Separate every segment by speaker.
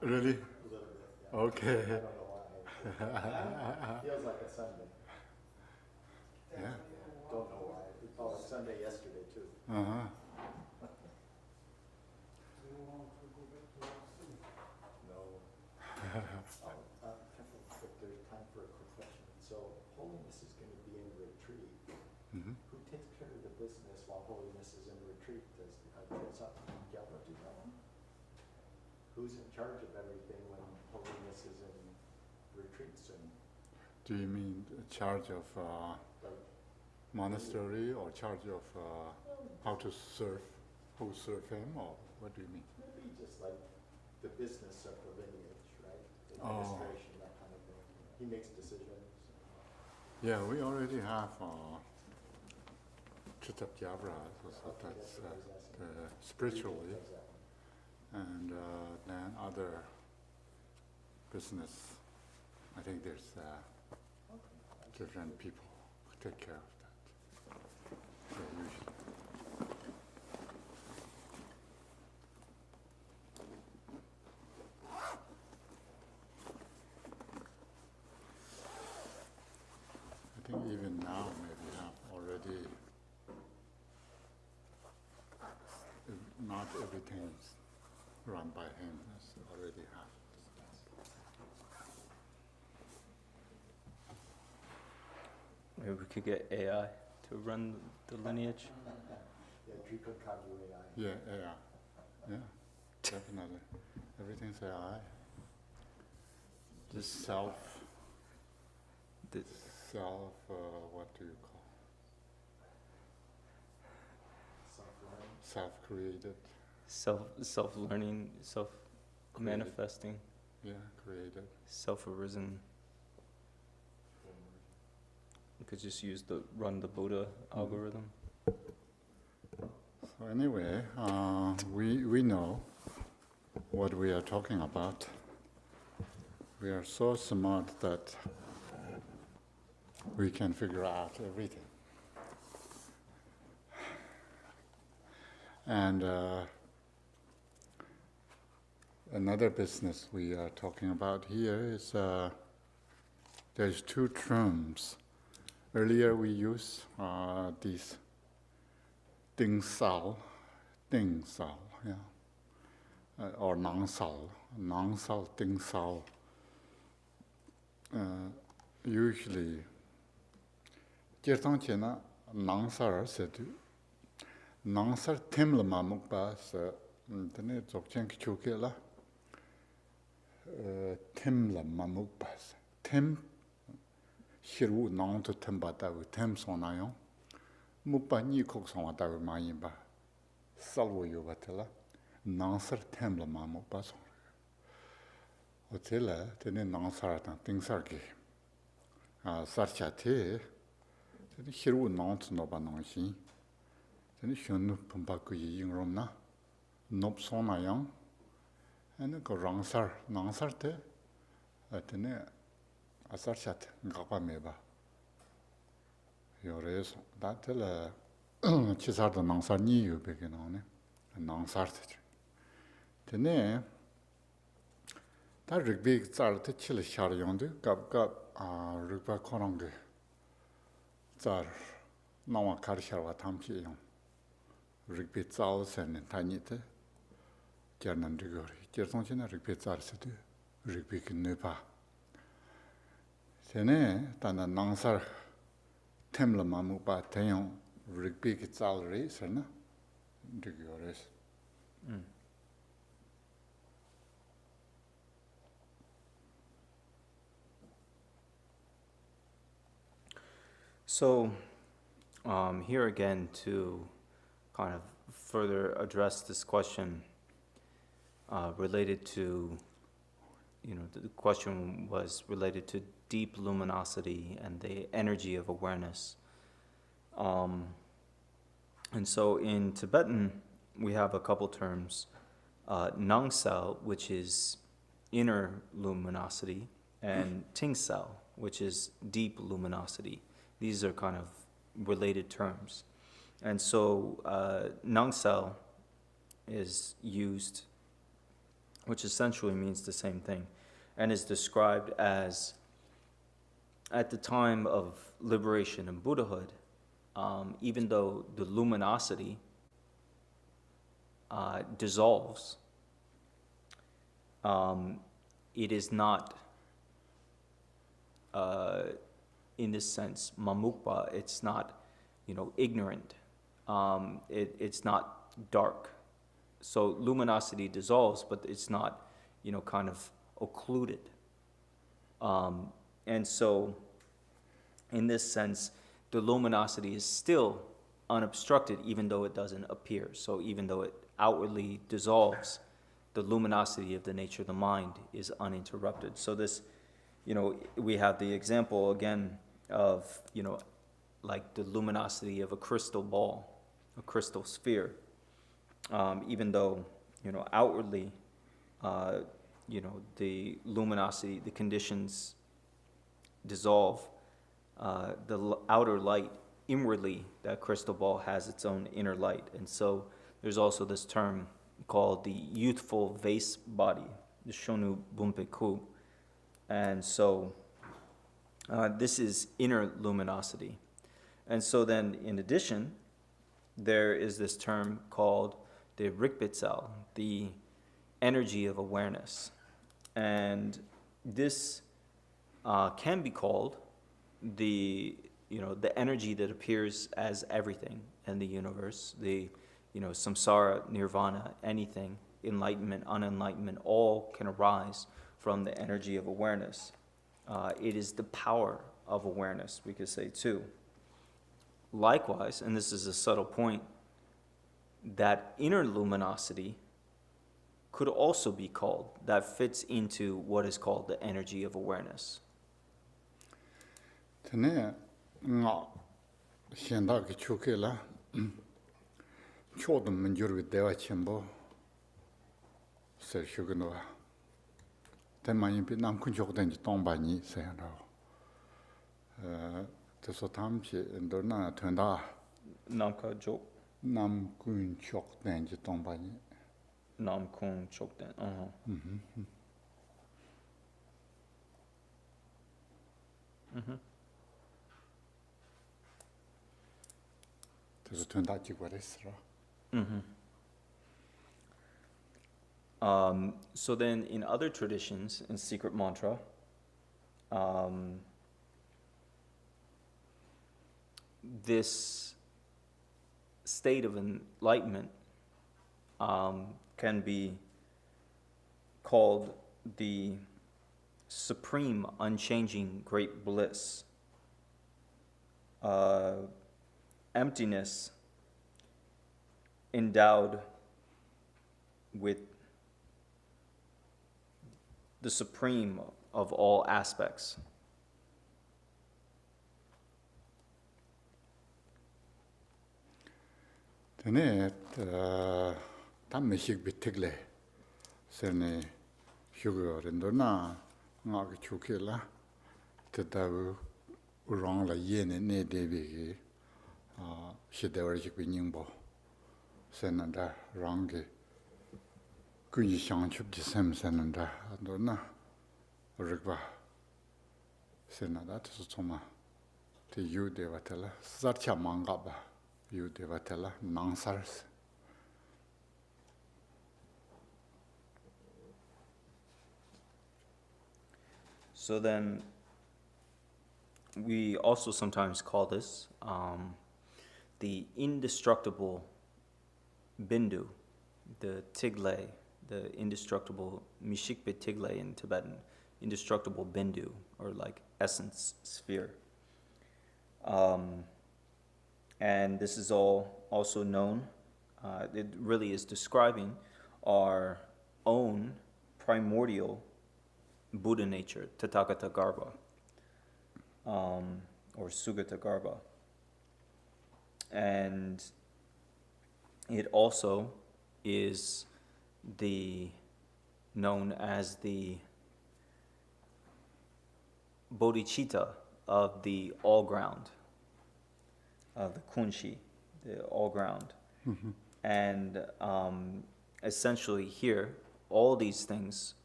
Speaker 1: Really?
Speaker 2: A little bit, yeah.
Speaker 1: Okay.
Speaker 2: I don't know why. Feels like a Sunday.
Speaker 1: Yeah.
Speaker 2: Don't know why. It felt like Sunday yesterday too.
Speaker 1: Uh-huh.
Speaker 2: No. If there's time for a quick question. So Holiness is going to be in a retreat.
Speaker 1: Mm-hmm.
Speaker 2: Who takes care of the business while Holiness is in retreat? Does Gyalpa do that one? Who's in charge of everything when Holiness is in retreat soon?
Speaker 1: Do you mean charge of
Speaker 2: Like,
Speaker 1: monastery or charge of how to serve, who serve him, or what do you mean?
Speaker 2: maybe just like the business of the lineage, right?
Speaker 1: Oh.
Speaker 2: Administration, that kind of thing. He makes decisions.
Speaker 1: Yeah, we already have Chitab Jabra, so
Speaker 2: Okay,
Speaker 1: that's
Speaker 2: what I was asking.
Speaker 1: spiritually,
Speaker 2: Does that one.
Speaker 1: and then other business. I think there's
Speaker 2: Okay.
Speaker 1: different people who take care of that. Yeah, usually. I think even now maybe have already, not everything is run by him, it's already have.
Speaker 3: Maybe we could get AI to run the lineage.
Speaker 2: Yeah, Drika Kagu AI.
Speaker 1: Yeah, yeah, yeah, definitely. Everything's AI. Just self,
Speaker 3: The,
Speaker 1: what do you call?
Speaker 2: Self-learning.
Speaker 1: Self-created.
Speaker 3: self-learning, self-manifesting,
Speaker 1: Yeah, created.
Speaker 3: self-arisen. You could just use run the Buddha algorithm.
Speaker 1: So anyway, we know what we are talking about. We are so smart that we can figure out everything. And another business we are talking about here is there's two terms. Earlier we used these Ding Sao, yeah, or Nang Sao, Ding Sao. Usually, Jirtangchena Nangsar said, Nangsar Timla Mamukba, the Dzogchen Kichukela, Timla Mamukbas, Tim Hiru Nang to Timbatawu, Tim Sonayon, Mukba Nikok Sonatawu Mayimba, Salvo Yuvatilla, Nangsar Timla Mamukbas. Otela, tene Nangsar and Tingsarki. Sarchate, tene Hiru Nant Noba Nangshi, tene Shun Pumpaku Yingromna, Nob Sonayang, and go Rangsar, Nangsarte, tene Asarchat, Gapa Meba. Yores, that tell Chisar the Nangsar Ni you begin on it, and Nangsart. Tene, that rugby tsar te chile shar yondu, gab rugby korangu tsar nawa kar sharwa tamchi yon. Rugby tsao sen tani te, gernan rigori. Gersonchina rugby tsar se tu, rugby ki nupa. Sene, tanda nangsar temla mamupa tenyon rugby ki tsao re, serna, rigores.
Speaker 3: So, here again to kind of further address this question related to, the question was related to deep luminosity and the energy of awareness. And so in Tibetan, we have a couple terms, Nangsal, which is inner luminosity, and Tingsal, which is deep luminosity. These are kind of related terms. And so Nangsal is used which essentially means the same thing, and is described as, at the time of liberation and Buddhahood, even though the luminosity dissolves, it is not, in this sense, mamukpa. It's not, ignorant. It's not dark. So luminosity dissolves, but it's not, kind of occluded. And so, in this sense, the luminosity is still unobstructed, even though it doesn't appear. So even though it outwardly dissolves, the luminosity of the nature of the mind is uninterrupted. So this, we have the example again of, like the luminosity of a crystal ball, a crystal sphere. Even though, outwardly, the luminosity, the conditions dissolve, the outer light, inwardly, that crystal ball has its own inner light. And so there's also this term called the youthful vase body, the shonu bumpeku. And so this is inner luminosity. And so then, in addition, there is this term called the rikbitsel, the energy of awareness. And this can be called the energy that appears as everything in the universe, the samsara, nirvana, anything, enlightenment, unenlightenment, all can arise from the energy of awareness. It is the power of awareness, we could say too. Likewise, and this is a subtle point, that inner luminosity could also be called, that fits into what is called the energy of awareness.
Speaker 1: Tene nga xianda ki chuke la chodum manjur with dewa chimbo ser shugunwa. Ten mayin pi nam kun chok den tongba ni se rao. Te so tam chi ndorna tunda
Speaker 3: Nam ka jok,
Speaker 1: nam kun chok den tongba ni.
Speaker 3: nam kung chok den.
Speaker 1: Te so tunda chi gwares ra.
Speaker 3: So then, in other traditions, in secret mantra, this state of enlightenment can be called the supreme, unchanging, great bliss. Emptiness endowed with the supreme of all aspects.
Speaker 1: Tene tam meshik bitigle sene shugo rendorna nga ki chuke la te dawu urang la yene ne debi ki shidewar jik bi nyingbo senanda rangi kunji shangchub ji sem senanda andorna rikba senanda te tsoma te yu dewa tela sarcha manga ba yu dewa tela nangsars.
Speaker 3: So then, we also sometimes call this the indestructible bindu, the tigle, the indestructible mishikpe tigle in Tibetan, indestructible bindu, or like essence sphere. And this is all also known, it really is describing our own primordial Buddha nature, Tathagata Garbha, or Sugata Garbha. And it also is known as the bodhicitta of the all ground, of the kunshi, the all ground. And essentially here, all these things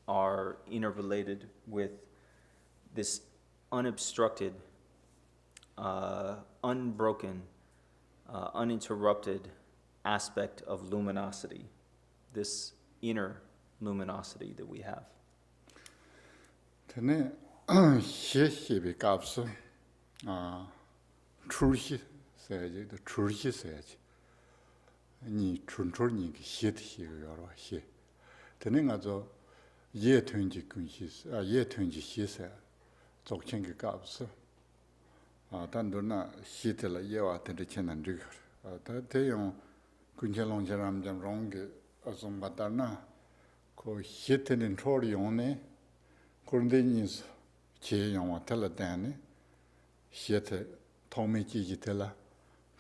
Speaker 3: are interrelated with this unobstructed, unbroken, uninterrupted aspect of luminosity, this inner luminosity that we have.
Speaker 1: Tene Yeshi kapsu churhi sayaji, the churhi sayaji. Ni chunchur ni hit here or he. Tene ngazo ye tunji kunhis, ye tunji hisa, zokchengi kapsu. Tanduna hitela yewa tende chenan rigor. Teyong kunjelong jaram jam rongi azumbatarna ko hitin in torione. Kurdinis Cheyong Teladani, Shete Tommy Gigitella,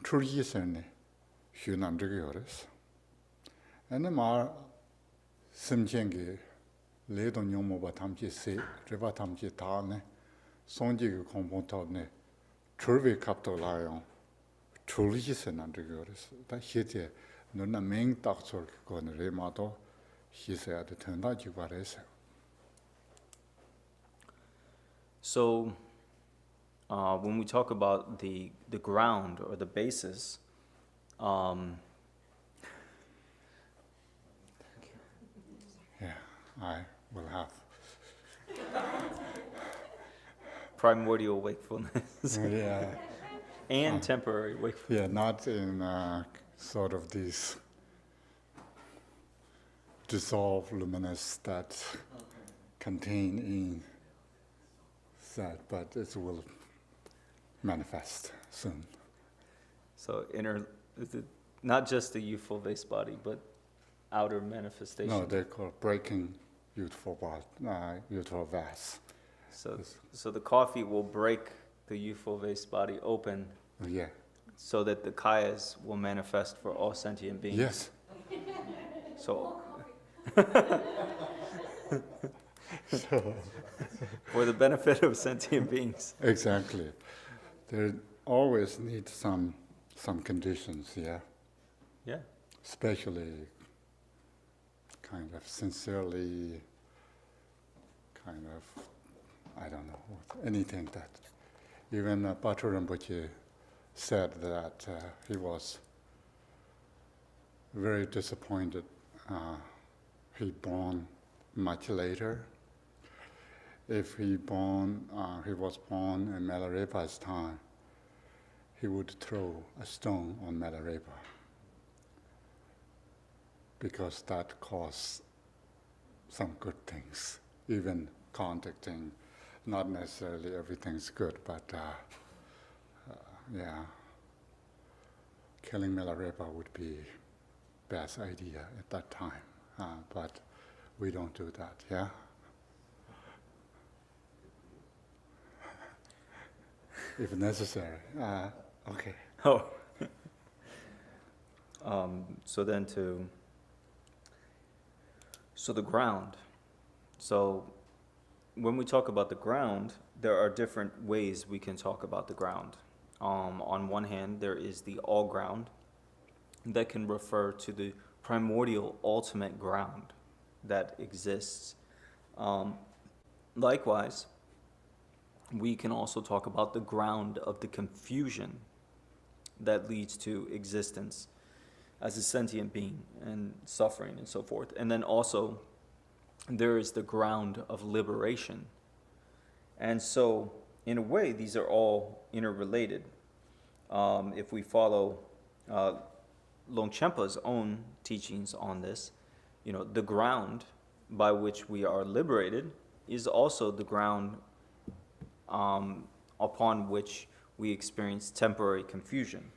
Speaker 1: Truiserne, Hunan Rigorus. And the Mar Simchengi, Ledon Yomo Batamji Se, Rivatamji Tane, Sonji Compontone, Turvi Capto Lion, Truisen and Rigorus. That hit Nuna Ming Doctor Gon Remato, he said, the Tenda Jubares.
Speaker 3: So, when we talk about the ground or the basis,
Speaker 1: Yeah, I will have.
Speaker 3: primordial wakefulness
Speaker 1: Yeah,
Speaker 3: and temporary wakefulness.
Speaker 1: yeah, not in sort of these dissolved luminous that contain in that, but it will manifest soon.
Speaker 3: So is it not just the youthful base body, but outer manifestation.
Speaker 1: No, they call breaking youthful vase.
Speaker 3: So the coffee will break the youthful base body open,
Speaker 1: Yeah.
Speaker 3: so that the kayas will manifest for all sentient beings.
Speaker 1: Yes.
Speaker 3: So for the benefit of sentient beings.
Speaker 1: Exactly. There always need some conditions, yeah.
Speaker 3: Yeah.
Speaker 1: Especially kind of sincerely, kind of, I don't know, anything that, even Batu Rinpoche said that he was very disappointed. He born much later. If he was born in Milarepa's time, he would throw a stone on Milarepa, because that caused some good things, even contacting. Not necessarily everything's good, but yeah, killing Milarepa would be best idea at that time, but we don't do that, yeah? If necessary, okay.
Speaker 3: Oh. So the ground. So when we talk about the ground, there are different ways we can talk about the ground. On one hand, there is the all ground that can refer to the primordial ultimate ground that exists. Likewise, we can also talk about the ground of the confusion that leads to existence as a sentient being and suffering and so forth. And then also, there is the ground of liberation. And so, in a way, these are all interrelated. If we follow Longchenpa's own teachings on this, the ground by which we are liberated is also the ground upon which we experience temporary confusion.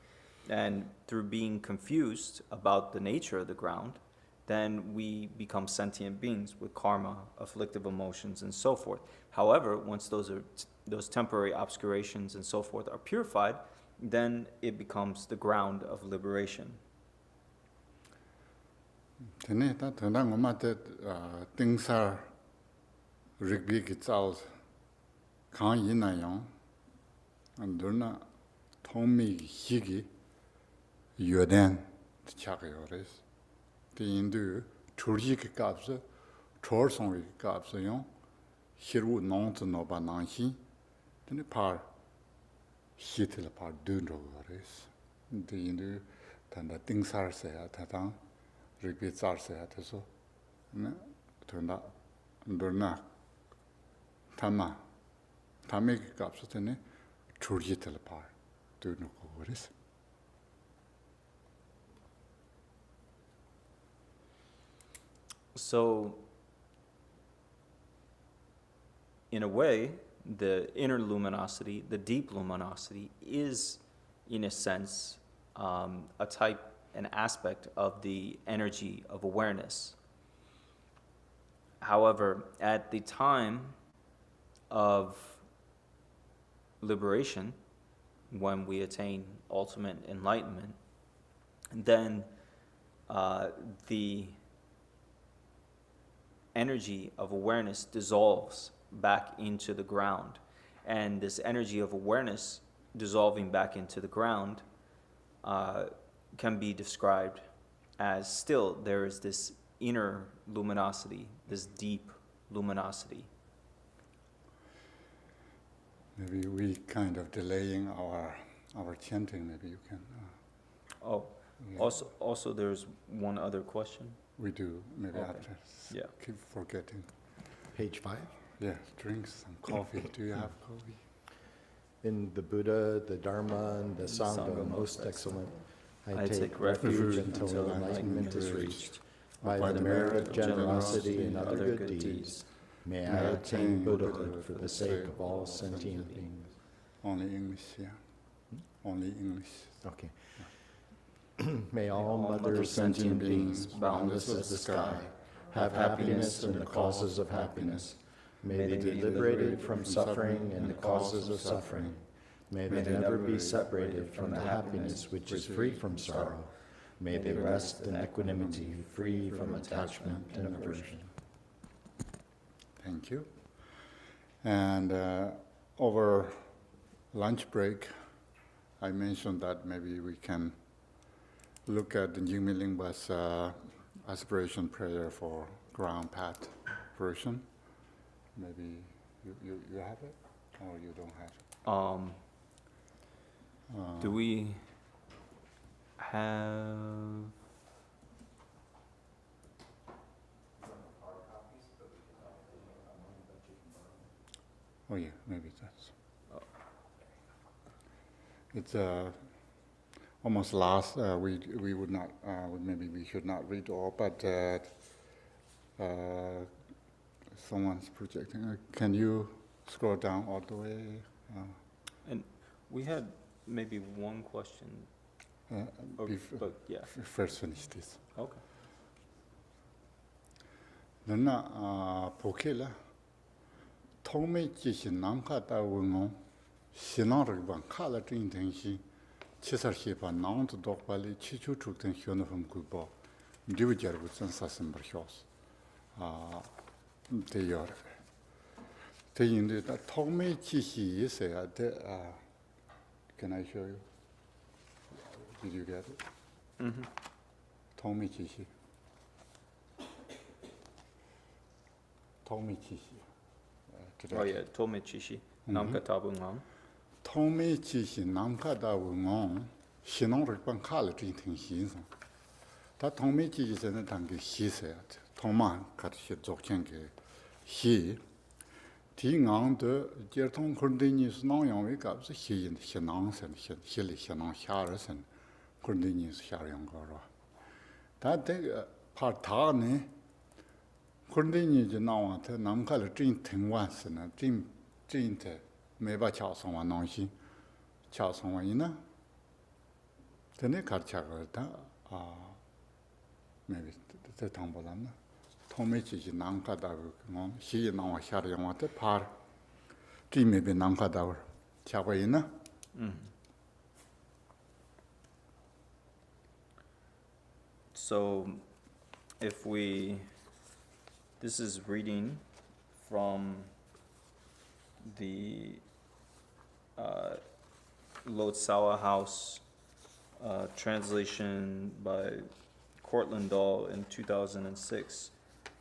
Speaker 3: And through being confused about the nature of the ground, then we become sentient beings with karma, afflictive emotions, and so forth. However, once those temporary obscurations and so forth are purified, then it becomes the ground of liberation.
Speaker 1: Tene ta tanda ngoma te tingsar rigbi ki tsao kan yina yang andurna thomi higi yoden chak yores. The Hindu churji ki kapsa, chor songi ki kapsa yung, hirwu nongzi noba nangxin, tani par hitila par dun rogo res. Di yindu tanda tingsar saya tatang, rikbi tsar saya taso, tanda ndurna tama, tame ki kapsa tani churji tila par dun rogo res.
Speaker 3: So, in a way, the inner luminosity, the deep luminosity, is, in a sense, a type, an aspect of the energy of awareness. However, at the time of liberation, when we attain ultimate enlightenment, then the energy of awareness dissolves back into the ground. And this energy of awareness dissolving back into the ground can be described as still there is this inner luminosity, this deep luminosity.
Speaker 1: Maybe we kind of delaying our chanting, maybe you can. Yeah.
Speaker 3: Also there's one other question.
Speaker 1: We do, maybe
Speaker 3: Okay.
Speaker 1: after.
Speaker 3: Yeah.
Speaker 1: Keep forgetting.
Speaker 2: Page 5.
Speaker 1: Yeah, drink some coffee. Do you have coffee?
Speaker 2: In the Buddha, the Dharma, and the Sangha,
Speaker 3: Sangha
Speaker 2: most excellent,
Speaker 3: I take refuge until
Speaker 2: enlightenment is reached. By the merit of generosity and other good deeds, may I attain Buddhahood for the sake of all sentient beings.
Speaker 1: Only English, yeah. Only English.
Speaker 2: Okay. May all mother sentient beings, boundless as the sky, have happiness and the causes of happiness. May they be liberated from suffering and the causes of suffering. May they never be separated from the happiness which is free from sorrow. May they rest in equanimity, free from attachment and aversion.
Speaker 1: Thank you. And over lunch break, I mentioned that maybe we can look at the Jigme Lingpa's aspiration prayer for ground path version. Maybe you have it, or you don't have it?
Speaker 3: Do we have?
Speaker 1: Oh yeah, maybe that's.
Speaker 3: Oh.
Speaker 1: It's almost last. We would not. Maybe we should not read all, but someone's projecting. Can you scroll down all the way?
Speaker 3: And we had maybe one question. But yeah.
Speaker 1: First finish this.
Speaker 3: Okay.
Speaker 1: 너나 포케라 통메 지신 남카다 원고 신앙을 칼라 띵땡시 치설시바 나운도 독발리 치추 죽된 현업은 그거 리브저고 선사선 버쇼스 대여 대인데 다 통메 지시 있어야 돼 Can I show you? Did you get it?
Speaker 3: Mm-hmm.
Speaker 1: 통메 지시 통미치시.
Speaker 3: Oh yeah, Tomechishi, Namkatabungang.
Speaker 1: 통미치시 남카다웅ong 신앙을ban 칼을 띵팅신성. 다 통미치시는 단계 시세야. 통만 같이 적hen게 시. 디강도 제통 컨디니스 나용이 값이 시인 신앙선 실리 신앙 샤르선 컨디니스 샤용 거로. 다데 파타네 Kundini ji nawa te namkala jing tingwan si na, jing te meba cha songwa nangxin, cha songwa ina. Tene kar cha kar ta, maybe te tangbo lam na. Tongme chi ji namka da ngong, shi yi nawa xar yongwa te par, jing mebe namka da war, cha kwa ina.
Speaker 3: So, if we, this is reading from the Lotsawa House translation by Cortland Dahl in 2006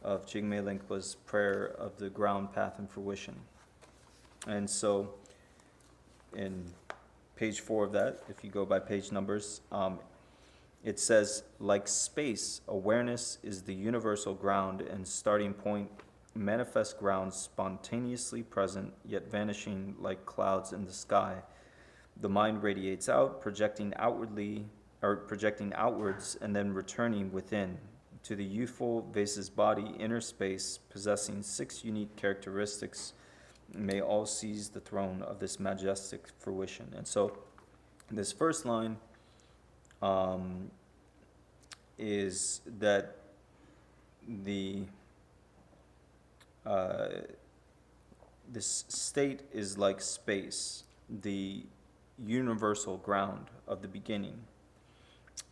Speaker 3: of Jigme Lingpa's Prayer of the Ground Path and Fruition. And so in page 4 of that, if you go by page numbers, it says, like space, awareness is the universal ground and starting point, manifest ground spontaneously present, yet vanishing like clouds in the sky. The mind radiates out, projecting outwards, and then returning within to the youthful vase's body, inner space, possessing 6 unique characteristics, may all seize the throne of this majestic fruition. And so this first line is that this state is like space, the universal ground of the beginning.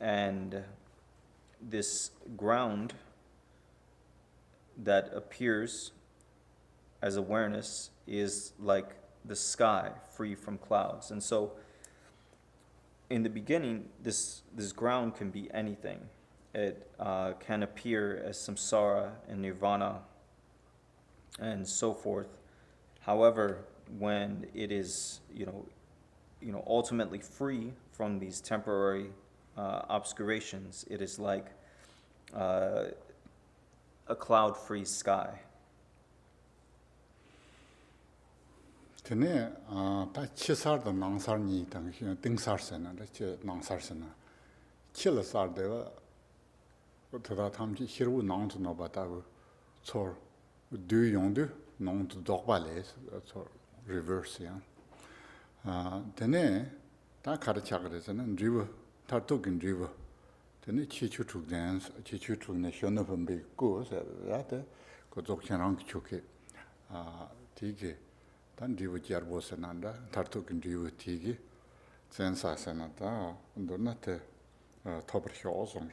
Speaker 3: And this ground that appears as awareness is like the sky, free from clouds. And so in the beginning, this ground can be anything. It can appear as samsara and nirvana and so forth. However, when it is, ultimately free from these temporary obscurations, it is like a cloud-free sky.
Speaker 1: Tene, ta chisar da nangsar ni tang tingsar sena, da chi nangsar sena. Chila sar dewa, tada tamchi hirwu nangtu no batawu, tsor du yongdu, nangtu dokba le, tsor reverse ya. Tene, ta kara chakra sena, driwa, tar tokin driwa. Tene chi chu chuk dance, chi chu chuk ne shona pambi go, sa rata, ko dzokchen rang chuke, tiki. Dan driwa jarbo senanda, tartukin driwa tigi, zensa senata, undurna te tobar hiozong.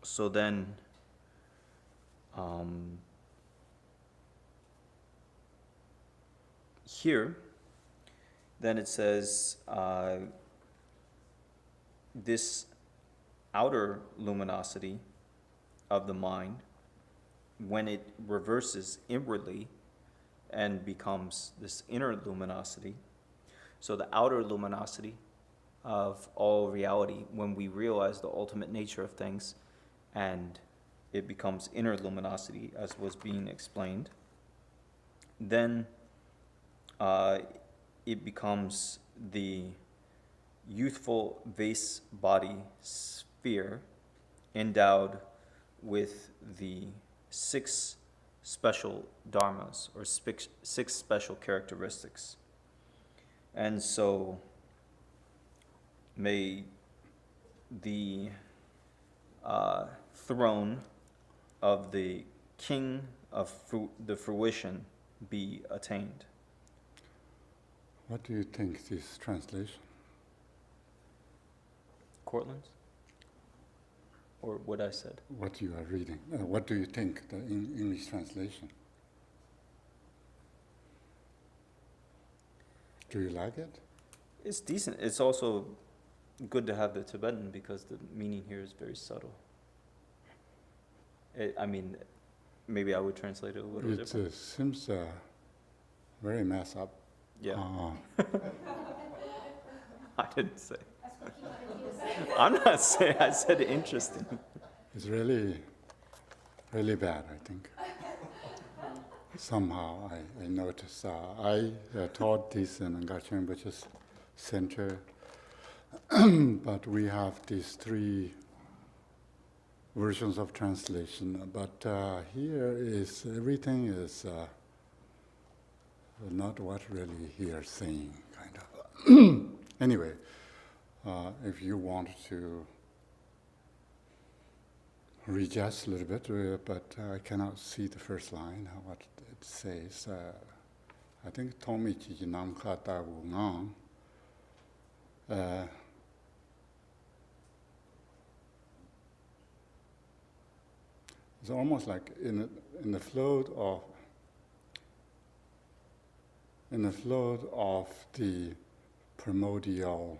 Speaker 3: So then, here, then it says, this outer luminosity of the mind, when it reverses inwardly and becomes this inner luminosity. So the outer luminosity of all reality, when we realize the ultimate nature of things, and it becomes inner luminosity, as was being explained, then it becomes the youthful vase body sphere endowed with the 6 special dharmas, or 6 special characteristics. And so may the throne of the king of the fruition be attained.
Speaker 1: What do you think this translation?
Speaker 3: Cortland's? Or what I said?
Speaker 1: What you are reading? What do you think the English translation? Do you like it?
Speaker 3: It's decent. It's also good to have the Tibetan because the meaning here is very subtle. Maybe I would translate it a little different.
Speaker 1: It seems very messed up.
Speaker 3: Yeah. I didn't say. I'm not saying, I said interesting.
Speaker 1: It's really, really bad, I think. Somehow I noticed. I taught this in Ngacheng Buddhist Center, but we have these 3 versions of translation. But here is everything is not what really here saying, kind of. Anyway, if you want to readjust a little bit, but I cannot see the first line, what it says. I think Tommy Chi Nam Kha Ta Wu Ngang. It's almost like in the float of in the flow of the primordial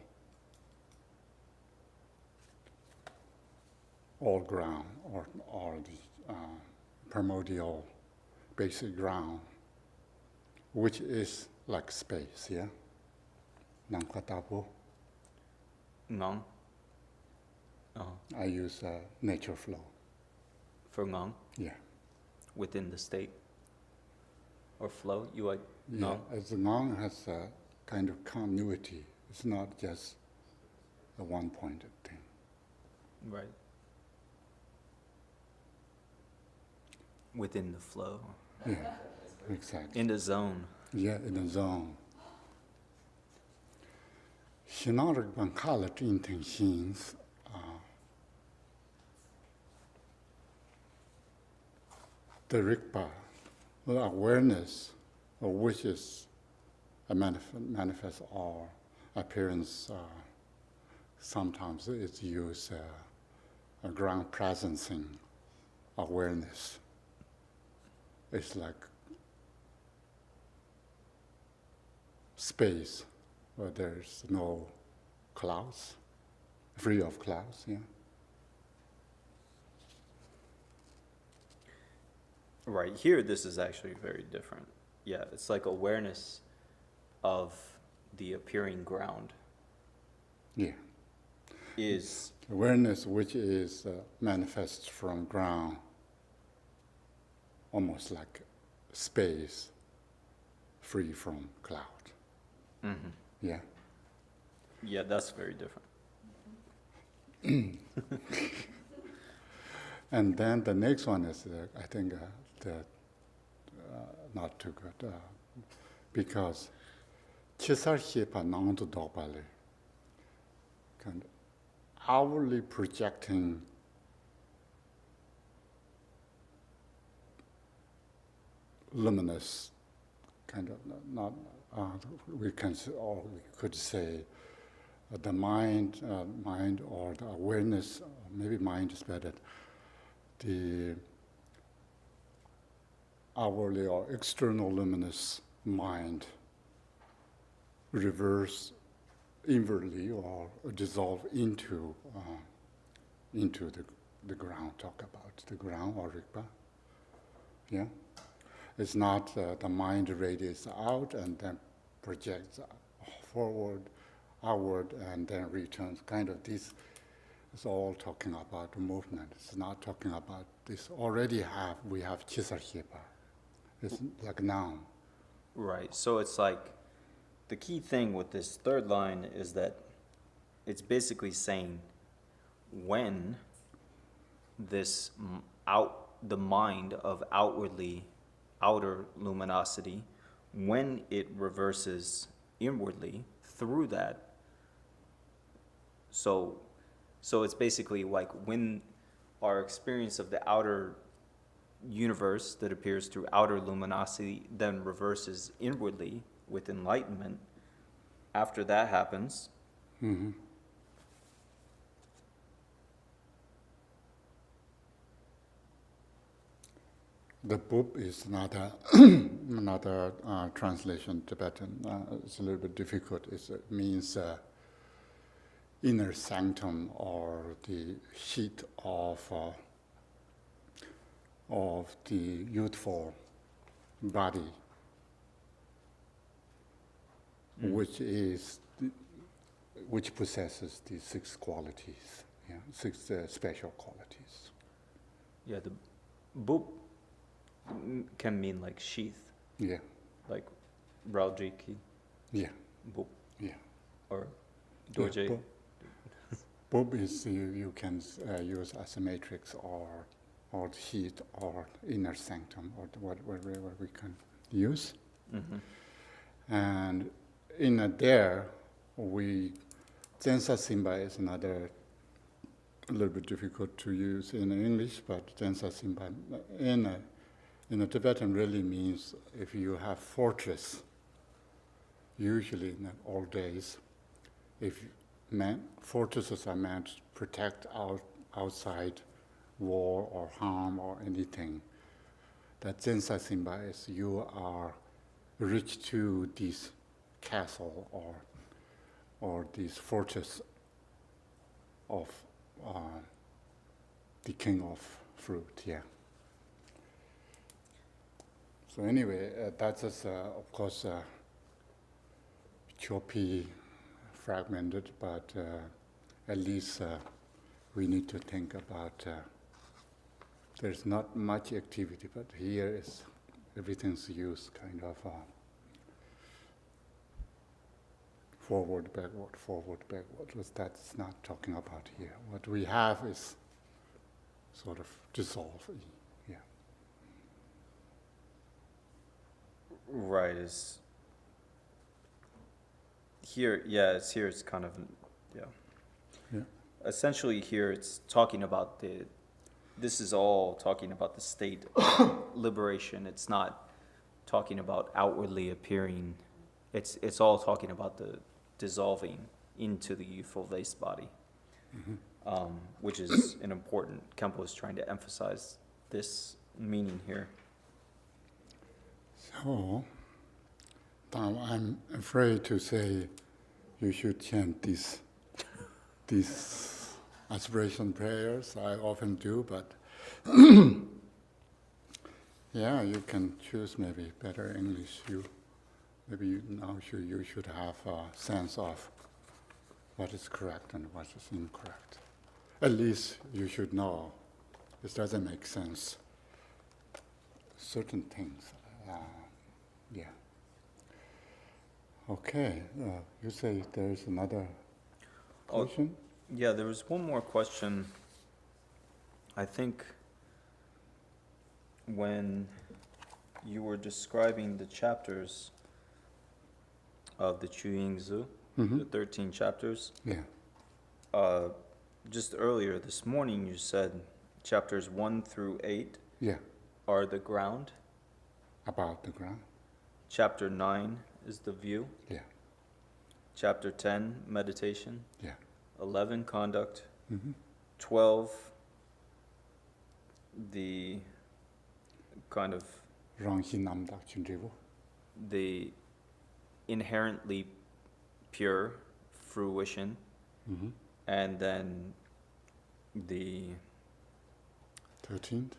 Speaker 1: all ground or the primordial basic ground, which is like space, yeah? Nangkatapo.
Speaker 3: Ngang.
Speaker 1: I use nature flow.
Speaker 3: For ngang,
Speaker 1: Yeah.
Speaker 3: within the state. Or flow, you like
Speaker 1: Yeah.
Speaker 3: ngang?
Speaker 1: As the Ngang has a kind of continuity. It's not just a one-pointed thing.
Speaker 3: Right. Within the flow.
Speaker 1: Yeah, exactly.
Speaker 3: In the zone.
Speaker 1: Yeah, in the zone. Shinarik Bankala Tinting Shins, the Rikpa, the awareness of which is a manifest or appearance, sometimes it's used a ground presencing awareness. It's like space where there's no clouds, free of clouds, yeah.
Speaker 3: Right, here this is actually very different. Yeah, it's like awareness of the appearing ground
Speaker 1: Yeah.
Speaker 3: is,
Speaker 1: Awareness which is manifests from ground, almost like space, free from cloud.
Speaker 3: mhm.
Speaker 1: Yeah.
Speaker 3: Yeah, that's very different.
Speaker 1: And then the next one is, I think, not too good, because chisar shepa nangtu dokpale, kind of outwardly projecting luminous, kind of not. We could say the mind or the awareness, maybe mind is better. The outwardly or external luminous mind reverse inwardly or dissolve into the ground. Talk about the ground or Rigpa. Yeah, it's not the mind radiates out and then projects forward, outward, and then returns. Kind of this. It's all talking about the movement. It's not talking about this. We have Chisar Shepa. It's like now.
Speaker 3: Right, so it's like, the key thing with this third line is that it's basically saying when this the mind of outer luminosity, when it reverses inwardly through that, so it's basically like when our experience of the outer universe that appears through outer luminosity then reverses inwardly with enlightenment, after that happens,
Speaker 1: Mm-hmm. The Bub is another translation Tibetan. It's a little bit difficult. It means inner sanctum or the heat of the youthful body, which possesses the 6 qualities, 6 special qualities.
Speaker 3: yeah, the bub can mean like sheath,
Speaker 1: Yeah,
Speaker 3: like Raljiki,
Speaker 1: yeah,
Speaker 3: bub,
Speaker 1: yeah.
Speaker 3: or doje.
Speaker 1: Bub is you can use as a matrix or the heat or inner sanctum or whatever we can use.
Speaker 3: Mm-hmm.
Speaker 1: And in there, Jensa Simba is another, a little bit difficult to use in English, but Jensa Simba in the Tibetan really means if you have fortress, usually in the old days, fortresses are meant to protect outside war or harm or anything. That Jensa Simba is you are reach to this castle or this fortress of the king of fruit. Yeah. So anyway, that's just, of course, choppy, fragmented, but at least we need to think about. There's not much activity, but here is everything's used kind of forward, backward. That's not talking about here. What we have is sort of dissolve. Yeah.
Speaker 3: Right, is here, yeah, it's here, it's kind of, yeah.
Speaker 1: Yeah.
Speaker 3: Essentially here, it's talking about this is all talking about the state liberation. It's not talking about outwardly appearing. It's all talking about the dissolving into the youthful vase body, which is an important. Khenpo is trying to emphasize this meaning here.
Speaker 1: So, now I'm afraid to say you should chant these aspiration prayers. I often do, but yeah, you can choose maybe better English. You should have a sense of what is correct and what is incorrect. At least you should know. This doesn't make sense. Certain things. Yeah. Okay. You say there's another question?
Speaker 3: Yeah, there was one more question. I think when you were describing the chapters of the Chuyingzi, the 13 chapters.
Speaker 1: Yeah.
Speaker 3: Just earlier this morning, you said chapters 1 through 8
Speaker 1: Yeah.
Speaker 3: are the ground.
Speaker 1: About the ground.
Speaker 3: Chapter 9 is the view.
Speaker 1: Yeah.
Speaker 3: Chapter 10, meditation.
Speaker 1: Yeah.
Speaker 3: 11, conduct.
Speaker 1: Mm-hmm.
Speaker 3: 12, the kind of the inherently pure fruition.
Speaker 1: Mm-hmm.
Speaker 3: And then the 13th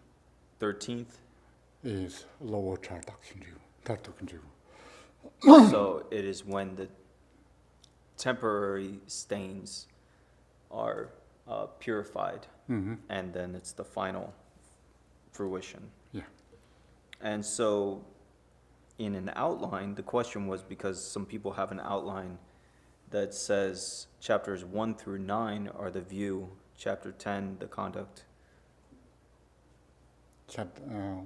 Speaker 1: is lower
Speaker 3: so it is when the temporary stains are purified, and then it's the final fruition.
Speaker 1: Yeah.
Speaker 3: And so in an outline, the question was because some people have an outline that says chapters 1 through 9 are the view, chapter 10, the conduct.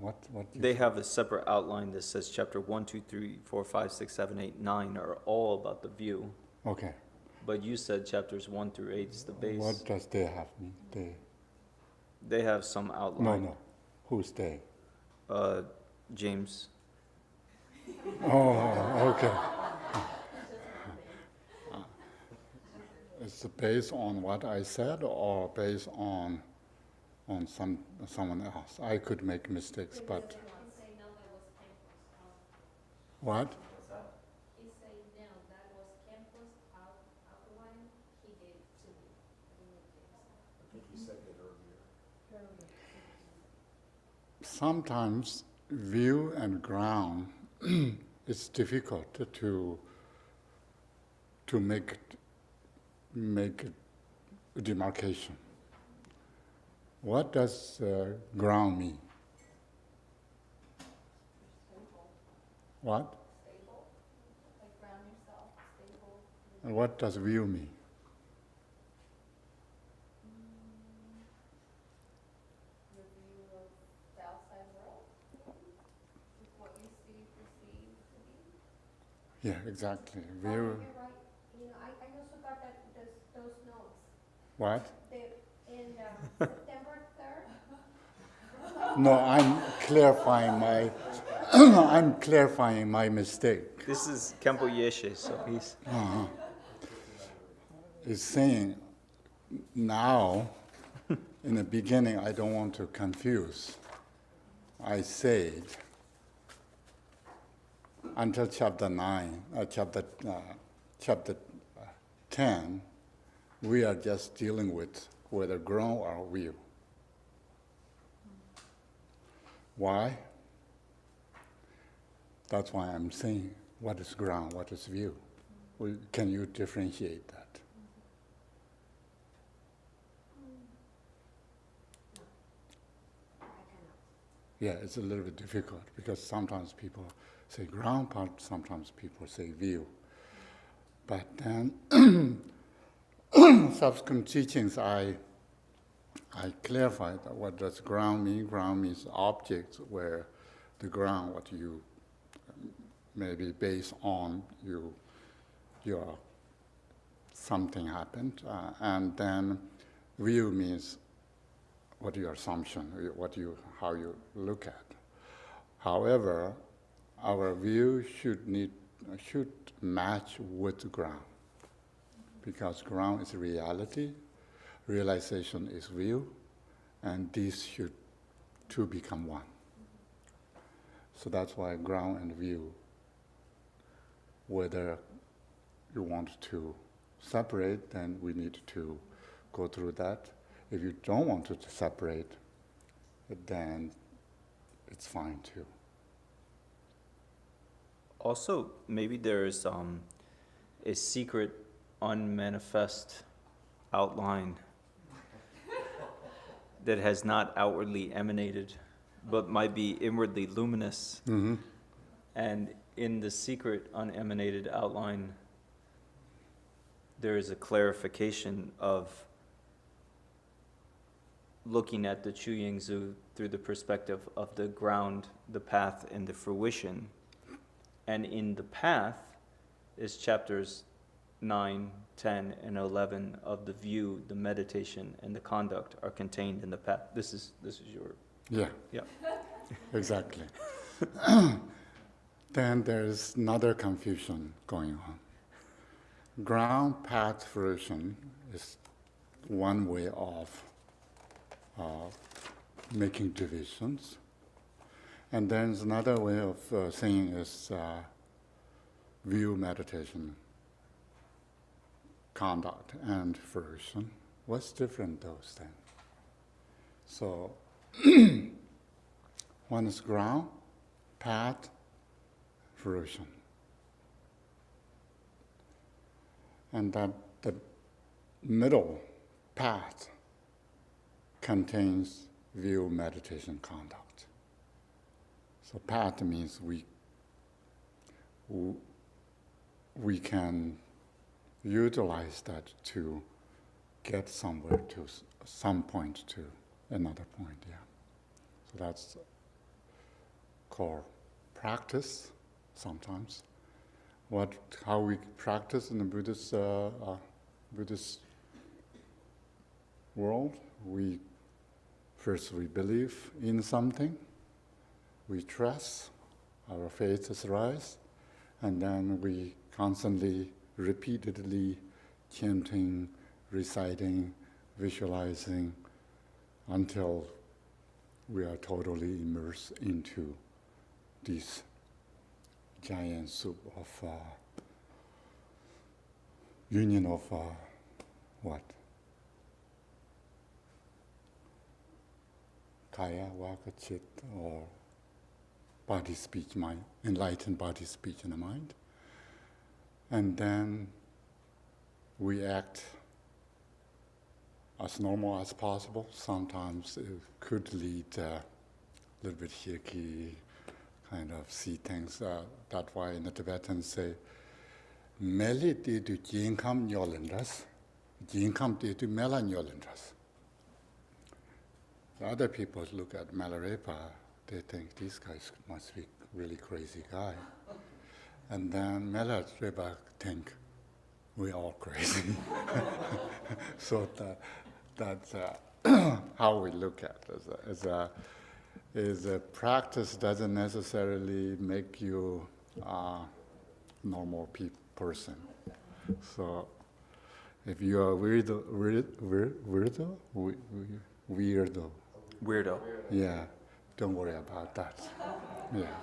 Speaker 1: What
Speaker 3: They have a separate outline that says chapter 1, 2, 3, 4, 5, 6, 7, 8, 9 are all about the view.
Speaker 1: Okay.
Speaker 3: But you said chapters 1 through 8 is the base.
Speaker 1: What does they have?
Speaker 3: They have some outline.
Speaker 1: No. Who's they?
Speaker 3: James.
Speaker 1: Oh, okay. Is it based on what I said or based on someone else? I could make mistakes, but what?
Speaker 4: He said no, that was Khenpo's outline. He gave it to me.
Speaker 2: I think you said it earlier.
Speaker 1: Sometimes view and ground it's difficult to make a demarcation. What does ground mean? What?
Speaker 4: Stable, like ground yourself, stable.
Speaker 1: And what does view mean?
Speaker 4: Your view of the outside world, what you see, perceive to be.
Speaker 1: Yeah, exactly. View.
Speaker 4: You're right. You know, I also got that those notes.
Speaker 1: What?
Speaker 4: In September 3rd.
Speaker 1: No, I'm clarifying my mistake.
Speaker 3: This is Khenpo Yeshi, so he's...
Speaker 1: It's saying now, in the beginning, I don't want to confuse. I said until chapter 10, we are just dealing with whether ground or view. Why? That's why I'm saying, what is ground, what is view? Well, can you differentiate that? Yeah, it's a little bit difficult because sometimes people say ground part, sometimes people say view. But then, subsequent teachings, I clarified that what does ground mean. Ground means objects where the ground, what you maybe based on your something happened, and then view means what your assumption, how you look at. However, our view should match with the ground, because ground is reality, realization is view, and these should two become one. So that's why ground and view, whether you want to separate, then we need to go through that. If you don't want to separate, then it's fine too.
Speaker 3: Also, maybe there's a secret, unmanifest outline that has not outwardly emanated, but might be inwardly luminous.
Speaker 1: Mm-hmm.
Speaker 3: And in the secret, unemanated outline, there is a clarification of looking at the Chu Ying Zu through the perspective of the ground, the path, and the fruition. And in the path is chapters 9, 10, and 11 of the view, the meditation, and the conduct are contained in the path. This is your...
Speaker 1: Yeah, exactly. Then there's another confusion going on. Ground path fruition is one way of making divisions. And then there's another way of saying is view, meditation, conduct, and fruition. What's different those then? So one is ground, path, fruition. And that the middle path contains view, meditation, conduct. So path means we can utilize that to get somewhere to some point to another point, yeah. So that's called practice sometimes. How we practice in the Buddhist world, we believe in something, we trust, our faith is rise, and then we constantly, repeatedly chanting, reciting, visualizing, until we are totally immersed into this giant soup of union of what? Kaya, Vaka, Chit, or body, speech, mind, enlightened body, speech, and mind. And then we act as normal as possible. Sometimes it could lead a little bit shaky, kind of see things. That's why in the Tibetans say, Meli te tu jinkam nyolendas, jinkam te tu mela nyolendas. The other people look at Milarepa, they think this guy must be a really crazy guy. And then Milarepa think, we're all crazy. So that's how we look at it. Is a practice doesn't necessarily make you a normal person. So if you are weirdo, yeah, don't worry about that. Yeah.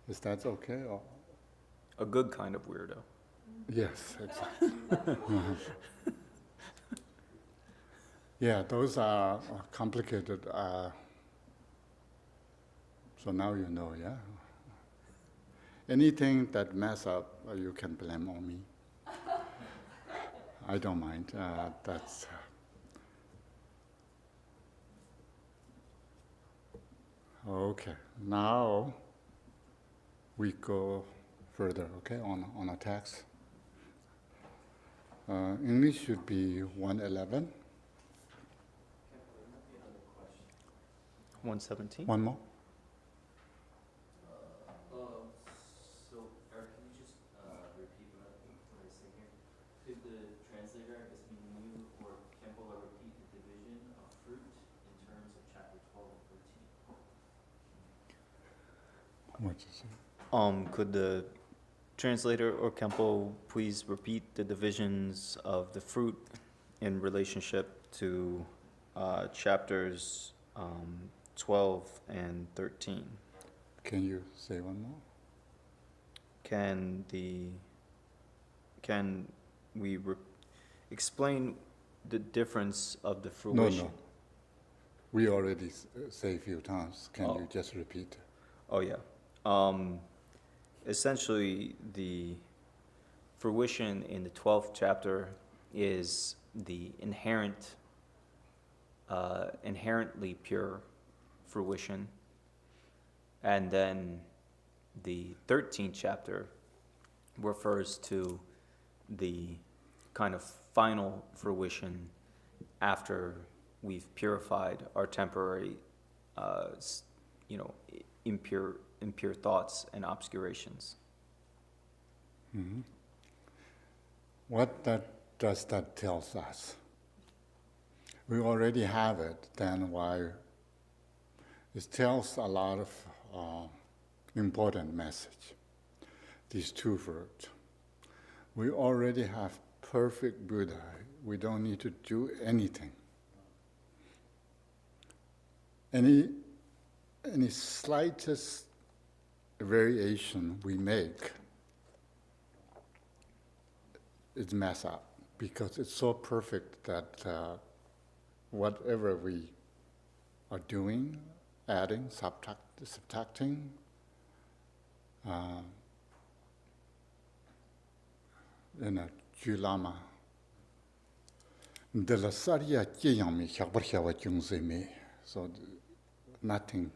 Speaker 1: Is that okay? Or?
Speaker 3: A good kind of weirdo.
Speaker 1: Yes, exactly. Yeah, those are complicated. So now you know, yeah? Anything that mess up, you can blame on me. I don't mind. That's... okay, now we go further, okay, on a text. English should be 111.
Speaker 3: 117?
Speaker 1: One more.
Speaker 5: So, Eric, can you just repeat what I say here? Could the translator, I guess meaning you, or Khenpo repeat the division of fruit in terms of chapter 12 and 13?
Speaker 1: What is it?
Speaker 3: Could the translator or Khenpo please repeat the divisions of the fruit in relationship to chapters 12 and 13?
Speaker 1: Can you say one more?
Speaker 3: Can we explain the difference of the fruition?
Speaker 1: No. We already say a few times. Can
Speaker 3: Oh.
Speaker 1: you just repeat?
Speaker 3: Oh yeah. Essentially, the fruition in the 12th chapter is the inherently pure fruition, and then the 13th chapter refers to the kind of final fruition after we've purified our temporary, impure thoughts and obscurations.
Speaker 1: Mm-hmm. What does that tell us? We already have it, then why? It tells a lot of important message. These two words. We already have perfect Buddha. We don't need to do anything. Any slightest variation we make, it's mess up because it's so perfect that whatever we are doing, adding, subtracting, Julama, de la saria jiyami hyakbarhyawa jungzeme. So nothing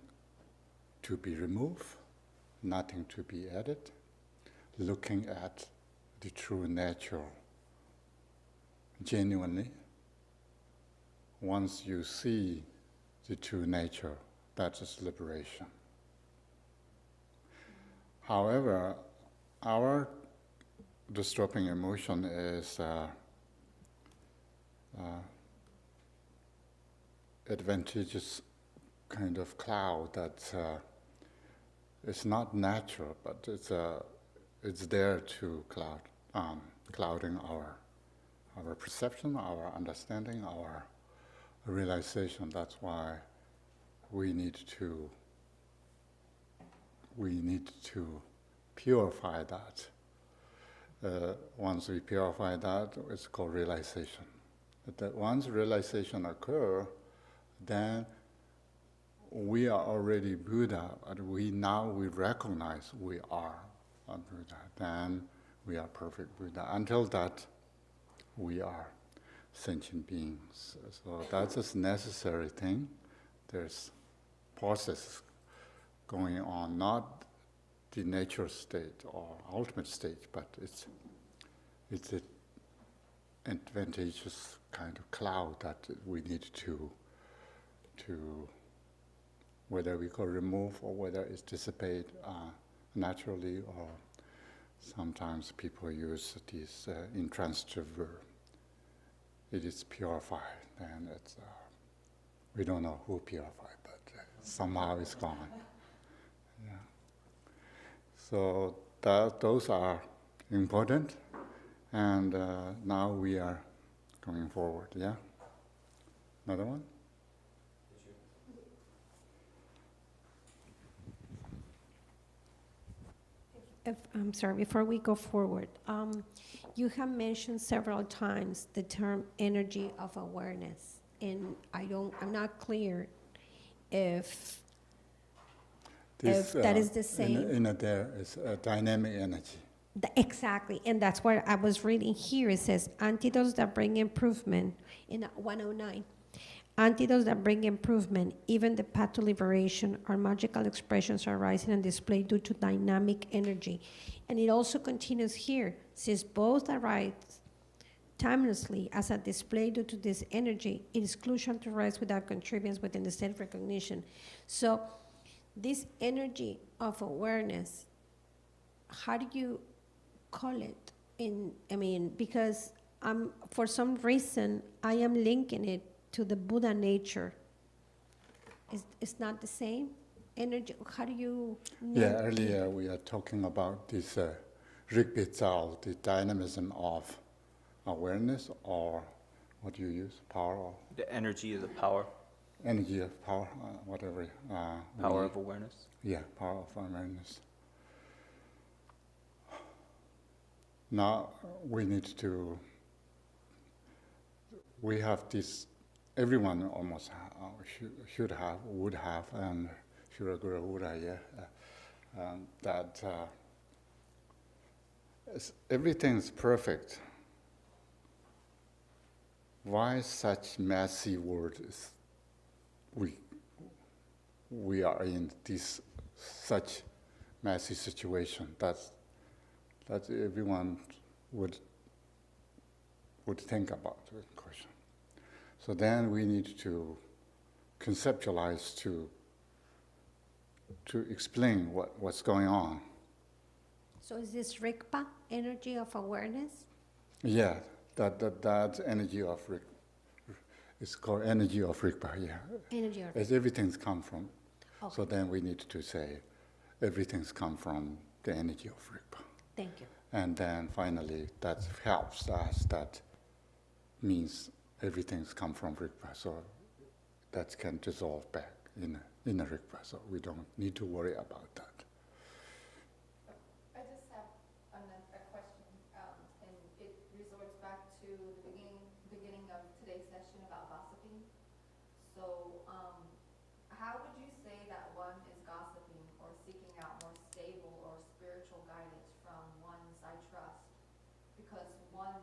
Speaker 1: to be removed, nothing to be added, looking at the true nature genuinely. Once you see the true nature, that is liberation. However, our disturbing emotion is advantageous kind of cloud that it's not natural, but it's there to clouding our perception, our understanding, our realization. That's why we need to purify that. Once we purify that, it's called realization. That once realization occurs, then we are already Buddha, but we recognize we are a Buddha. Then we are perfect Buddha. Until that, we are sentient beings. So that's a necessary thing. There's process going on, not the natural state or ultimate state, but it's an advantageous kind of cloud that we need to whether we could remove or whether it's dissipate naturally, or sometimes people use this intransitive verb. It is purified, and it's we don't know who purified, but somehow it's gone. Yeah. So those are important, and now we are going forward. Yeah. Another one.
Speaker 6: I'm sorry, before we go forward, you have mentioned several times the term energy of awareness, and I'm not clear if that is the same.
Speaker 1: In there is a dynamic energy.
Speaker 6: Exactly, and that's what I was reading here. It says antidotes that bring improvement in 109. Antidotes that bring improvement, even the path to liberation, are magical expressions arising and displayed due to dynamic energy. And it also continues here, says both arise timelessly as a display due to this energy. It is crucial to rise without contrivance within the self-recognition. So this energy of awareness, how do you call it? Because for some reason, I am linking it to the Buddha nature. It's not the same energy. How do you know?
Speaker 1: Yeah, earlier we are talking about this Rigby Zao, the dynamism of awareness, or what do you use? Power or
Speaker 3: The energy of the power,
Speaker 1: energy of power, whatever.
Speaker 3: power of awareness.
Speaker 1: Yeah, power of awareness. Now we have this, everyone almost should have, would have, and should agree, would have, yeah, that everything's perfect. Why such messy world is we are in this such messy situation that everyone would think about the question. So then we need to conceptualize to explain what's going on.
Speaker 6: So is this Rigpa, energy of awareness?
Speaker 1: Yeah, that energy of it's called energy of Rigpa, yeah.
Speaker 6: Energy of
Speaker 1: As everything's come from.
Speaker 6: Okay.
Speaker 1: So then we need to say everything's come from the energy of Rigpa.
Speaker 6: Thank you.
Speaker 1: And then finally that helps us, that means everything's come from Rigpa, so that can dissolve back in a Rigpa, so we don't need to worry about that.
Speaker 4: I just have a question, and it resorts back to the beginning of today's session about gossiping. So, how would you say that one is gossiping or seeking out more stable or spiritual guidance from ones I trust? Because one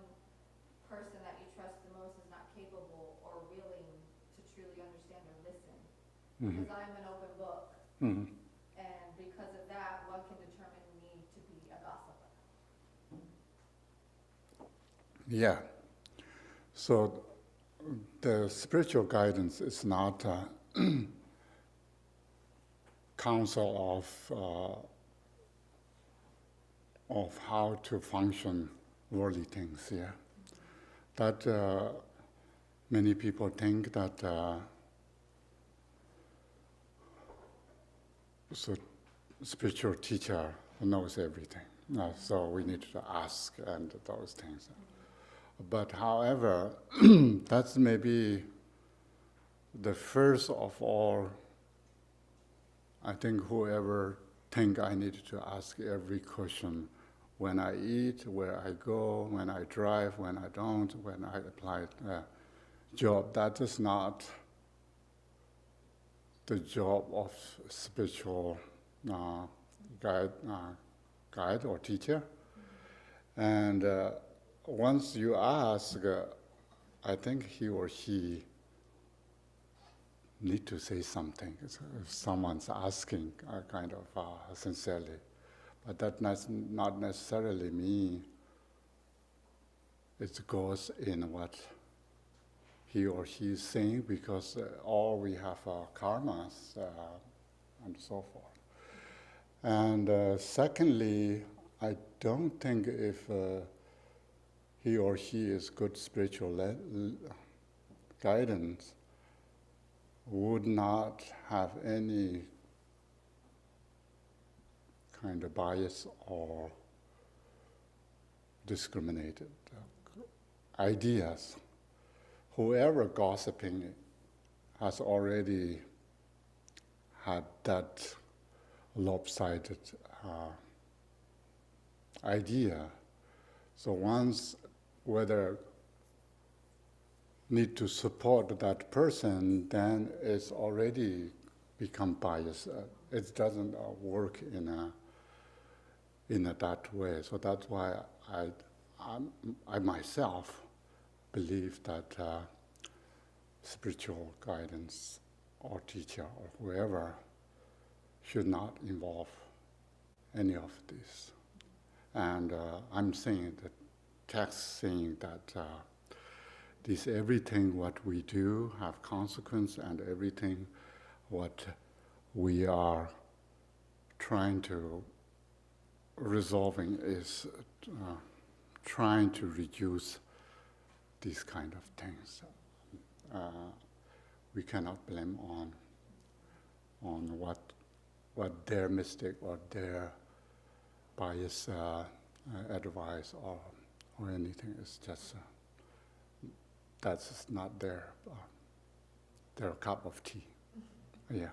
Speaker 4: person that you trust the most is not capable or willing to truly understand or listen.
Speaker 1: Mm-hmm.
Speaker 4: Because I'm an open book.
Speaker 1: Mm-hmm.
Speaker 4: And because of that, one can determine me to be a gossiper.
Speaker 1: Yeah. So the spiritual guidance is not counsel of how to function worldly things. Yeah, that many people think that so spiritual teacher knows everything. So we need to ask and those things. But however, that's maybe the first of all. I think whoever think I need to ask every question, when I eat, where I go, when I drive, when I don't, when I apply a job, that is not the job of spiritual guide or teacher. And once you ask, I think he or she need to say something. So if someone's asking kind of sincerely, but that not necessarily mean it goes in what he or she is saying, because all we have karmas and so forth. And secondly, I don't think if he or she is good spiritual guidance, would not have any kind of bias or discriminated ideas. Whoever gossiping has already had that lopsided idea. So once whether need to support that person, then it's already become bias. It doesn't work in that way. So that's why I myself believe that spiritual guidance or teacher or whoever should not involve any of this. And I'm saying the text saying that this everything what we do have consequence, and everything what we are trying to resolving is trying to reduce these kind of things. We cannot blame on what their mistake or their bias advice or anything. It's just that's not their cup of tea. Yeah.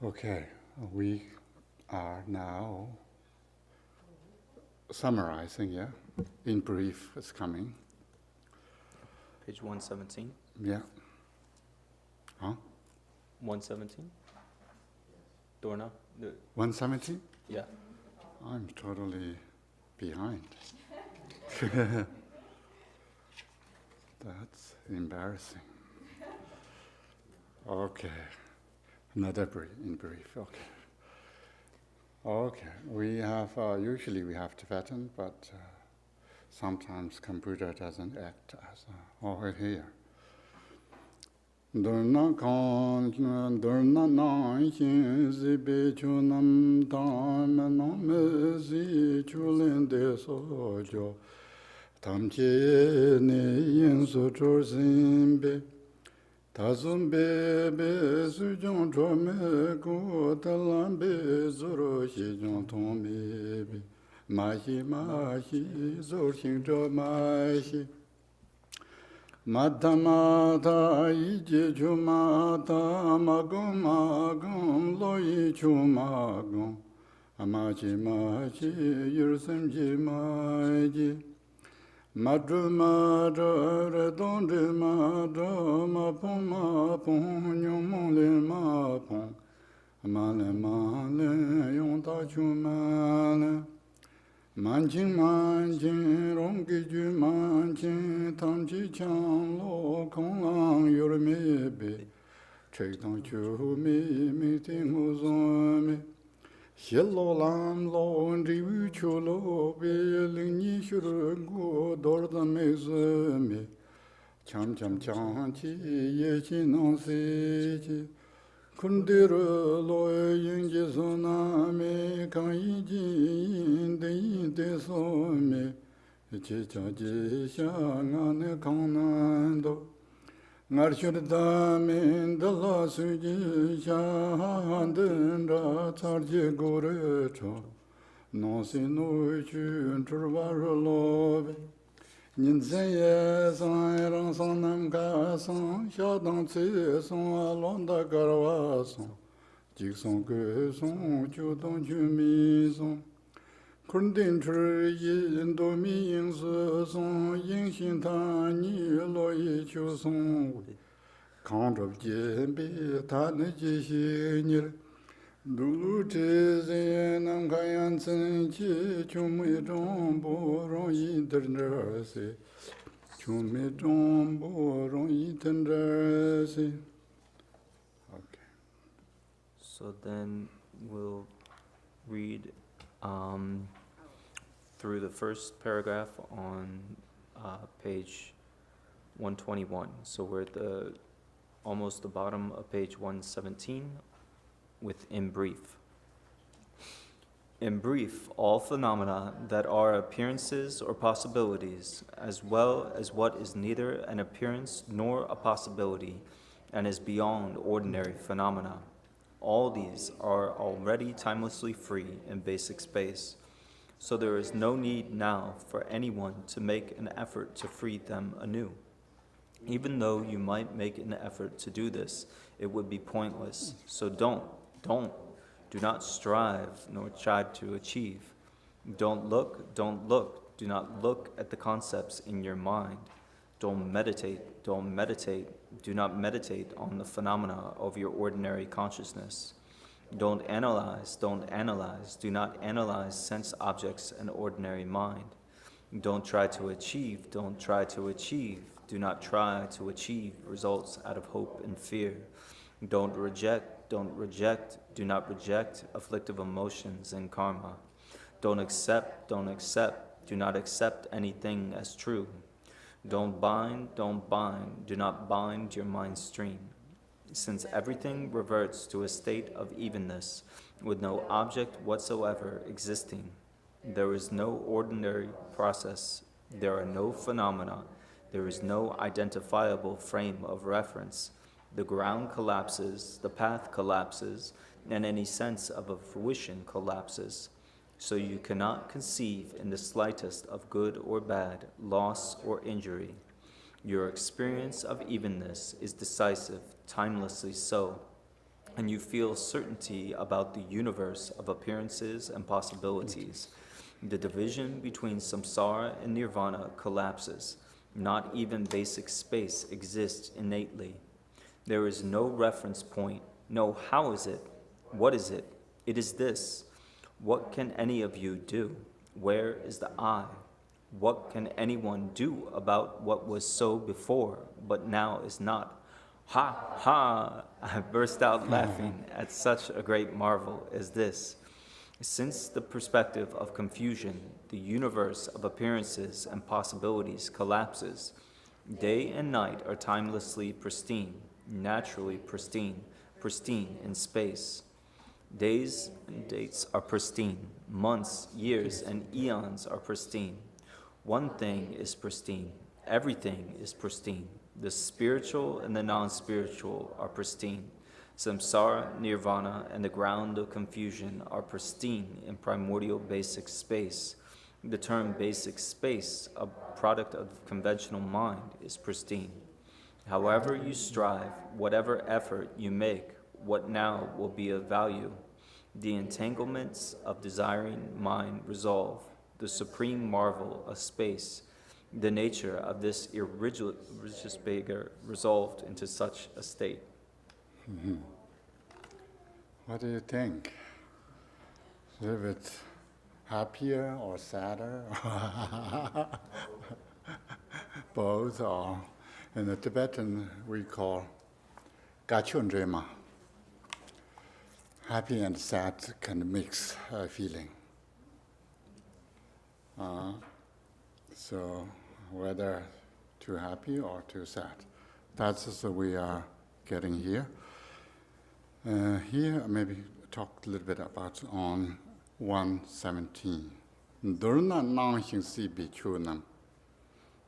Speaker 1: Okay, we are now summarizing. Yeah, in brief, it's coming.
Speaker 3: Page 117.
Speaker 1: Yeah. Huh?
Speaker 3: 117? Dorna?
Speaker 1: 170?
Speaker 3: Yeah.
Speaker 1: I'm totally behind. That's embarrassing. Okay. Another in brief. Okay. Okay. We have usually we have Tibetan, but sometimes computer doesn't act as over here. Durna kan durna na yin zibe chunam tam nam zi chulen de so jo tam che ne yin su chur simbe tazum be be su jong chor me ko talam be zoro shi jong tong me be ma hi zor xing zho ma hi Madhamata iji chumata magum loyi chumagum amachi machi yursamji maji madru madru redondri madru mapung nyumule mapung male yonta chumale Manjin rongi ju manjin tamji chan lo kong lang yor me be chek tang chu mi ting ho zon me xie lo lam lo ri wu chu lo be ling ni shu ru gu dor da me ze me cham chang chi ye chi nong se chi Kundira loya yinji sona me kan yinji yin de so me che cha je sha nga ne kan nan do ngar shur da me da la su ji sha han den ra char je go re cho no se no chu tur va ro lo be Nin zhen ye san rang san nam ka san xia dang ci san a lon da gar wa san jik san ge san ju dong ju mi san kun din chi yin do mi yin si san yin xin ta ni lo yi chu san wei kang zhub jian bi ta ne ji xi ni Dulu chi zi nam ka yan cen chi chung mi zhong bu rong yi ten zhe si chung mi zhong bu rong yi ten zhe si. Okay.
Speaker 3: So then we'll read through the first paragraph on page 121. So we're at almost the bottom of page 117 with in brief. In brief, all phenomena that are appearances or possibilities, as well as what is neither an appearance nor a possibility and is beyond ordinary phenomena, all these are already timelessly free in basic space. So there is no need now for anyone to make an effort to free them anew. Even though you might make an effort to do this, it would be pointless. So don't. Do not strive, nor try to achieve. Don't look, don't look. Do not look at the concepts in your mind. Don't meditate, don't meditate. Do not meditate on the phenomena of your ordinary consciousness. Don't analyze, don't analyze. Do not analyze sense objects and ordinary mind. Don't try to achieve, don't try to achieve. Do not try to achieve results out of hope and fear. Don't reject, don't reject. Do not reject afflictive emotions and karma. Don't accept, don't accept. Do not accept anything as true. Don't bind, don't bind. Do not bind your mind stream. Since everything reverts to a state of evenness, with no object whatsoever existing, there is no ordinary process, there are no phenomena, there is no identifiable frame of reference. The ground collapses, the path collapses, and any sense of a fruition collapses. So you cannot conceive in the slightest of good or bad, loss or injury. Your experience of evenness is decisive, timelessly so, and you feel certainty about the universe of appearances and possibilities. The division between samsara and nirvana collapses. Not even basic space exists innately. There is no reference point, no how is it, what is it? It is this. What can any of you do? Where is the I? What can anyone do about what was so before, but now is not? Ha, ha! I burst out laughing at such a great marvel as this. Since the perspective of confusion, the universe of appearances and possibilities collapses. Day and night are timelessly pristine, naturally pristine, pristine in space. Days and dates are pristine. Months, years, and eons are pristine. One thing is pristine. Everything is pristine. The spiritual and the non-spiritual are pristine. Samsara, nirvana, and the ground of confusion are pristine in primordial basic space. The term basic space, a product of conventional mind, is pristine. However you strive, whatever effort you make, what now will be of value? The entanglements of desiring mind resolve, the supreme marvel of space, the nature of this irreligious beggar resolved into such a state.
Speaker 1: What do you think? A little bit happier or sadder? Both are. In the Tibetan, we call gachundrema. Happy and sad can mix feeling. So whether too happy or too sad. That's what we are getting here. Here, maybe talk a little bit about on 117. Durna nang xing si bi chu nam.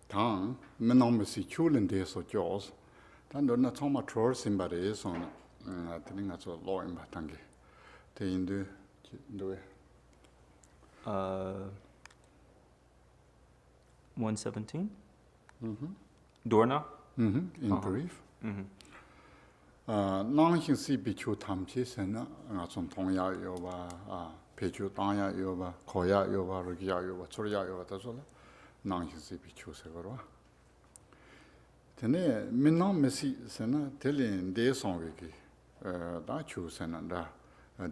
Speaker 1: Tang, menong me si chu len de so jaws. Tan durna toma tror simbare is on telling us a law in Batangi. Te indu do
Speaker 3: 117? Dorna?
Speaker 1: in brief. Nang xing si bi chu tam chi sen nga som tong ya yo ba pe chu tang ya yo ba ko ya yo ba ru ya yo ba chur ya yo ba ta so la nang xing si bi chu se go ro. Tene min nang me si sen telin de song we ki da chu sen da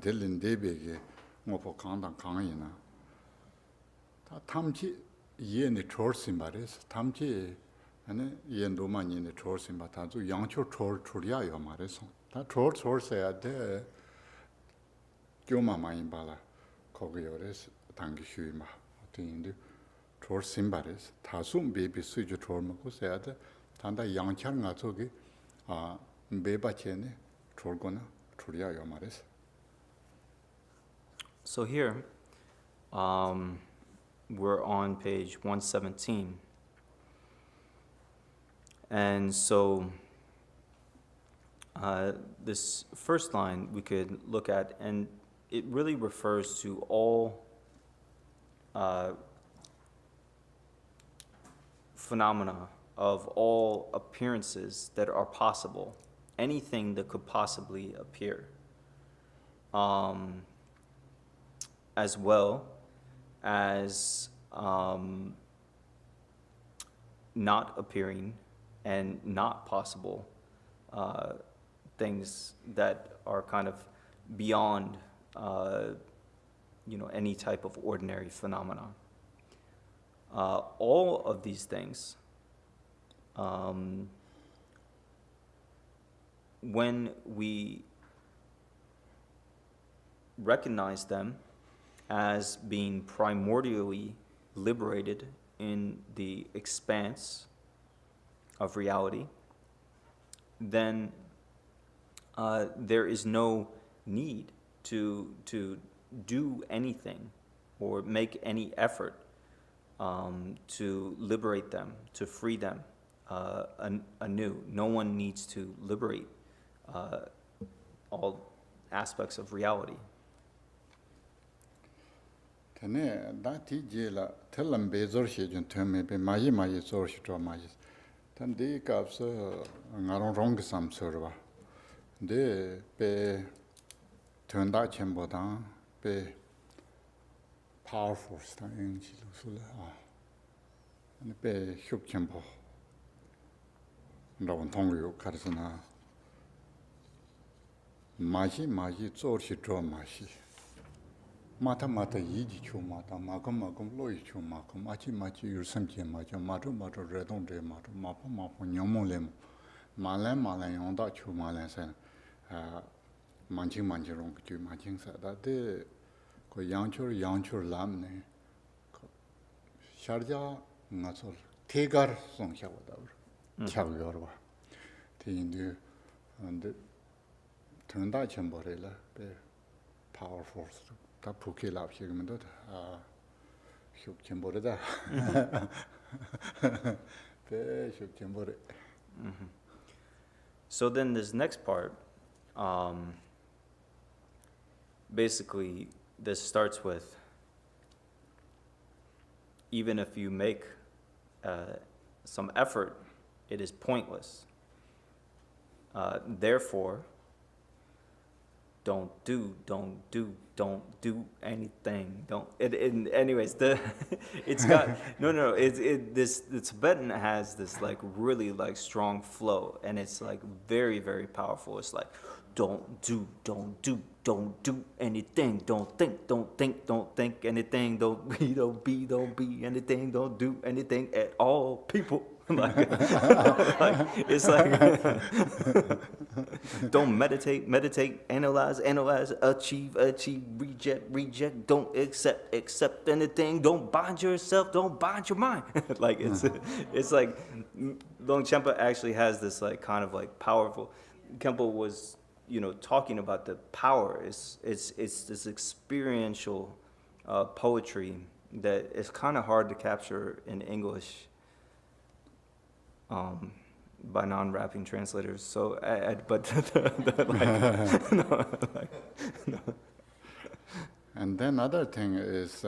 Speaker 1: telin de be ge ngo po kang dang kang yin na. Ta tam chi ye ne chor sim ba res tam chi ane yen do ma ni ne chor sim ba ta zu yang chor chor ya yo ma res. Ta chor se ya de kyo ma ma yin ba la ko ge yo res dang gi shu ma. Te yin de chor sim ba res ta sum be bi su ju chor ma ko se ya de tanda yang char nga zo ge be ba che ne chor go na chor ya yo ma res.
Speaker 3: So here, we're on page 117. And so this first line we could look at, and it really refers to all phenomena of all appearances that are possible, anything that could possibly appear. as well as not appearing and not possible things that are kind of beyond any type of ordinary phenomenon. All of these things, when we recognize them as being primordially liberated in the expanse of reality, then there is no need to do anything or make any effort to liberate them, to free them anew. No one needs to liberate all aspects of reality.
Speaker 1: Tene da ti je la telam bezor she jun teme be maji zor shi to maji. Tan de kaps ngarong rong sam sorwa. De be tönda chembo da be powerful sta in ji lu su la. Ane be hyuk chembo. Ndawon tong yu karsana. Maji zor shi to maji. Mata yiji chu mata magam loyi chu magam machi yursam che macha matu redong de matu mapo nyomo lemo malan yonda chu malan sen manching rong chu manching sa da de ko yangchur lam ne sharja ngasol tegar song sha wada chag yorwa te indu and tunda chemborela be powerful 다 부케 랍시면도 흉침보르다 배 흉침보르.
Speaker 3: So then this next part, basically this starts with, even if you make some effort, it is pointless. Therefore, don't do anything. Anyways, it's got no. The Tibetan has this like really like strong flow, and it's like very, very powerful. It's like don't do anything. Don't think anything. Don't be anything. Don't do anything at all, people. like it's like don't meditate, analyze, achieve, reject, don't accept anything, don't bind yourself, don't bind your mind. Like it's like Longchenpa actually has this like kind of like powerful. Khenpo was talking about the power. It's this experiential poetry that is kind of hard to capture in English. By non-rapping translators, so no.
Speaker 1: And then other thing is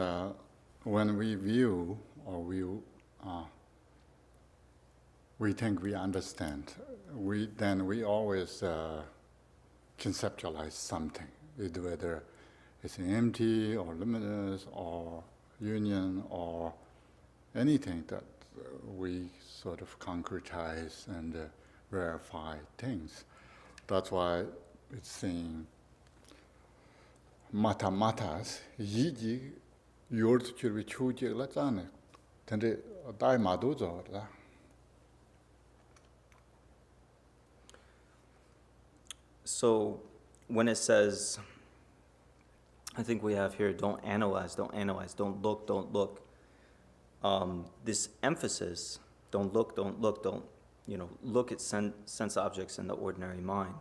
Speaker 1: when we view or we think we understand, we always conceptualize something, whether it's empty or limitless or union or anything that we sort of concretize and verify things. That's why it's saying matas yiji yord chirvi chuji la zane tende dai madu zo la.
Speaker 3: So when it says, I think we have here, don't analyze, don't look. This emphasis, don't look, don't look at sense objects in the ordinary mind,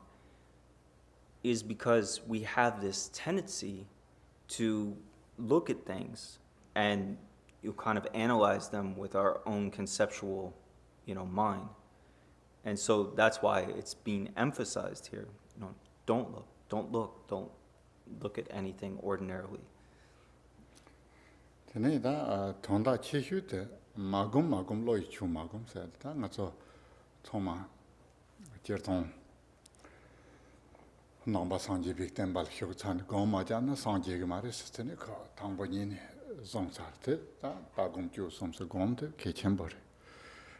Speaker 3: is because we have this tendency to look at things and you kind of analyze them with our own conceptual, mind. And so that's why it's being emphasized here. Don't look at anything ordinarily.
Speaker 1: Tene da tonda chishu te magum loy chu magum said ta nga so thoma jerton 넘바 상지 빅템발 효찬 고마잖아 상지가 말했을 그 당번이 정사트 다 바금주 섬서 곰데 개천벌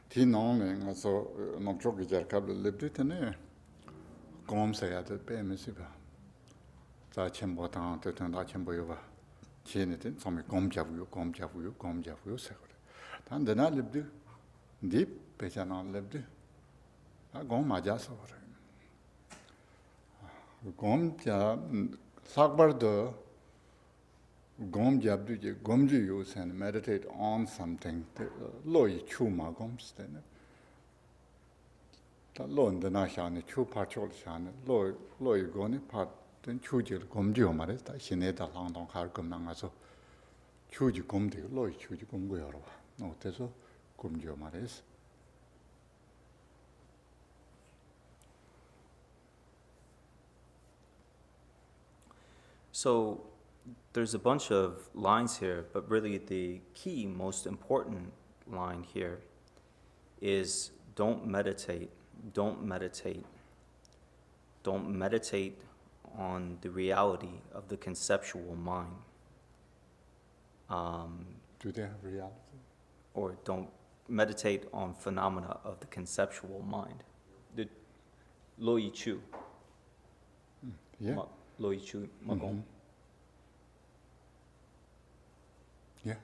Speaker 1: 디노는 가서 넘쪽이 잘갑을 립드테네 곰세야들 빼면서 자 첨보당 때든 다 첨보요가 지네든 섬이 곰잡고요 세거든 단데나 립드 딥 배잖아 립드 아 곰마자서 그래 곰자 sakbardo gomjabdu gomju use and meditate on something loy chuma gomstene ta lon de na shane chu parchol shane loy goni pat den chujil gomju mare ta shine da lang dong har gom nang aso chuji gomde loy chuji gomgo yoro no teso gomju mare.
Speaker 3: So there's a bunch of lines here, but really the key, most important line here is don't meditate on the reality of the conceptual mind.
Speaker 1: Do they have reality?
Speaker 3: Or don't meditate on phenomena of the conceptual mind. The lo yi chu.
Speaker 1: Yeah.
Speaker 3: Lo yi chu magong.
Speaker 1: Yeah,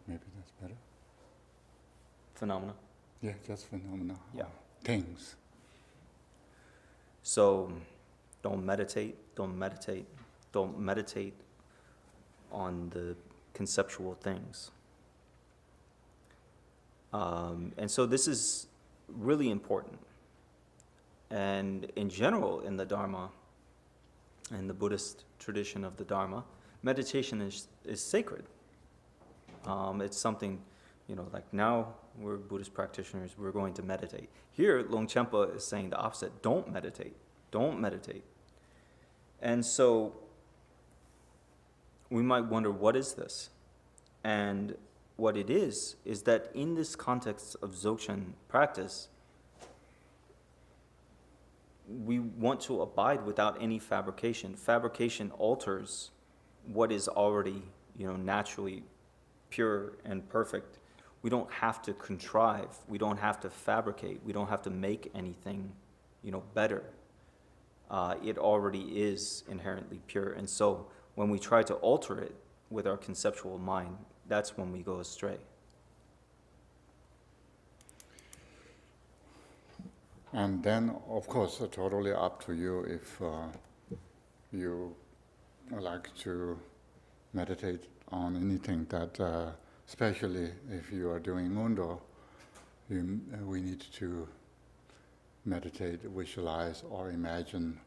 Speaker 1: maybe that's better.
Speaker 3: Phenomena.
Speaker 1: Yeah, just phenomena.
Speaker 3: Yeah.
Speaker 1: Things.
Speaker 3: So don't meditate on the conceptual things. And so this is really important. And in general, in the Dharma, in the Buddhist tradition of the Dharma, meditation is sacred. It's something, like now we're Buddhist practitioners, we're going to meditate. Here, Longchenpa is saying the opposite. Don't meditate. And so we might wonder, what is this? And what it is that in this context of Dzogchen practice, we want to abide without any fabrication. Fabrication alters what is already, naturally pure and perfect. We don't have to contrive. We don't have to fabricate. We don't have to make anything, better. It already is inherently pure. And so when we try to alter it with our conceptual mind, that's when we go astray.
Speaker 1: And then, of course, totally up to you if you like to meditate on anything that, especially if you are doing mundo, we need to meditate, visualize, or imagine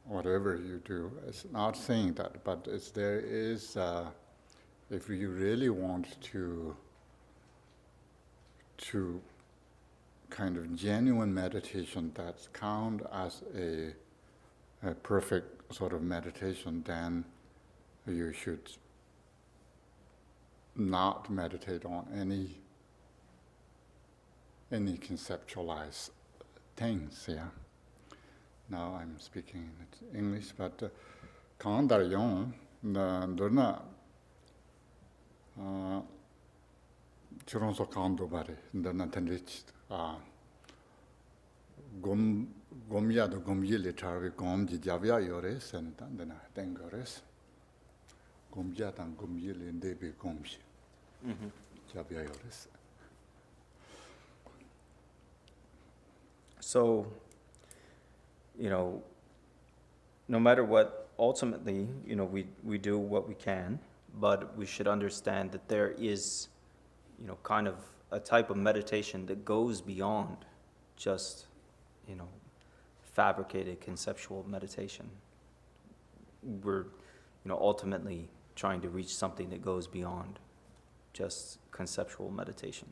Speaker 1: whatever you do. It's not saying that, but there is, if you really want to kind of genuine meditation that count as a perfect sort of meditation, then you should not meditate on any conceptualized things. Yeah. Now I'm speaking in English, but Kandaryon, Durna Chironso Kando Bari, Durna Tenrich, Gomya do Gomyi Litarvi Gomji Javya Yores, and then Dengores. Gomya and Gomyi Lindebi Gomji Javya Yores.
Speaker 3: So, no matter what, ultimately, we do what we can, but we should understand that there is, kind of a type of meditation that goes beyond just, fabricated conceptual meditation. We're, ultimately trying to reach something that goes beyond just conceptual meditation.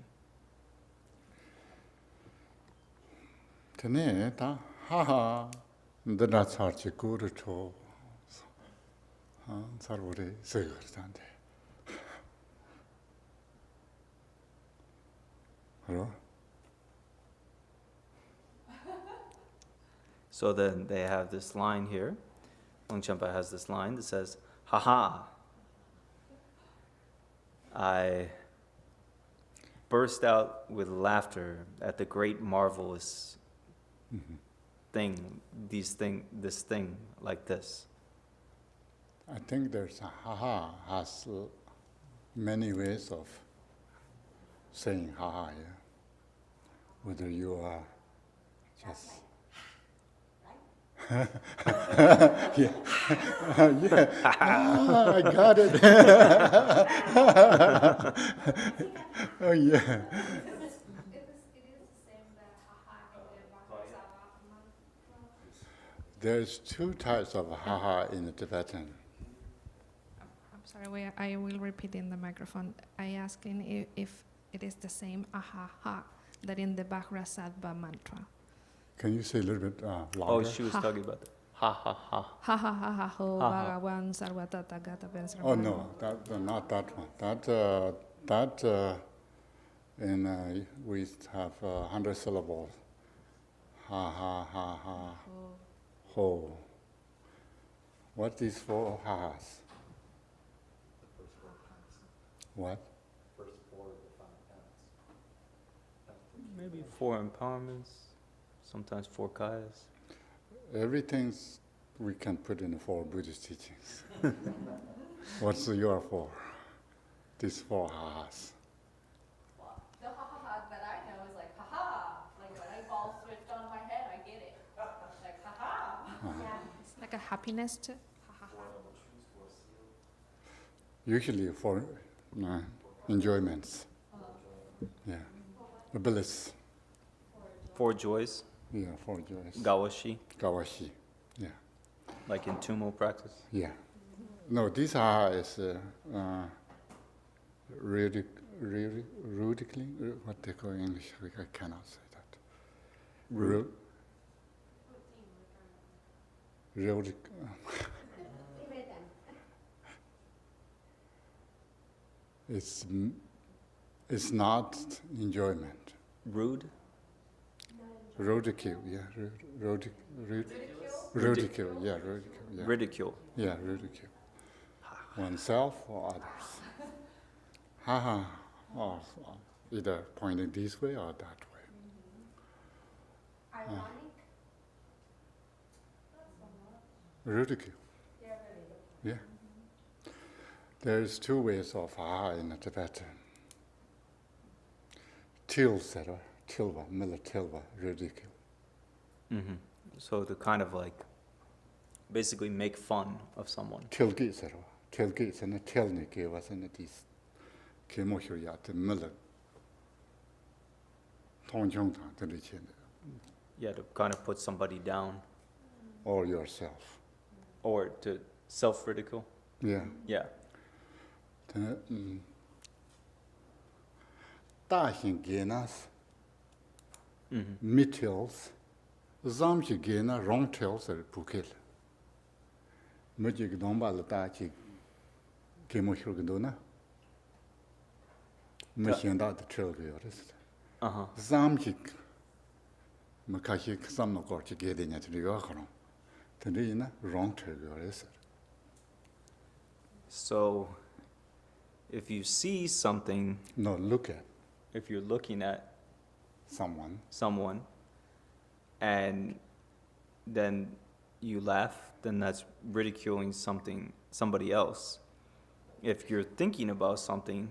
Speaker 1: Tene ta haha ndana charchi guru to sarvore segartande. Hello?
Speaker 3: So then they have this line here. Longchenpa has this line that says, "Ha-ha, I burst out with laughter at the great marvelous thing, this thing like this."
Speaker 1: I think there's a haha has many ways of saying haha, yeah. Whether you are just yeah, yeah. Ah, I got it. Oh yeah.
Speaker 4: It is the same that haha in the Bahasa mantra.
Speaker 1: There's two types of haha in the Tibetan.
Speaker 7: I'm sorry, I will repeat in the microphone. I asking if it is the same aha that in the Vajrasattva mantra.
Speaker 1: Can you say a little bit
Speaker 3: Oh,
Speaker 1: louder?
Speaker 3: she was
Speaker 7: Ha.
Speaker 3: talking about that. Ha ha ha.
Speaker 7: Ha ha ha ha ho
Speaker 3: Ha, ha.
Speaker 7: Bhagavan Sarvatata Gata Pensar.
Speaker 1: Oh no, not that one. That we have 100 syllables. Ha ha ha ha ho. What is four ha-has? What?
Speaker 3: Maybe 4 empowerments, sometimes 4 kayas.
Speaker 1: Everything we can put in 4 Buddhist teachings. What's your 4? These 4 ha-has.
Speaker 4: The ha-ha-ha that I know is like ha-ha, like when I ball switched on my head, I get it. Like ha-ha. Yeah.
Speaker 7: It's like a happiness too. Ha ha ha.
Speaker 1: Usually for enjoyments. Yeah. Bliss.
Speaker 3: 4 joys,
Speaker 1: Yeah, 4 joys.
Speaker 3: gawashi,
Speaker 1: Gawashi. Yeah.
Speaker 3: like in Tumo practice.
Speaker 1: Yeah. No, this ha is rudically, what they call in English, I cannot say that. Rudic. It's not enjoyment.
Speaker 3: Rude,
Speaker 1: Ridicule, yeah. Ridicule, yeah, ridicule, yeah.
Speaker 3: ridicule.
Speaker 1: Yeah, ridicule. Oneself or others. Ha or either pointing this way or that way.
Speaker 4: Ironic?
Speaker 1: Ridicule. Yeah. There's 2 ways of ha in the Tibetan. Tilva, mila tilva, ridicule.
Speaker 3: Hmm. So to kind of like basically make fun of someone.
Speaker 1: Tilgi sarva. Tilgi is in a telniki was in this kemohuriat mila. Tongjongtang tilichen.
Speaker 3: Yeah, to kind of put somebody down
Speaker 1: Or yourself.
Speaker 3: or to self-ridicule.
Speaker 1: Yeah.
Speaker 3: Yeah.
Speaker 1: 大型给那是
Speaker 3: Hmm.
Speaker 1: midtails, zamchi给那 wrong tails 是不给了。没几个东巴了大起，给么修个多呢？没想到的车个有的是。
Speaker 3: Uh-huh.
Speaker 1: zamchi，没开始什么搞起给的呢？这个可能，但是呢 wrong tail 有的是。
Speaker 3: So if you see something,
Speaker 1: No, look at
Speaker 3: if you're looking at
Speaker 1: someone.
Speaker 3: and then you laugh, then that's ridiculing somebody else. If you're thinking about something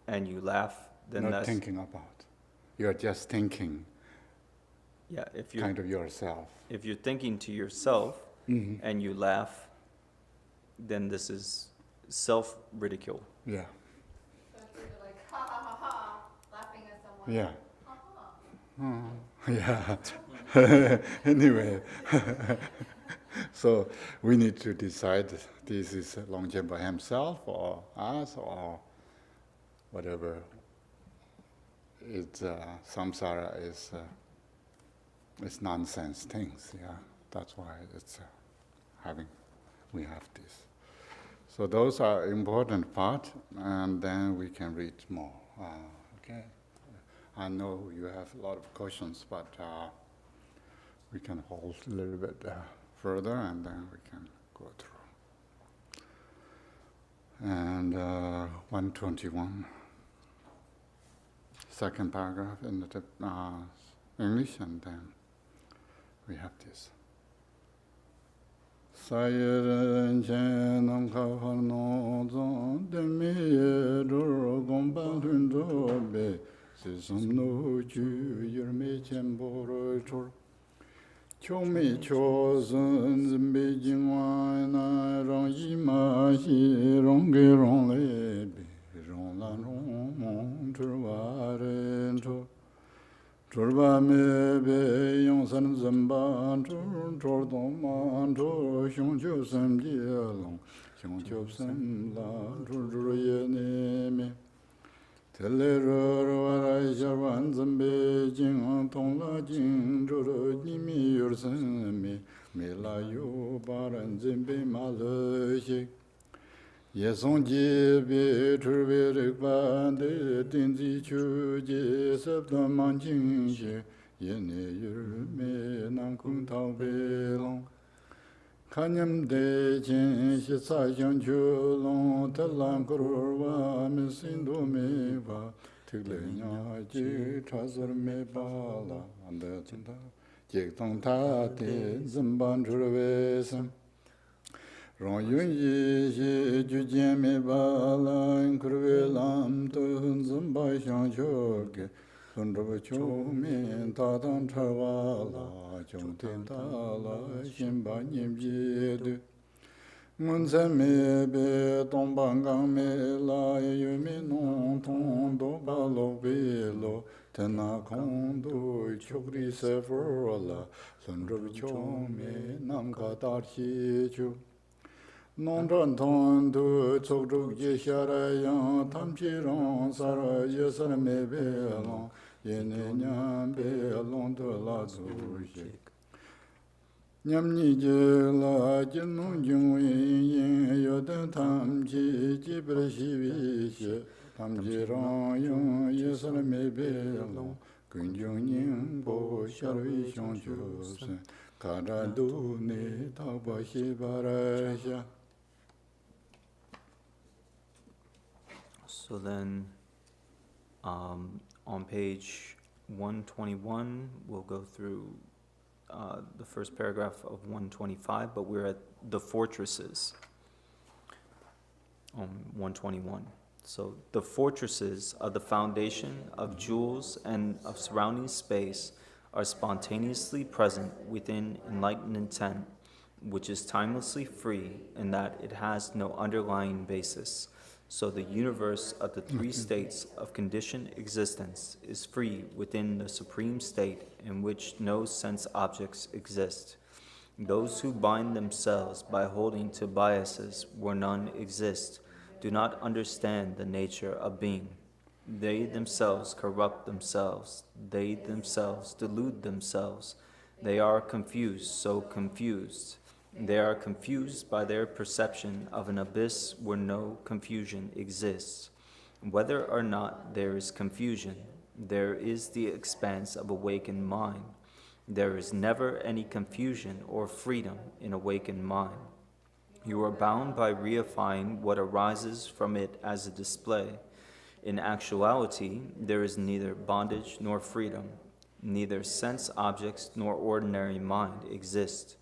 Speaker 3: and you laugh, then
Speaker 1: Not
Speaker 3: that's
Speaker 1: thinking about. You're just thinking
Speaker 3: yeah. If you're
Speaker 1: kind of yourself.
Speaker 3: if you're thinking to yourself
Speaker 1: Mhm.
Speaker 3: and you laugh, then this is self-ridicule.
Speaker 1: Yeah.
Speaker 4: So it's either like ha ha ha ha, laughing at someone.
Speaker 1: Yeah.
Speaker 4: Ha ha.
Speaker 1: Yeah. Anyway, so we need to decide this is Longchenpa himself or us or whatever. It's samsara is nonsense things. Yeah, that's why it's we have this. So those are important part, and then we can read more. Okay. I know you have a lot of questions, but we can hold a little bit further and then we can go through. And 121, second paragraph in the English, and then we have this. Sayeran chenam kaharno zon demi dur gomban hundo be sisum no ju yurme chemboro chor chomi chosun zimbe jingwa na rong yima hi rong ge rong le be rong la rong mong turwa ren chor Chorba me be yong san zamba chor dong ma chor xiong chiu sam ji long xiong chiu sam la chor ye ne me tele ro wa ra xia wan zambe jing tong la jing chor ni mi yor san me la yu ba ran zambe ma le xie ye song ji be chur be rik ba de din ji chu ji sab da man jing xie ye ne yur me nan kung tao be long kanyam de chen xie sa xiang chu long ta lang kur wa me sin do me ba tik le nya ji cha sar me ba la an de chen ta jek tong ta de zim ban chur be sam Rong yun yi xie ju jian me ba lan kurwe lam tu hun zim ba xiang qiu ge hun zhubu qiu min ta tang cha wa la qiong ten ta la xin ba nim ji du ngun san me be dong bang gang me la yu me nong tong do ba lo be lo ten na kong du qiu ri se fu la hun zhubu qiu me nam ka ta xi qiu Non zhan tong du tsuk zhuk ye xia ra yang tam chi rong sa ra ye sar me be long ye ne nyam be long du la zu xie nyam ni je la jin nong jing wei yin yo den tam chi ji bre xi wi xie tam chi rong yang ye sar me be long gun jing ning bo xia wi xiong ju sen ka ra du ne ta ba xi ba ra xia.
Speaker 3: So then, on page 121, we'll go through the first paragraph of 125, but we're at the fortresses on 121. So the fortresses of the foundation of jewels and of surrounding space are spontaneously present within enlightened intent, which is timelessly free in that it has no underlying basis. So the universe of the three states of conditioned existence is free within the supreme state in which no sense objects exist. Those who bind themselves by holding to biases where none exist do not understand the nature of being. They themselves corrupt themselves. They themselves delude themselves. They are confused, so confused. They are confused by their perception of an abyss where no confusion exists. Whether or not there is confusion, there is the expanse of awakened mind. There is never any confusion or freedom in awakened mind. You are bound by reifying what arises from it as a display. In actuality, there is neither bondage nor freedom. Neither sense objects nor ordinary mind exist.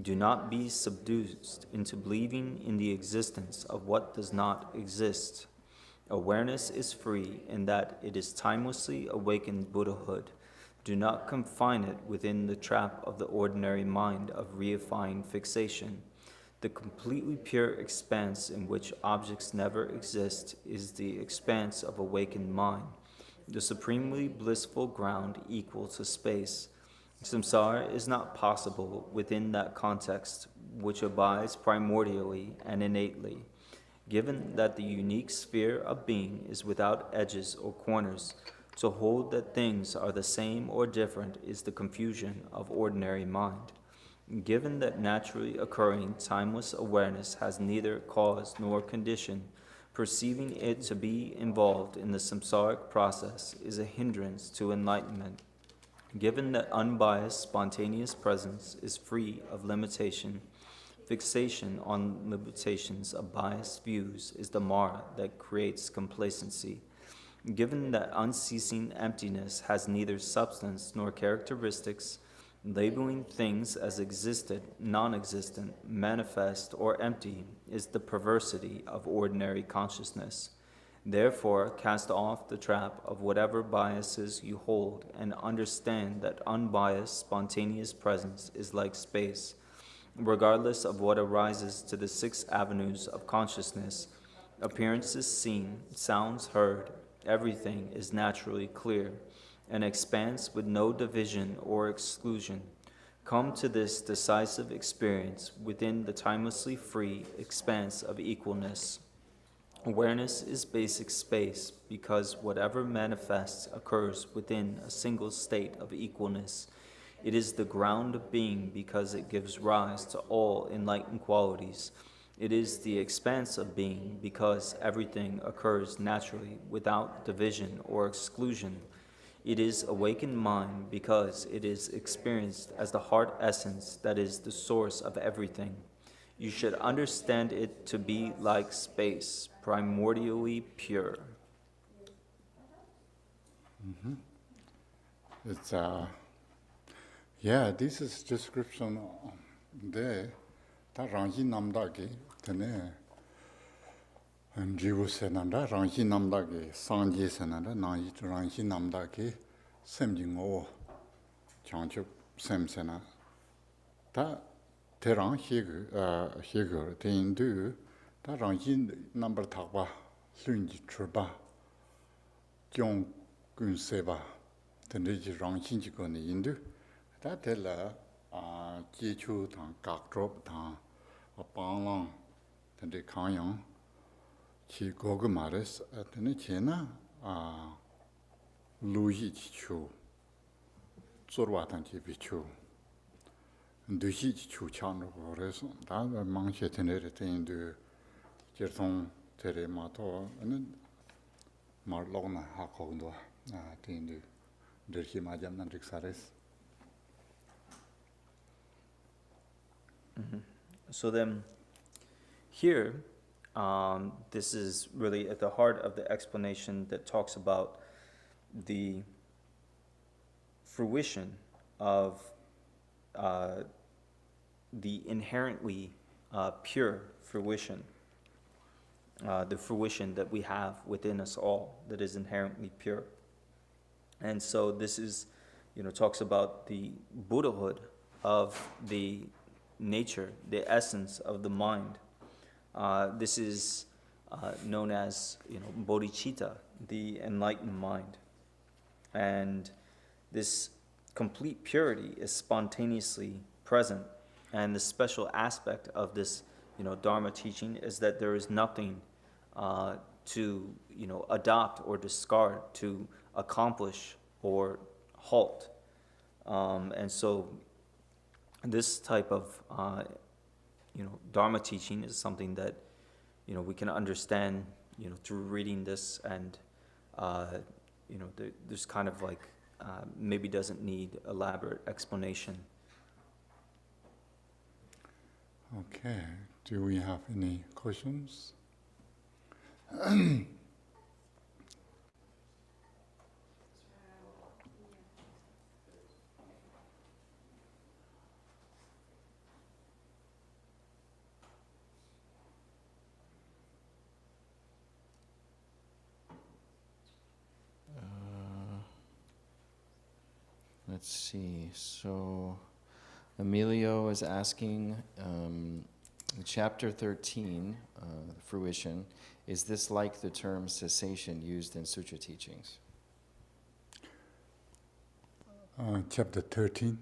Speaker 3: Do not be seduced into believing in the existence of what does not exist. Awareness is free in that it is timelessly awakened Buddhahood. Do not confine it within the trap of the ordinary mind of reifying fixation. The completely pure expanse in which objects never exist is the expanse of awakened mind, the supremely blissful ground equal to space. Samsara is not possible within that context, which abides primordially and innately. Given that the unique sphere of being is without edges or corners, to hold that things are the same or different is the confusion of ordinary mind. Given that naturally occurring timeless awareness has neither cause nor condition, perceiving it to be involved in the samsaric process is a hindrance to enlightenment. Given that unbiased, spontaneous presence is free of limitation, fixation on limitations of biased views is the mar that creates complacency. Given that unceasing emptiness has neither substance nor characteristics, labeling things as existent, non-existent, manifest, or empty is the perversity of ordinary consciousness. Therefore, cast off the trap of whatever biases you hold and understand that unbiased, spontaneous presence is like space. Regardless of what arises to the 6 avenues of consciousness, appearances seen, sounds heard, everything is naturally clear, an expanse with no division or exclusion. Come to this decisive experience within the timelessly free expanse of equalness. Awareness is basic space because whatever manifests occurs within a single state of equalness. It is the ground of being because it gives rise to all enlightened qualities. It is the expanse of being because everything occurs naturally without division or exclusion. It is awakened mind because it is experienced as the heart essence that is the source of everything. You should understand it to be like space, primordially pure.
Speaker 1: It's yeah, this is description there. Ta rangi namdagi tene jivu senanda rangi namdagi sangye senanda nangi rangi namdagi semjingo changchup semsena ta terang higu tendu ta rangi number thakba lunji churba kyong kunseba tende ji rangi ji ko ni indu ta tela jichu tang kaktrop tang panglang tende kanyang chi gogu mares tene chena luji chu zorwa tang ji bichu dushi chu chang ro res da mangche tene re tendu jertong tere mato ane marlogna hakogndo tendu derhi majam nan riksares.
Speaker 3: So then, here, this is really at the heart of the explanation that talks about the fruition of the inherently pure fruition, the fruition that we have within us all that is inherently pure. And so this is, talks about the Buddhahood of the nature, the essence of the mind. This is known as, bodhicitta, the enlightened mind. And this complete purity is spontaneously present. And the special aspect of this, Dharma teaching is that there is nothing to, adopt or discard, to accomplish or halt. And so this type of, Dharma teaching is something that, we can understand, through reading this, and, there's kind of like, maybe doesn't need elaborate explanation.
Speaker 1: Okay, do we have any questions?
Speaker 2: Let's see. So Emilio is asking, chapter 13, fruition, is this like the term cessation used in sutra teachings?
Speaker 1: Chapter 13.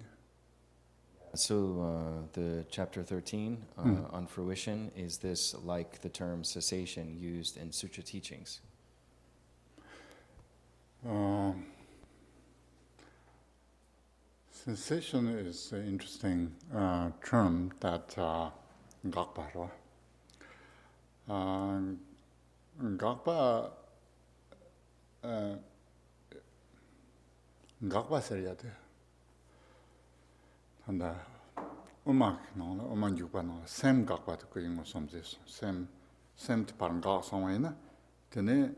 Speaker 2: So the chapter 13 on fruition, is this like the term cessation used in sutra teachings?
Speaker 1: Cessation is an interesting term that Gakpa. Gakpa sariyate 한다 음악 나오나 음악 유바 나오나 샘 각바도 그 인고 섬제서 샘 바른 가 상황이나 되네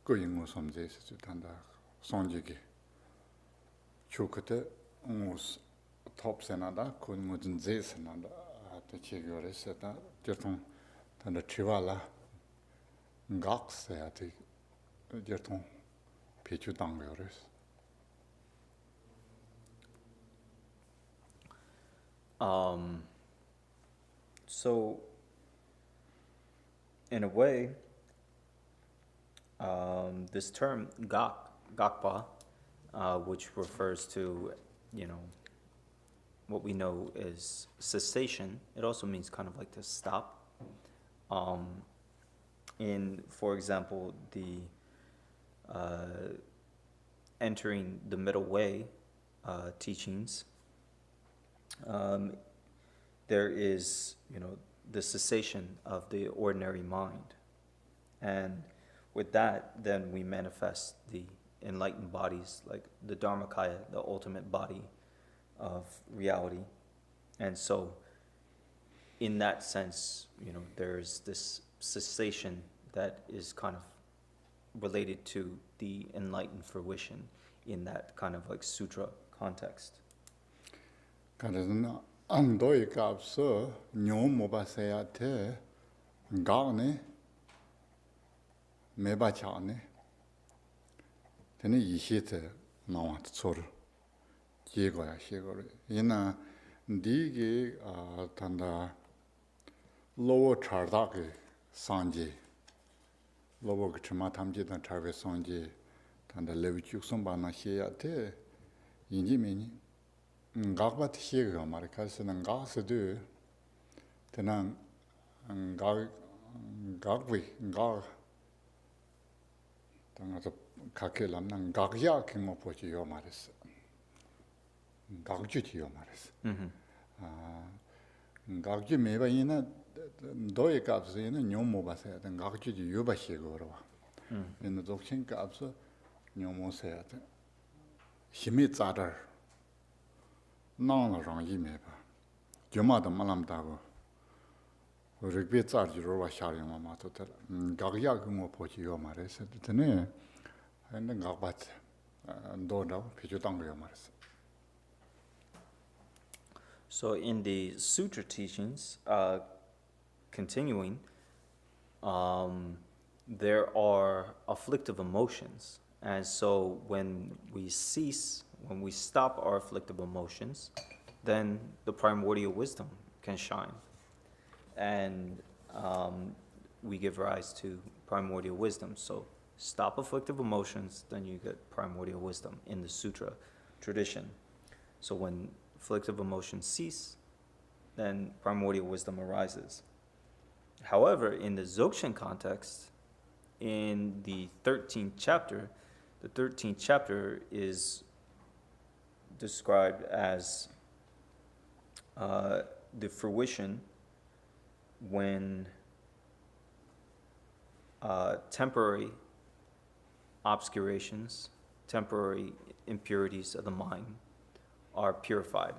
Speaker 1: 그 인고 섬제서 단다 sonjigi chukute ngus top senada ko ngudin ze senada te chigore seta jerton tanda chivala ngak se ati jerton pechu dangyores
Speaker 3: So, in a way, this term gakpa, which refers to, what we know is cessation. It also means kind of like to stop. For example, the entering the middle way teachings, there is, the cessation of the ordinary mind. And with that, then we manifest the enlightened bodies, like the Dharmakaya, the ultimate body of reality. And so, in that sense, there's this cessation that is kind of related to the enlightened fruition in that kind of like sutra context.
Speaker 1: 그래서 안도의 값서 뇽 모바세야테 가네 매바차네 되네 이시테 나와트 소르 기거야 시거를 이나 디게 단다 로워 차르다게 산지 로버 그치마 탐지단 차베 산지 단다 레비축선 바나 시야테 인지메니 ngakbat higa marikasana ngaksedu tenang ngakwi ngak tangata kakelam nang ngakya kimo pochi yo maris ngakju yo maris ngakju meba ina doye kapse ina nyomo basa ta ngakju yo ba shigoro ina dokchen kapse nyomo se ta himi tsadar 나는 랑이 메바 저마다 말람다고 우리베 짜르지로 와샤리마 마토터 가기야 그모 보지요 말해서 되네 근데 가봤 도다 비주당고요 말했어.
Speaker 3: So in the sutra teachings, continuing, there are afflictive emotions, and so when we stop our afflictive emotions, then the primordial wisdom can shine. And we give rise to primordial wisdom. So stop afflictive emotions, then you get primordial wisdom in the sutra tradition. So when afflictive emotions cease, then primordial wisdom arises. However, in the Dzogchen context, in the 13th chapter is described as the fruition when temporary obscurations, temporary impurities of the mind are purified.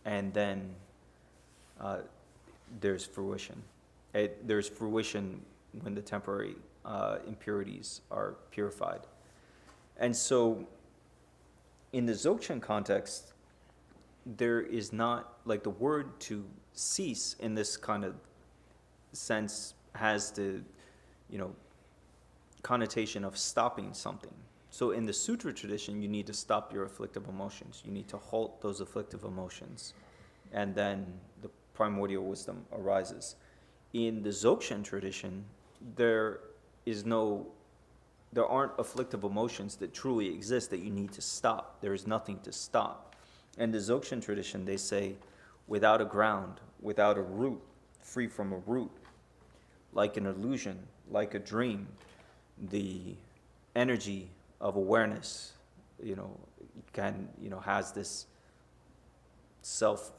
Speaker 3: And then there's fruition. There's fruition when the temporary impurities are purified. And so in the Dzogchen context, there is not, like, the word to cease in this kind of sense has the, connotation of stopping something. So in the sutra tradition, you need to stop your afflictive emotions. You need to halt those afflictive emotions. And then the primordial wisdom arises. In the Dzogchen tradition, there aren't afflictive emotions that truly exist that you need to stop. There is nothing to stop. In the Dzogchen tradition, they say, without a ground, without a root, free from a root, like an illusion, like a dream, the energy of awareness, has this self,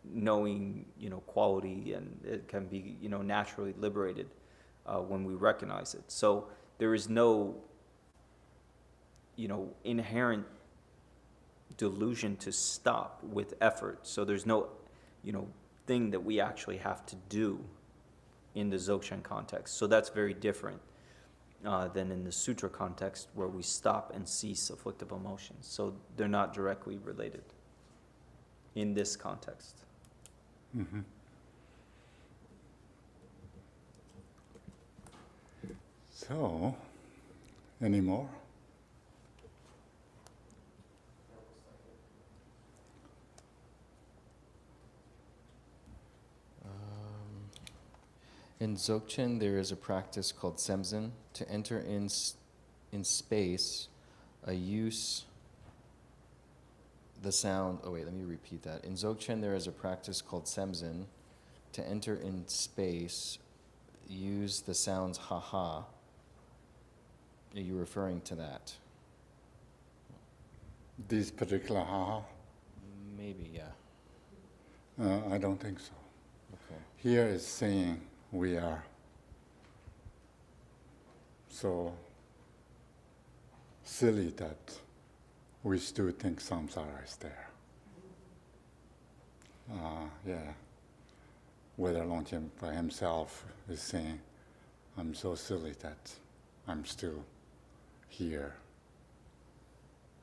Speaker 3: knowing, quality, and it can be, naturally liberated when we recognize it. So there is no, inherent delusion to stop with effort. So there's no, thing that we actually have to do in the Dzogchen context. So that's very different than in the sutra context where we stop and cease afflictive emotions. So they're not directly related in this context.
Speaker 1: Mm-hmm. So, any more?
Speaker 2: In Dzogchen, there is a practice called semzen, to enter in space, a use the sound. Oh wait, let me repeat that. In Dzogchen, there is a practice called semzen, to enter in space, use the sounds ha-ha. Are you referring to that?
Speaker 1: This particular ha-ha?
Speaker 2: Maybe, yeah.
Speaker 1: I don't think so.
Speaker 2: Okay.
Speaker 1: Here is saying we are so silly that we still think samsara is there. Yeah. Whether Longchen by himself is saying, I'm so silly that I'm still here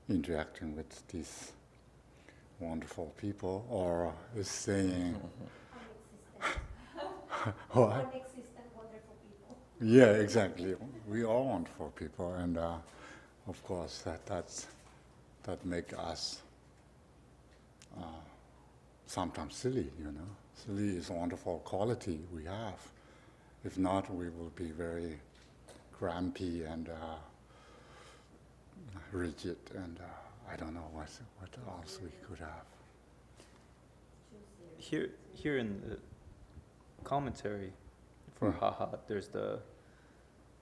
Speaker 1: interacting with these wonderful people, or is saying, what?
Speaker 6: Unexistent, wonderful people.
Speaker 1: Yeah, exactly. We are wonderful people, and of course that make us sometimes silly. Silly is a wonderful quality we have. If not, we will be very grumpy and rigid, and I don't know what else we could have.
Speaker 3: Here in the commentary for haha, there's the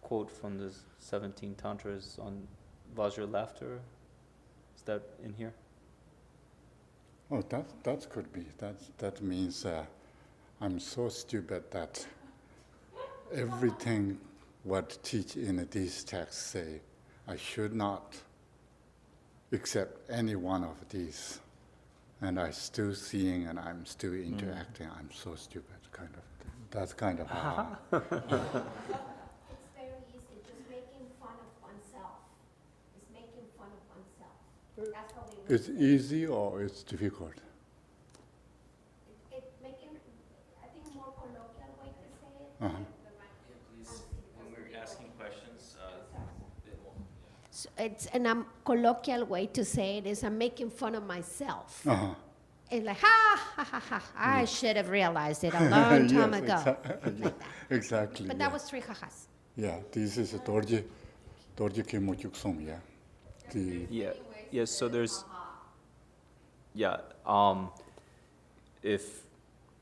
Speaker 3: quote from the 17 Tantras on Vajra laughter. Is that in here?
Speaker 1: Oh, that could be. That means I'm so stupid that everything what teach in these texts say I should not accept any one of these, and I'm still seeing and I'm still interacting. I'm so stupid, kind of. That's kind of ha-ha.
Speaker 6: It's very easy, just making fun of oneself. It's making fun of oneself. That's how they
Speaker 1: It's easy or it's difficult?
Speaker 6: It making, I think, more colloquial way to say it.
Speaker 1: Uh-huh.
Speaker 5: Yeah, please, when we're asking questions, it won't, yeah.
Speaker 6: So it's a colloquial way to say it is I'm making fun of myself.
Speaker 1: Uh-huh.
Speaker 6: It's like, ha, ha, ha, ha, I should have realized it a long time
Speaker 1: Yes,
Speaker 6: ago.
Speaker 1: yeah, exactly.
Speaker 6: But
Speaker 1: yeah.
Speaker 6: that was 3 ha-has.
Speaker 1: Yeah, this is a dorje Khenpo Chuksum, yeah.
Speaker 3: Yeah, so there's, if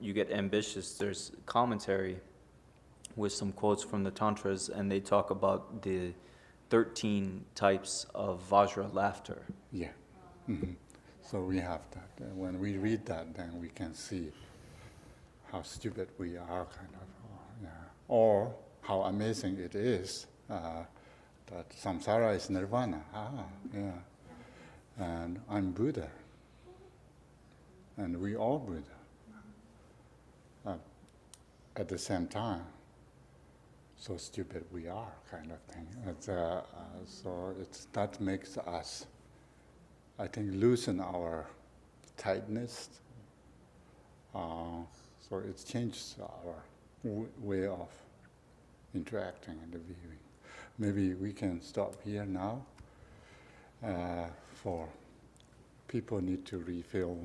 Speaker 3: you get ambitious, there's commentary with some quotes from the Tantras, and they talk about the 13 types of Vajra laughter.
Speaker 1: Yeah. Mm-hmm. So we have that. When we read that, then we can see how stupid we are, kind of, or how amazing it is that samsara is nirvana. Yeah. And I'm Buddha. And we all Buddha. At the same time, so stupid we are, kind of thing. So that makes us, I think, loosen our tightness. So it changes our way of interacting and viewing. Maybe we can stop here now. For people need to refill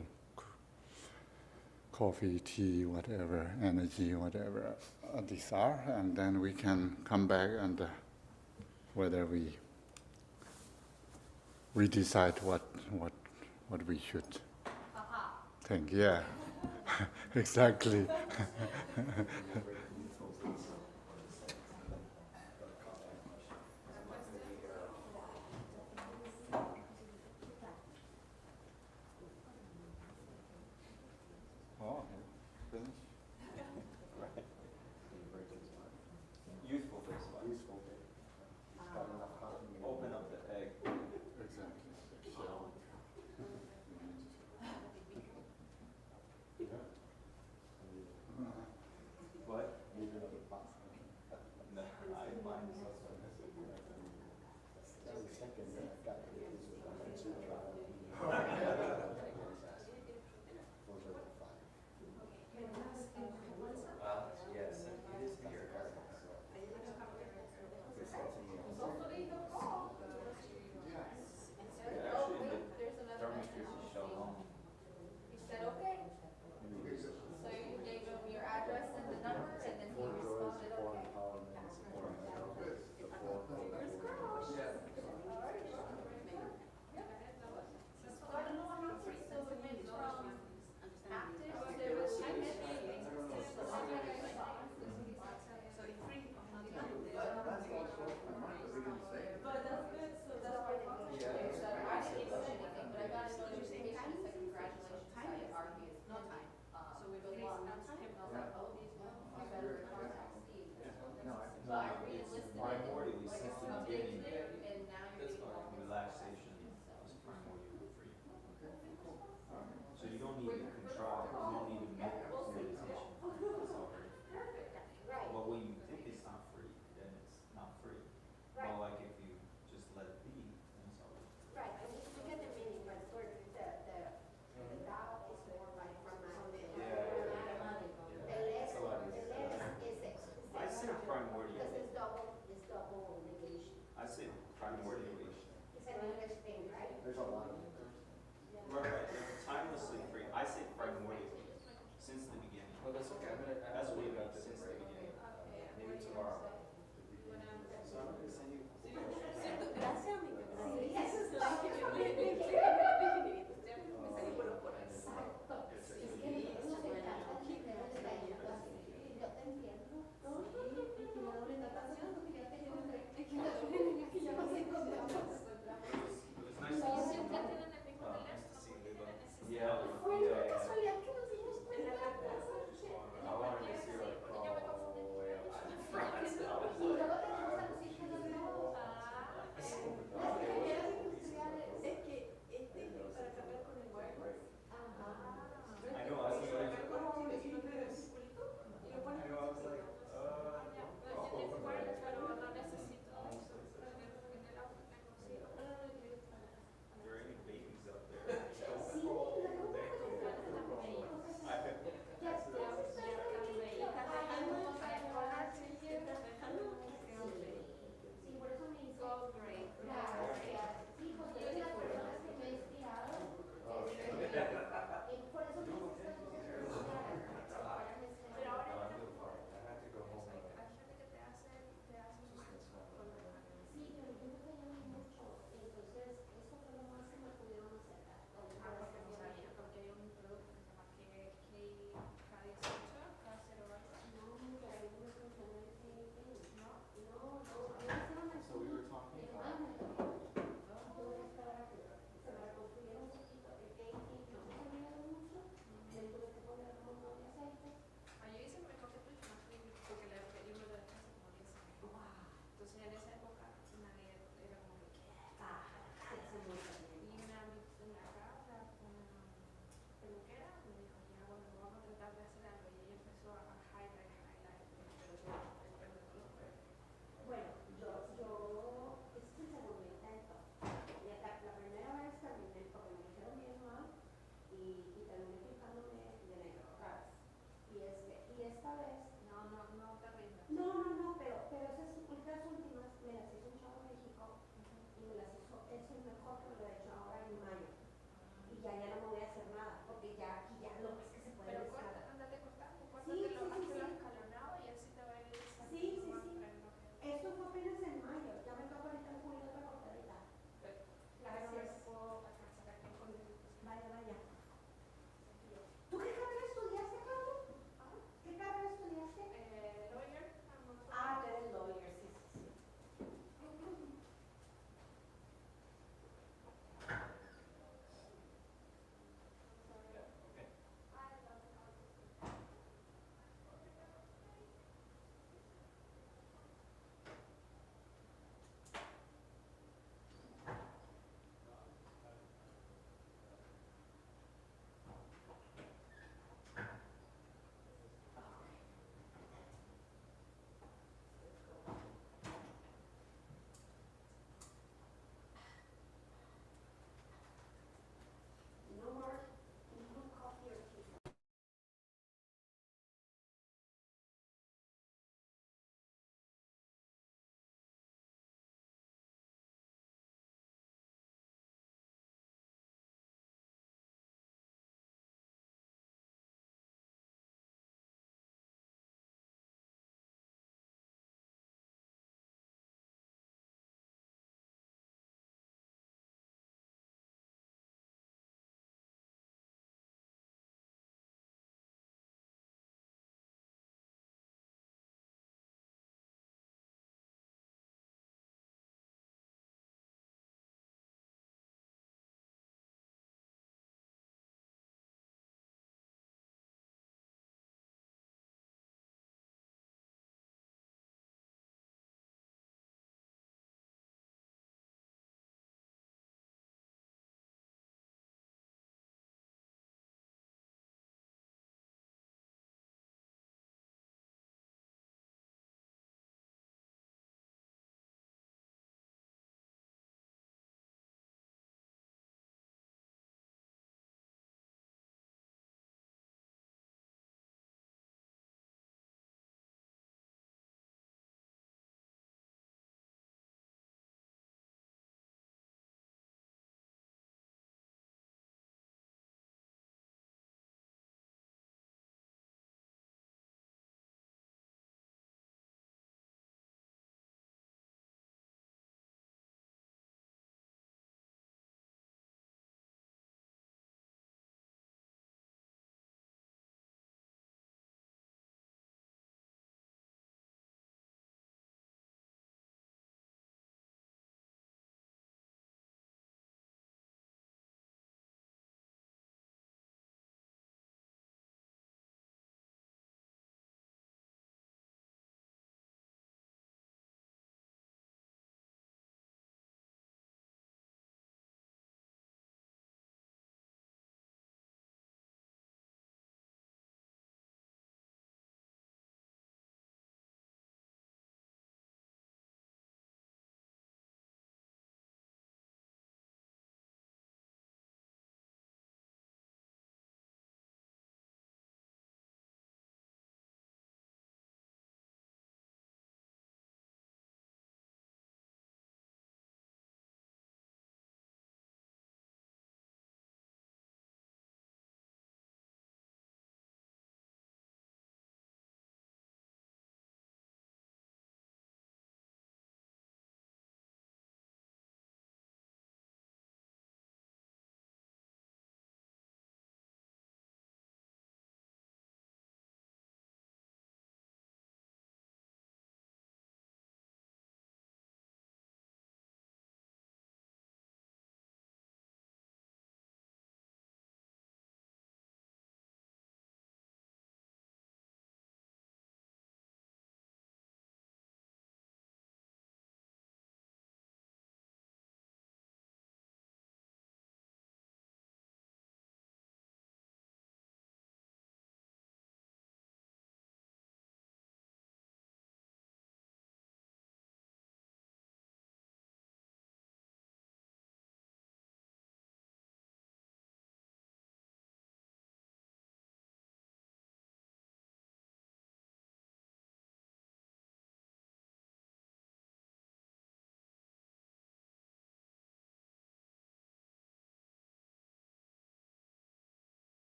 Speaker 1: coffee, tea, whatever, energy, whatever these are, and then we can come back and whether we decide what we should think. Yeah, exactly.
Speaker 3: Useful face. Open up the egg.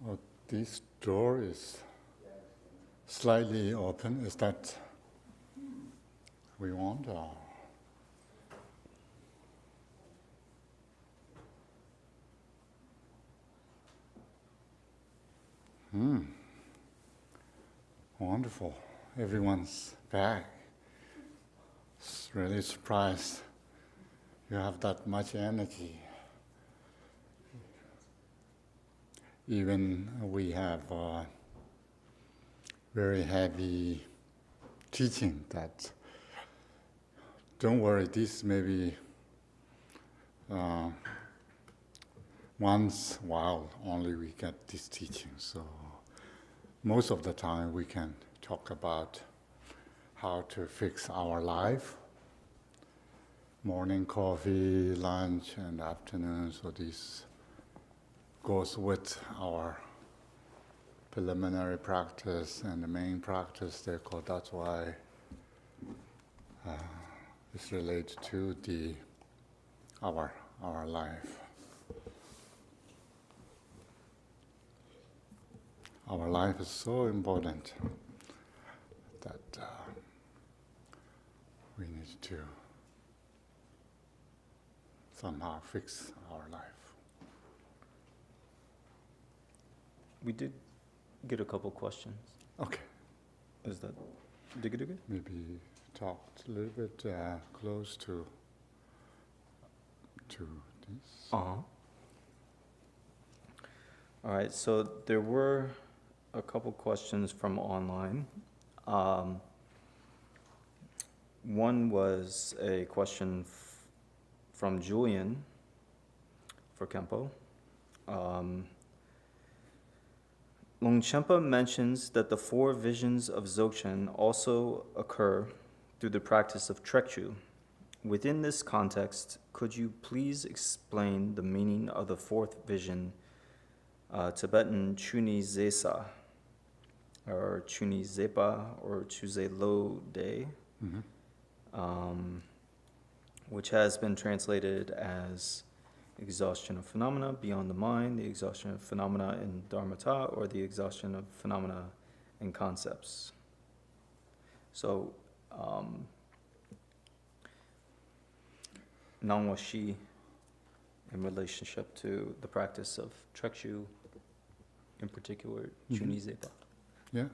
Speaker 1: Oh, this door is slightly open. Is that we want? Or? Wonderful. Everyone's back. It's really surprised you have that much energy. Even we have very heavy teaching that, don't worry, this maybe once a while only we get this teaching. So most of the time we can talk about how to fix our life, morning coffee, lunch, and afternoon. So this goes with our preliminary practice and the main practice. Therefore, that's why it's related to our life. Our life is so important that we need to somehow fix our life.
Speaker 3: We did get a couple questions.
Speaker 1: Okay,
Speaker 3: Is that good?
Speaker 1: maybe talked a little bit close to this.
Speaker 3: Uh-huh. All right, so there were a couple questions from online. One was a question from Julian for Khenpo. Longchenpa mentions that the 4 visions of Dzogchen also occur through the practice of Trekchu. Within this context, could you please explain the meaning of the 4th vision, Tibetan Chuni Zesa, or Chuni Zepa, or Chuze Lo De, which has been translated as exhaustion of phenomena beyond the mind, the exhaustion of phenomena in Dharmadhatu, or the exhaustion of phenomena in concepts. So, Nangwashi in relationship to the practice of Trekshu, in particular, Chuni Zepa.
Speaker 1: Yeah.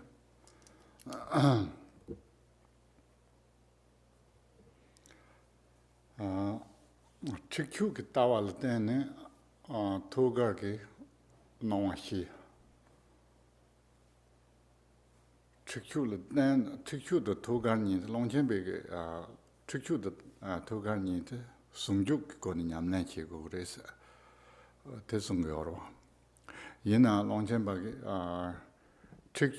Speaker 1: Chikyu ki tawal tene togar ki nawashi. Chikyu the togar ni longchenpe ki chikyu the togar ni te sumjuk ko ni nyamne chi ko gres te sumgyorwa. Yina longchenpa ki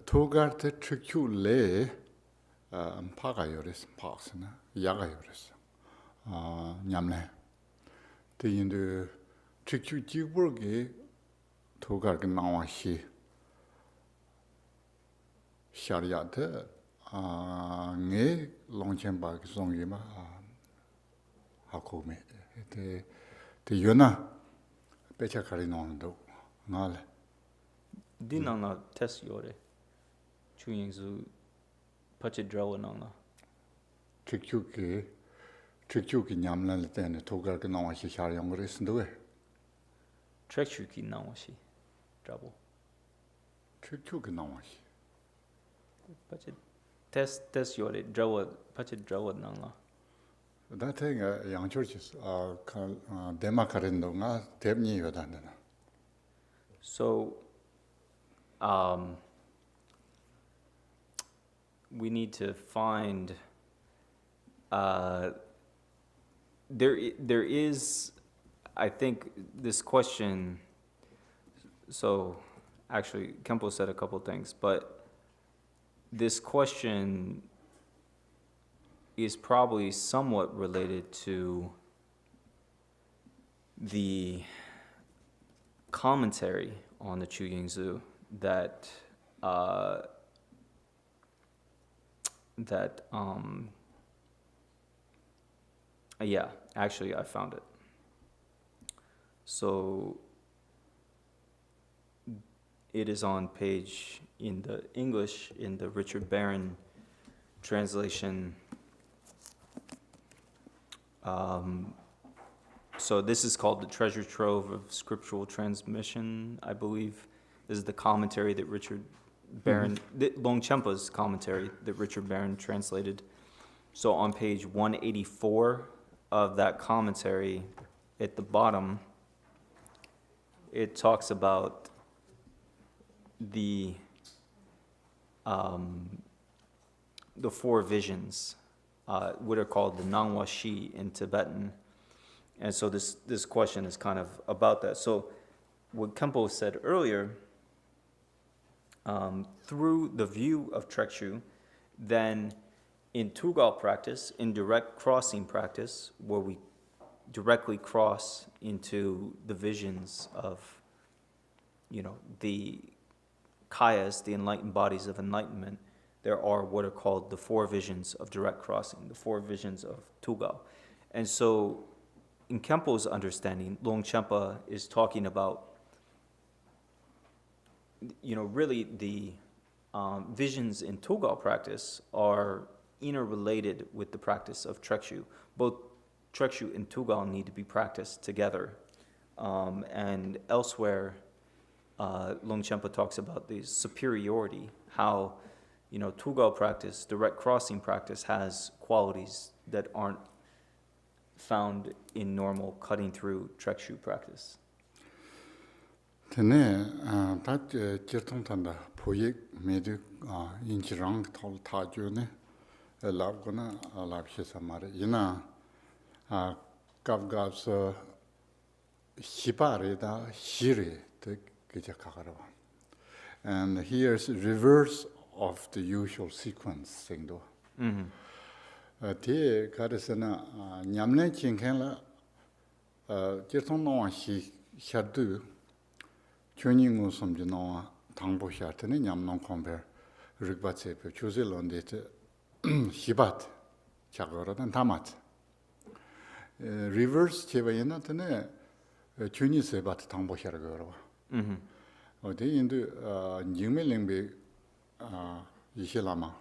Speaker 1: togar te chikyu le paga yores paksana yaga yores. 냠네 대인도 직주 지불게 도가게 나와시 샤리아데 네 롱첸바게 송이마 하코메 대 요나 배차카리 노는도 나래
Speaker 3: Dinanga test yore, Chuyingzu Pachidra Nanga.
Speaker 1: 직주기 냠날 때는 도가게 나와시 샤리앙 그랬는데
Speaker 3: Trekshuki Nawashi, Drabo.
Speaker 1: 직주기 나와시
Speaker 3: Pachid test yore, Drawa, Pachidra Nanga.
Speaker 1: 나태가 양철지스 데마카렌도가 뎁니 요단나
Speaker 3: So, we need to find, there is, I think, this question. So, actually, Khenpo said a couple things, but this question is probably somewhat related to the commentary on the Chu Yingzu that yeah, actually I found it. So it is on page, in the English, in the Richard Barron translation. So this is called the Treasure Trove of Scriptural Transmission, I believe. This is the commentary that Richard Barron, Longchenpa's commentary that Richard Barron translated. So on page 184 of that commentary, at the bottom, it talks about the four visions, what are called the Nangwa Shi in Tibetan. And so this question is kind of about that. So what Khenpo said earlier, through the view of Trekshu, then in Tugal practice, in direct crossing practice, where we directly cross into the visions of, the kayas, the enlightened bodies of enlightenment, there are what are called the four visions of direct crossing, the four visions of Tugal. And so in Khenpo's understanding, Longchenpa is talking about, really the visions in Tugal practice are interrelated with the practice of Trekshu. Both Trekshu and Tugal need to be practiced together. And elsewhere, Longchenpa talks about the superiority, how, Tugal practice, direct crossing practice, has qualities that aren't found in normal cutting through Trekshu practice.
Speaker 1: Tene, that Kirtan Tanda, Poyek, Medu, Inchirang, Tol Tajune, Labgona, Labshisamare, Yina, Gavgavs, Shipare, da Shiri, the Gijakarawa. And here's reverse of the usual sequence, Singdo. Te Karisana, Nyamne Chinkela, Kirtan Noa Shadu. Chuningu somji noa tangbo shatane nyamnon compare rigbat sepe chuzilondete hibat chagorodan tamat. Reverse chebayena tene chuni sebat tangbo sharagoro. Ode indu nyingmelingbe yishilama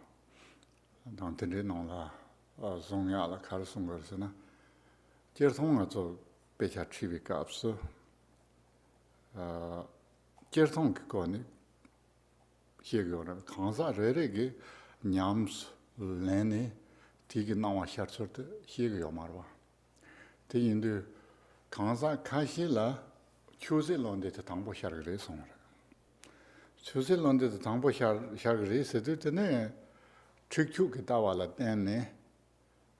Speaker 1: dantene nonla zongya la karsungorasana. Jertonga zo becha chibi kapsu. Kirtan kone hiegora kanza rerege nyams lene tigi nawa sharsorte hiegyo marwa. Te indu kanza kashila chuze londe te tangbo shargre songra. Chuze londe te tangbo shargre sedu tene chukchu ke dawala tenne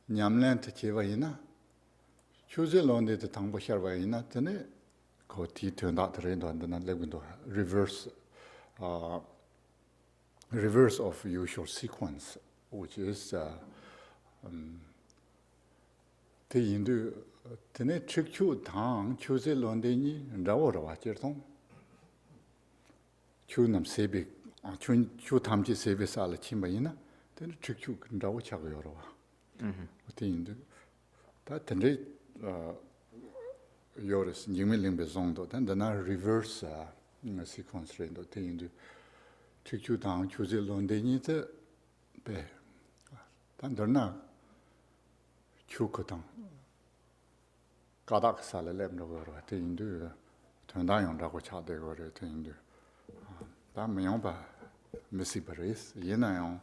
Speaker 1: nyamlen te cheva ina chuze londe te tangbo sharwa ina tene reverse of usual sequence, which is the Hindu tene chikchu tang chuze londeni rawa jirtong chu nam sebi chu tamji sebi sala chimbayina tene chikchu rawa chagoyorowa. The Hindu that tene yoris nyingmeling zondo then the reverse sequence rendo te indu chikchu tang chuze londeni te be dan derna chukotang kadak sala lemno goro te indu tanda yon rago chade gore te indu da myongba mesibaris yena yon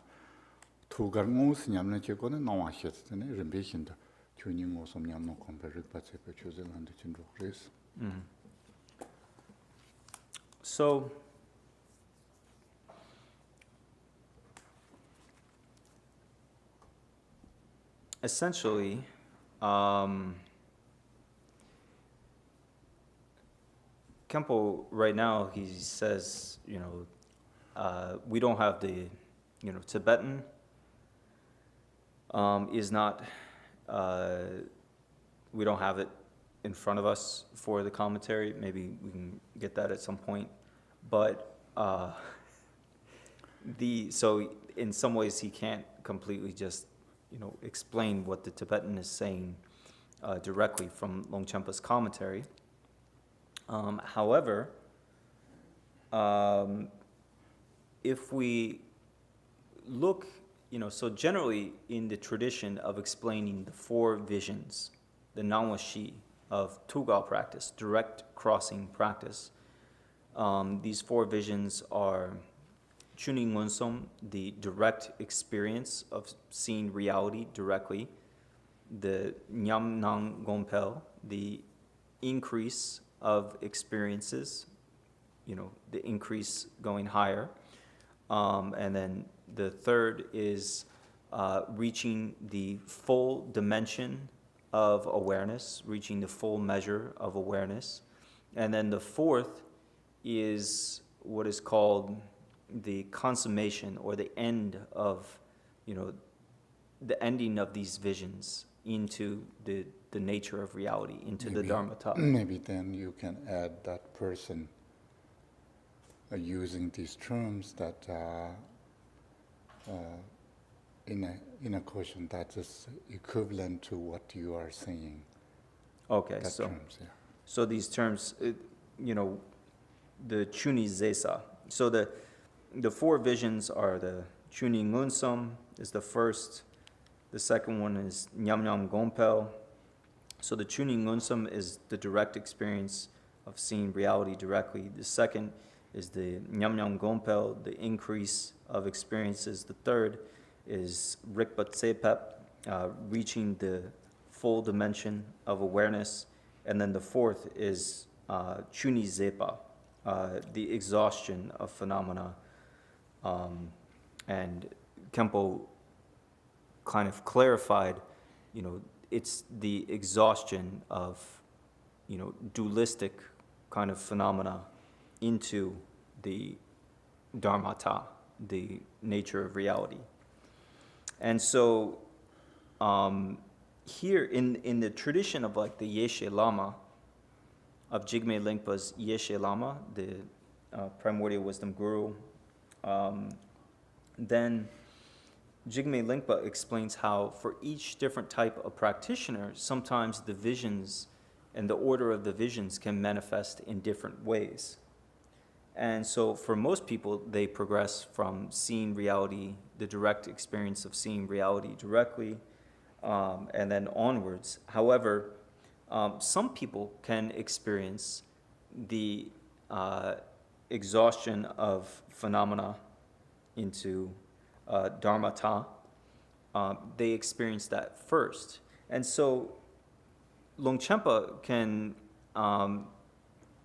Speaker 1: tugar ngus nyamne chekone nawa shet tene rembe hinda tuning som nyamno compare but sepe choose land chinro race.
Speaker 3: So essentially, Khenpo right now, he says, we don't have the, Tibetan is not, we don't have it in front of us for the commentary. Maybe we can get that at some point. But so in some ways he can't completely just, explain what the Tibetan is saying directly from Longchenpa's commentary. However, if we look, so generally in the tradition of explaining the four visions, the Nangwashi of Tugal practice, direct crossing practice, these four visions are Chuning Ngunsum, the direct experience of seeing reality directly, the Nyam Nang Gompel, the increase of experiences, the increase going higher. And then the third is reaching the full dimension of awareness, reaching the full measure of awareness. And then the fourth is what is called the consummation or the end of, the ending of these visions into the nature of reality, into the Dharmadhatu.
Speaker 1: Maybe then you can add that person using these terms that in a question that is equivalent to what you are saying.
Speaker 3: Okay,
Speaker 1: That
Speaker 3: so
Speaker 1: terms, yeah.
Speaker 3: so these terms, the Chuni Zesa. So the four visions are the Chuni Ngunsum is the first. The second one is Nyam Nyam Gompel. So the Chuni Ngunsum is the direct experience of seeing reality directly. The second is the Nyam Nyam Gompel, the increase of experiences. The third is Rikpa Tsepep, reaching the full dimension of awareness. And then the fourth is Chuni Zepa, the exhaustion of phenomena. And Khenpo kind of clarified, it's the exhaustion of, dualistic kind of phenomena into the Dharmata, the nature of reality. And so here in the tradition of like the Yeshi Lama, of Jigme Lingpa's Yeshi Lama, the primordial wisdom guru, then Jigme Lingpa explains how for each different type of practitioner, sometimes the visions and the order of the visions can manifest in different ways. And so for most people, they progress from seeing reality, the direct experience of seeing reality directly, and then onwards. However, some people can experience the exhaustion of phenomena into Dharmata. They experience that first. And so Longchenpa can,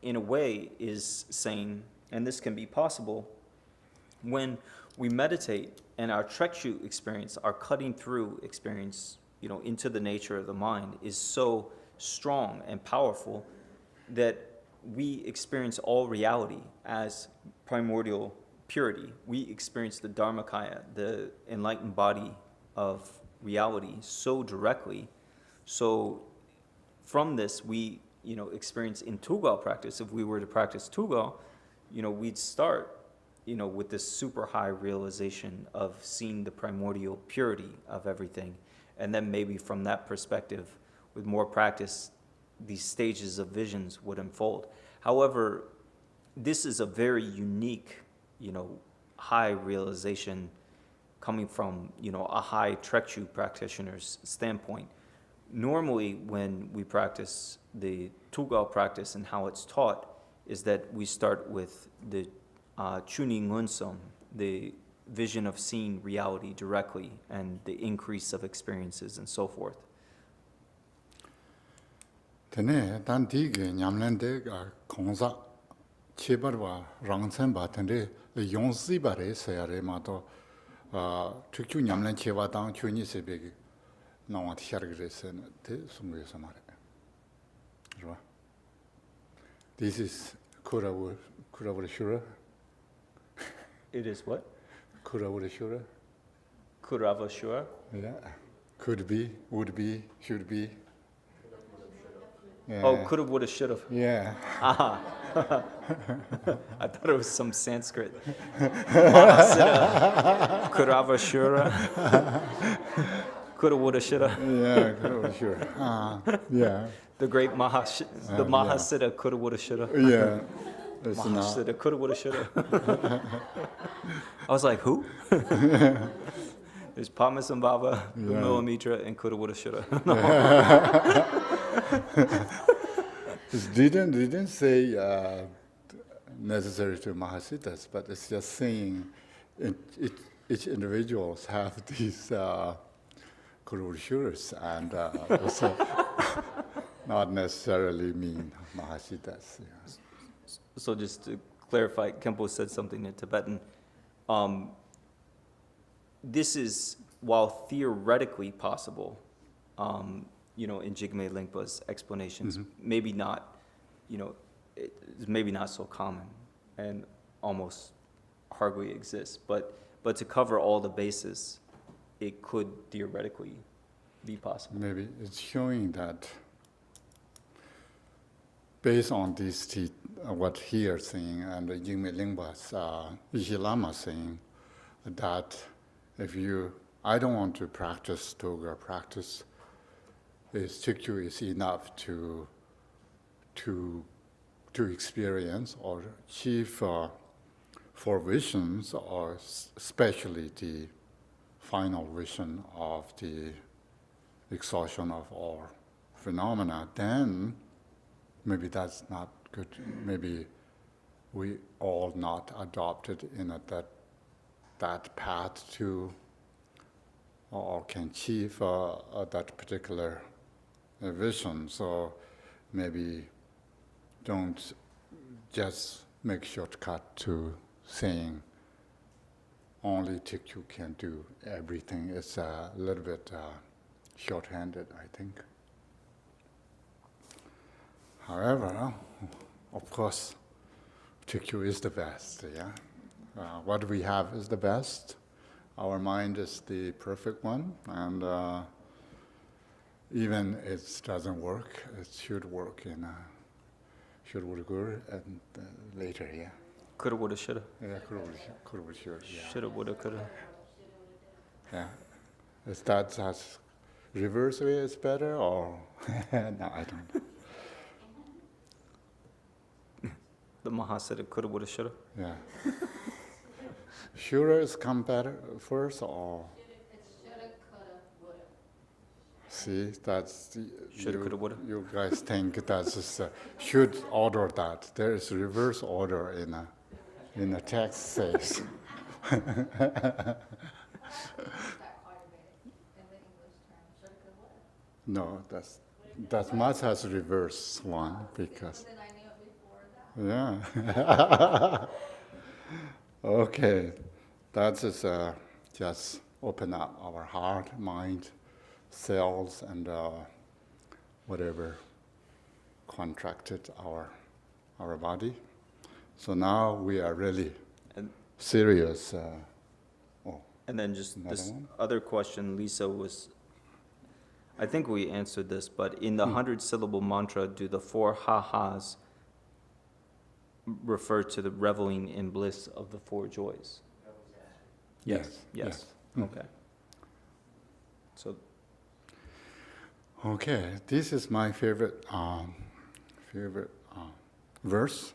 Speaker 3: in a way, is saying, and this can be possible, when we meditate and our trekshu experience, our cutting through experience, into the nature of the mind is so strong and powerful that we experience all reality as primordial purity. We experience the Dharmakaya, the enlightened body of reality, so directly. So from this, we, experience in Tugal practice. If we were to practice Tugal, we'd start, with this super high realization of seeing the primordial purity of everything. And then maybe from that perspective, with more practice, these stages of visions would unfold. However, this is a very unique, high realization coming from, a high trekshu practitioner's standpoint. Normally, when we practice the Tugal practice and how it's taught, is that we start with the Chuni Ngunsum, the vision of seeing reality directly and the increase of experiences and so forth.
Speaker 1: Tene dan dige nyamlende ga kongza chebarwa rangsenba tende yongsi bare sayare mato tukchu nyamlen cheba dang chuni sebegi nawat shargresen te sumwe samare. Right? This is Kuravura Shura.
Speaker 3: It is what?
Speaker 1: Kuravura Shura.
Speaker 3: Kuravashura?
Speaker 1: Yeah. Could be, would be, should be. Yeah.
Speaker 3: Oh, coulda, woulda, shoulda.
Speaker 1: Yeah.
Speaker 3: Ah. I thought it was some Sanskrit. Mahasiddha, Kuravashura. Coulda, woulda, shoulda.
Speaker 1: Yeah, Kuravura Shura. Yeah.
Speaker 3: The great Mahasiddha, coulda, woulda, shoulda.
Speaker 1: Yeah. It's
Speaker 3: Mahasiddha, coulda, woulda, shoulda. I was like, who? There's Padmasambhava, Vimalamitra, and coulda, woulda, shoulda.
Speaker 1: It didn't say necessary to Mahasiddhas, but it's just saying each individuals have these Kurushuras, and also not necessarily mean Mahasiddhas. Yeah.
Speaker 3: So just to clarify, Khenpo said something in Tibetan. This is, while theoretically possible, in Jigme Lingpa's explanations, maybe not, it's maybe not so common and almost hardly exists. But to cover all the bases, it could theoretically be possible.
Speaker 1: Maybe it's showing that based on this, what he is saying, and Jigme Lingpa's Yeshi Lama saying, that I don't want to practice Toga practice, Chikyu is enough to experience or achieve for visions, or especially the final vision of the exhaustion of all phenomena, then maybe that's not good. Maybe we all not adopted in that path to, or can achieve that particular vision. So maybe don't just make shortcut to saying only Tikyu can do everything. It's a little bit short-handed, I think. However, of course, Tikyu is the best, yeah? What we have is the best. Our mind is the perfect one, and even it doesn't work, it should work in Shurvurgur and later, yeah.
Speaker 3: Coulda, woulda, shoulda.
Speaker 1: Yeah, Kurvurgur, yeah.
Speaker 3: Shoulda, woulda, coulda.
Speaker 1: Yeah. Is that reverse way is better, or no, I don't know.
Speaker 3: The Mahasiddha, coulda, woulda, shoulda.
Speaker 1: Yeah. Shura is come better first, or
Speaker 4: It's shoulda, coulda, woulda.
Speaker 1: see that's
Speaker 3: Shoulda, coulda, woulda.
Speaker 1: you guys think that's just, should order that. There is reverse order in a text says.
Speaker 4: That quite a bit in the English term, shoulda, coulda, woulda.
Speaker 1: No, that much has reverse one because.
Speaker 4: Then I knew it before that.
Speaker 1: Yeah. Okay, that's just open up our heart, mind, cells, and whatever contracted our body. So now we are really
Speaker 3: And-
Speaker 1: serious.
Speaker 3: And then just
Speaker 1: Another
Speaker 3: this
Speaker 1: one?
Speaker 3: other question, Lisa was, I think we answered this, but in the 100-syllable mantra, do the 4 ha-has refer to the reveling in bliss of the 4 joys?
Speaker 1: Yes.
Speaker 3: Yes.
Speaker 1: Mm.
Speaker 3: Okay. So
Speaker 1: Okay, this is my favorite verse.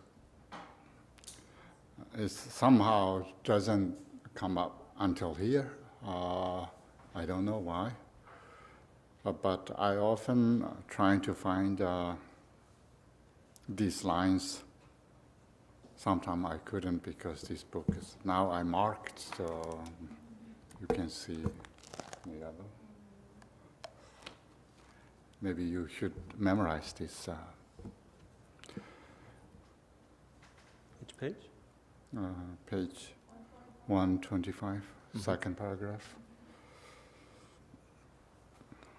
Speaker 1: It somehow doesn't come up until here. I don't know why. But I often trying to find these lines. Sometimes I couldn't because this book is now I marked, so you can see the other. Maybe you should memorize this
Speaker 3: which page?
Speaker 1: page 125, second paragraph.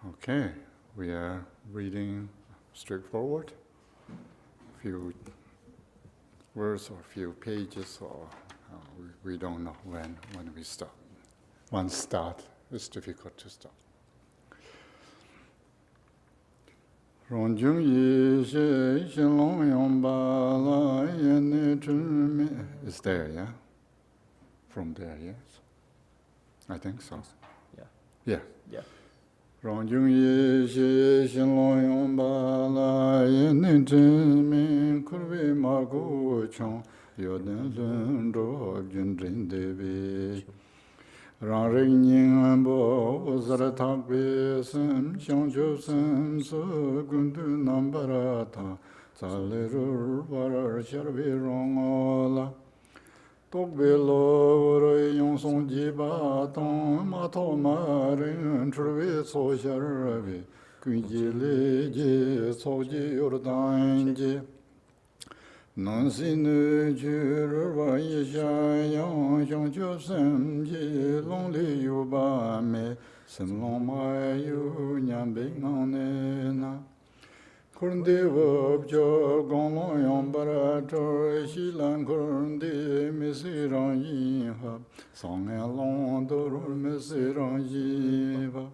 Speaker 1: Okay, we are reading straightforward. Few words or few pages, or we don't know when we start. Once start, it's difficult to start. It's there, yeah? From there, yes? I think so.
Speaker 3: Yeah.
Speaker 1: Yeah.
Speaker 3: Yeah.
Speaker 1: Rangjung Yeshi Shinlong Yongpa La Yin Min Kurvi Ma Gu Chong Yoden Lun Zhou Jun Jin Devi Rang Ring Ning Bo Uzar Tak Bi Sim Xiong Ju Sim Su Gun Du Nam Barata Zali Rur Var Shar Vi Rong Ola Tok Bi Lo Ur Yong Song Ji Ba Tong Ma To Ma Rin Chur Vi So Shar Vi Kun Ji Li Ji So Ji Yor Dan Ji Nan Si Nu Ju Ru Wa Yi Sha Yang Xiong Ju Sim Ji Long Li Yu Ba Me Sim Long Ma Yu Nyan Bi Ngang Ne Na Kurndi Wab Jo Gong Long Yang Bara Chor Shi Lan Kurndi Mi Si Rang Yin Hab Sang En Long Do Ru Mi Si Rang Yi Ba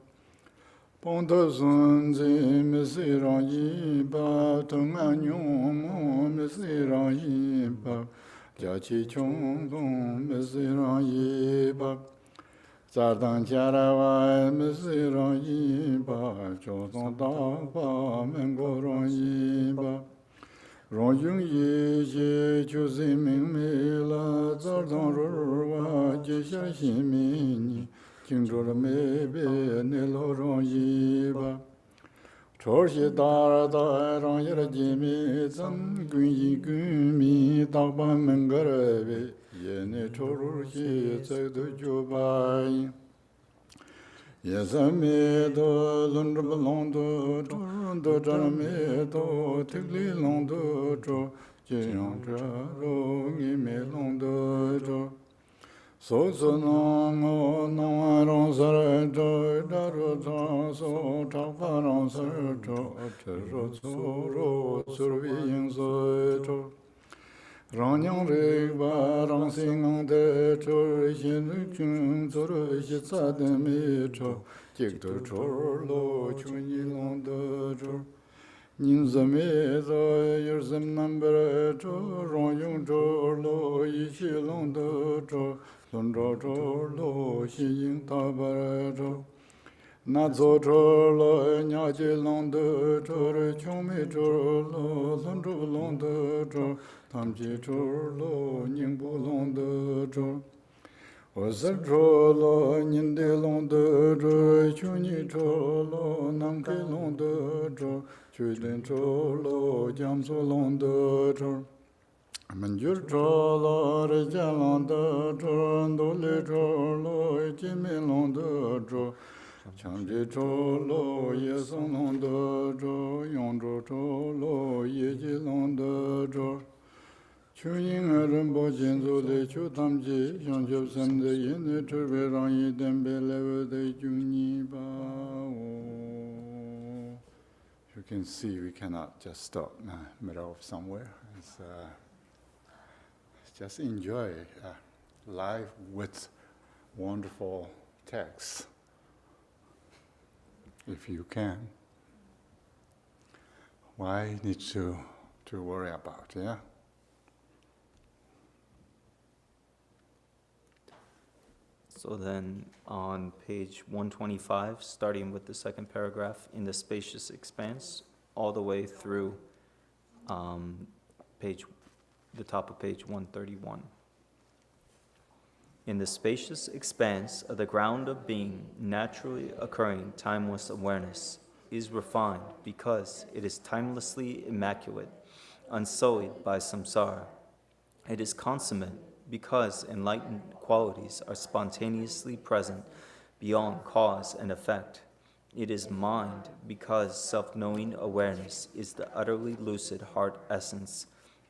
Speaker 1: Pong De Sun Zi Mi Si Rang Yi Ba Tung An Yung Mo Mi Si Rang Yi Ba Jia Chi Chung Gong Mi Si Rang Yi Ba Zardang Jarawa Mi Si Rang Yi Ba Chou Song Da Ba Men Go Rang Yi Ba Rong Yung Yi Ji Chu Si Ming Mi La Zardang Ru Wa Ji Xia Xin Mi Ni Jing Zhu Le Me Bi Ne Lo Rang Yi Ba Chor Xi Da Da Rang Yi Ra Ji Mi Zang Gun Yi Gun Mi Da Ba Men Ge Re Bi Ye Ne Chor Ru Xi Zai Du Ju Ba Yin Yes, I made a Lundra Londo, Toronto, Jaramedo, Tigli Londo, Jiang Jaro, Gime Londo, So Sonong, no, I don't say, Daro, so Taparan, Serto, Terro, Soro, Surveying Soto. Rang Yang Ri Ba Rang Sing De Chor Xin Ri Chung Zor Xi Tsa De Mi Cho Jik De Chor Lo Chun Yi Long De Chor Nin Ze Mi Zo Yer Zem Nam Ber Chor Rang Yung Chor Lo Yi Xi Long De Chor Lun Zho Chor Lo Xi Ying Ta Ber Chor Na Zo Chor Lo Nya Ji Long De Chor Chung Mi Chor Lo Lun Zho Long De Chor Tam Ji Chor Lo Ning Bu Long De Chor O Ser Chor Lo Nin De Long De Chor Chu Ni Chor Lo Nam Ke Long De Chor Chu Den Chor Lo Jam So Long De Chor Man Jur Chor Lo Re Jia Long De Chor Do Le Chor Lo Ji Mi Long De Chor Cham Ji Chor Lo Ye Song Long De Chor Yong Chor Chor Lo Ye Ji Long De Chor Chu Ying Ren Bo Jin Zu Le Chu Tam Ji Xiang Jiu Sem De Yin Ne Chur Be Rang Yi Den Be Le We De Jun Ni Ba O. You can see we cannot just stop in the middle of somewhere. Just enjoy life with wonderful texts, if you can. Why need to worry about, yeah?
Speaker 3: So then on page 125, starting with the second paragraph, in the spacious expanse, all the way through the top of page 131. In the spacious expanse of the ground of being, naturally occurring timeless awareness is refined because it is timelessly immaculate, unsullied by samsara. It is consummate because enlightened qualities are spontaneously present beyond cause and effect. It is mind because self-knowing awareness is the utterly lucid heart essence.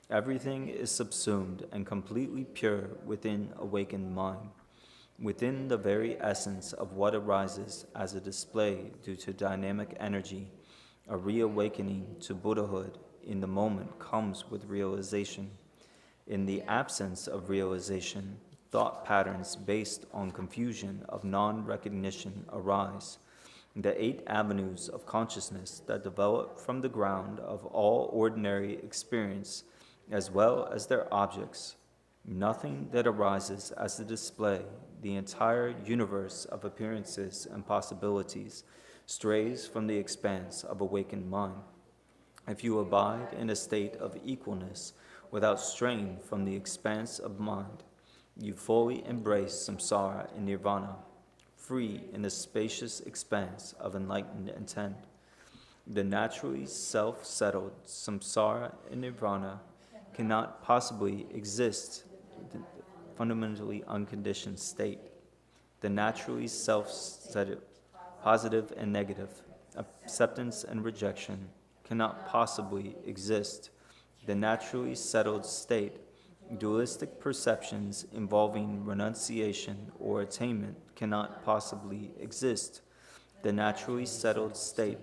Speaker 3: Everything is subsumed and completely pure within awakened mind, within the very essence of what arises as a display due to dynamic energy. A reawakening to Buddhahood in the moment comes with realization. In the absence of realization, thought patterns based on confusion of non-recognition arise. The 8 avenues of consciousness that develop from the ground of all ordinary experience, as well as their objects, Nothing that arises as a display, the entire universe of appearances and possibilities, strays from the expanse of awakened mind. If you abide in a state of equalness without strain from the expanse of mind, you fully embrace samsara and nirvana, free in the spacious expanse of enlightened intent. The naturally self-settled samsara and nirvana cannot possibly exist in the fundamentally unconditioned state. The naturally self-settled positive and negative, acceptance and rejection, cannot possibly exist. The naturally settled state, dualistic perceptions involving renunciation or attainment cannot possibly exist. The naturally settled state,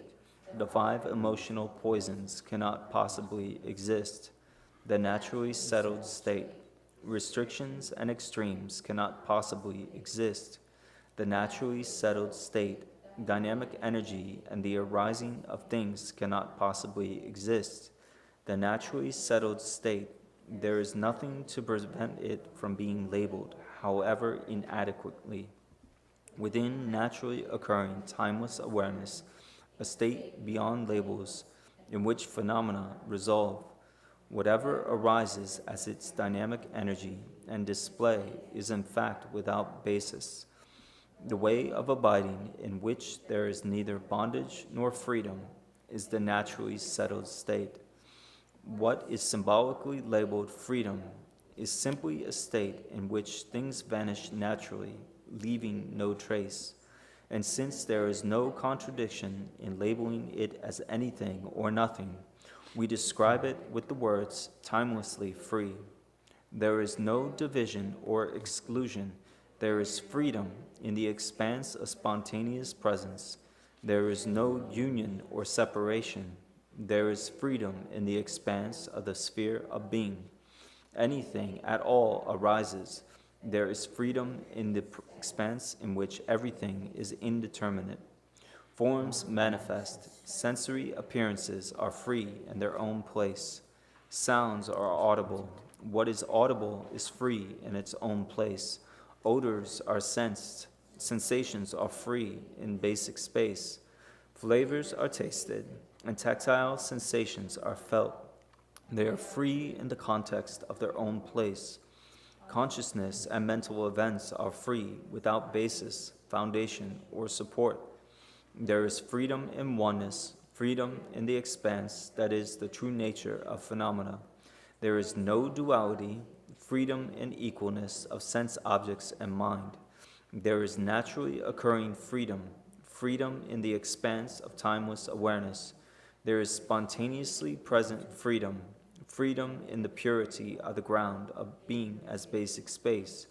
Speaker 3: the 5 emotional poisons cannot possibly exist. The naturally settled state, restrictions and extremes cannot possibly exist. The naturally settled state, dynamic energy and the arising of things cannot possibly exist. The naturally settled state, there is nothing to prevent it from being labeled, however inadequately. Within naturally occurring timeless awareness, a state beyond labels in which phenomena resolve, whatever arises as its dynamic energy and display is in fact without basis. The way of abiding in which there is neither bondage nor freedom is the naturally settled state. What is symbolically labeled freedom is simply a state in which things vanish naturally, leaving no trace. And since there is no contradiction in labeling it as anything or nothing, we describe it with the words timelessly free. There is no division or exclusion. There is freedom in the expanse of spontaneous presence. There is no union or separation. There is freedom in the expanse of the sphere of being. Anything at all arises. There is freedom in the expanse in which everything is indeterminate. Forms manifest. Sensory appearances are free in their own place. Sounds are audible. What is audible is free in its own place. Odors are sensed. Sensations are free in basic space. Flavors are tasted, and tactile sensations are felt. They are free in the context of their own place. Consciousness and mental events are free without basis, foundation, or support. There is freedom in oneness, freedom in the expanse that is the true nature of phenomena. There is no duality, freedom in equalness of sense objects and mind. There is naturally occurring freedom, freedom in the expanse of timeless awareness. There is spontaneously present freedom, freedom in the purity of the ground of being as basic space.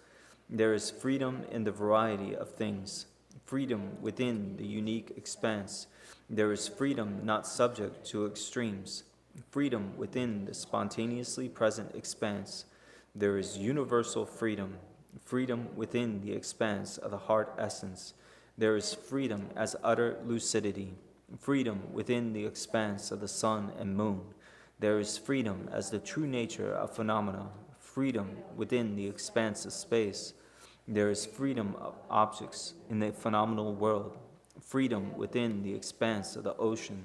Speaker 3: There is freedom in the variety of things, freedom within the unique expanse. There is freedom not subject to extremes, freedom within the spontaneously present expanse. There is universal freedom, freedom within the expanse of the heart essence. There is freedom as utter lucidity, freedom within the expanse of the sun and moon. There is freedom as the true nature of phenomena, freedom within the expanse of space. There is freedom of objects in the phenomenal world, freedom within the expanse of the ocean.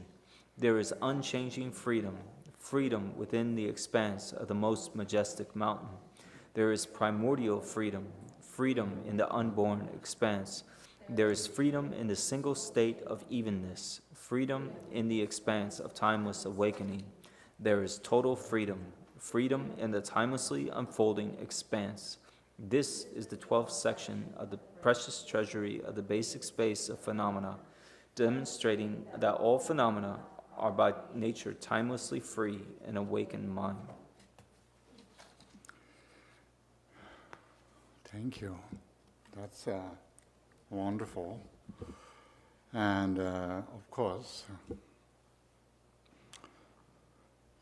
Speaker 3: There is unchanging freedom, freedom within the expanse of the most majestic mountain. There is primordial freedom, freedom in the unborn expanse. There is freedom in the single state of evenness, freedom in the expanse of timeless awakening. There is total freedom, freedom in the timelessly unfolding expanse. This is the 12th section of the precious treasury of the basic space of phenomena, demonstrating that all phenomena are by nature timelessly free in awakened mind.
Speaker 1: Thank you. That's wonderful. And of course,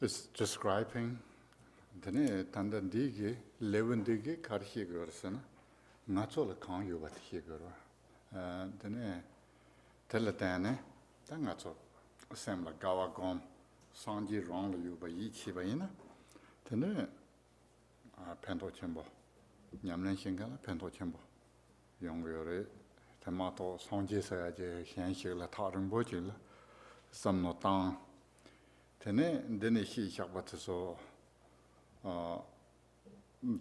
Speaker 1: it's describing the Tandandigi, Levandigi, Karhigursan, Natural Kang Yubat Higura. Then Teletane, Tangato, Semla Gawagom, Sanji Rong Yuba Yichibaina. Then 펜도 첨보 냠는 신간은 펜도 첨보 용거를 대마도 성지서야지 현실을 다른 보질 섬노 땅 되네 시작부터서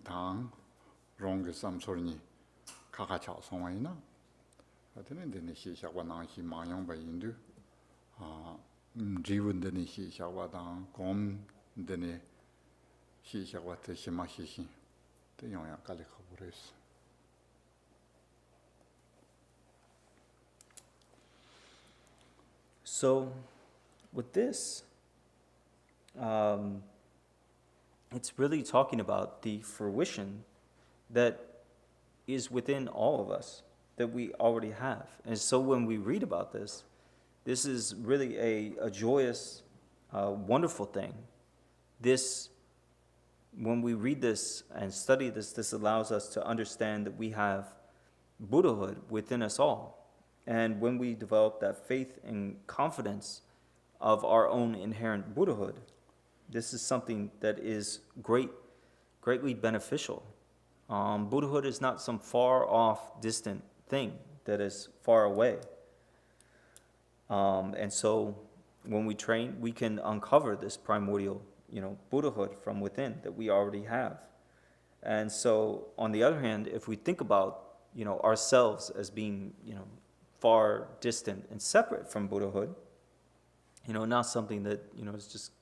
Speaker 1: 당 롱게 삼소니 카카차 송와이나 되네 시작과 나시 마용바 인도 지분 되네 시작과 당 곰되네 시작과 시마시시 때 영향 깔리고 버렸어.
Speaker 3: So, with this, it's really talking about the fruition that is within all of us, that we already have. And so when we read about this, this is really a joyous, wonderful thing. This, when we read this and study this, this allows us to understand that we have Buddhahood within us all. And when we develop that faith and confidence of our own inherent Buddhahood, this is something that is greatly beneficial. Buddhahood is not some far off, distant thing that is far away. And so when we train, we can uncover this primordial, Buddhahood from within that we already have. And so, on the other hand, if we think about, ourselves as being, far distant and separate from Buddhahood, not something that, is just,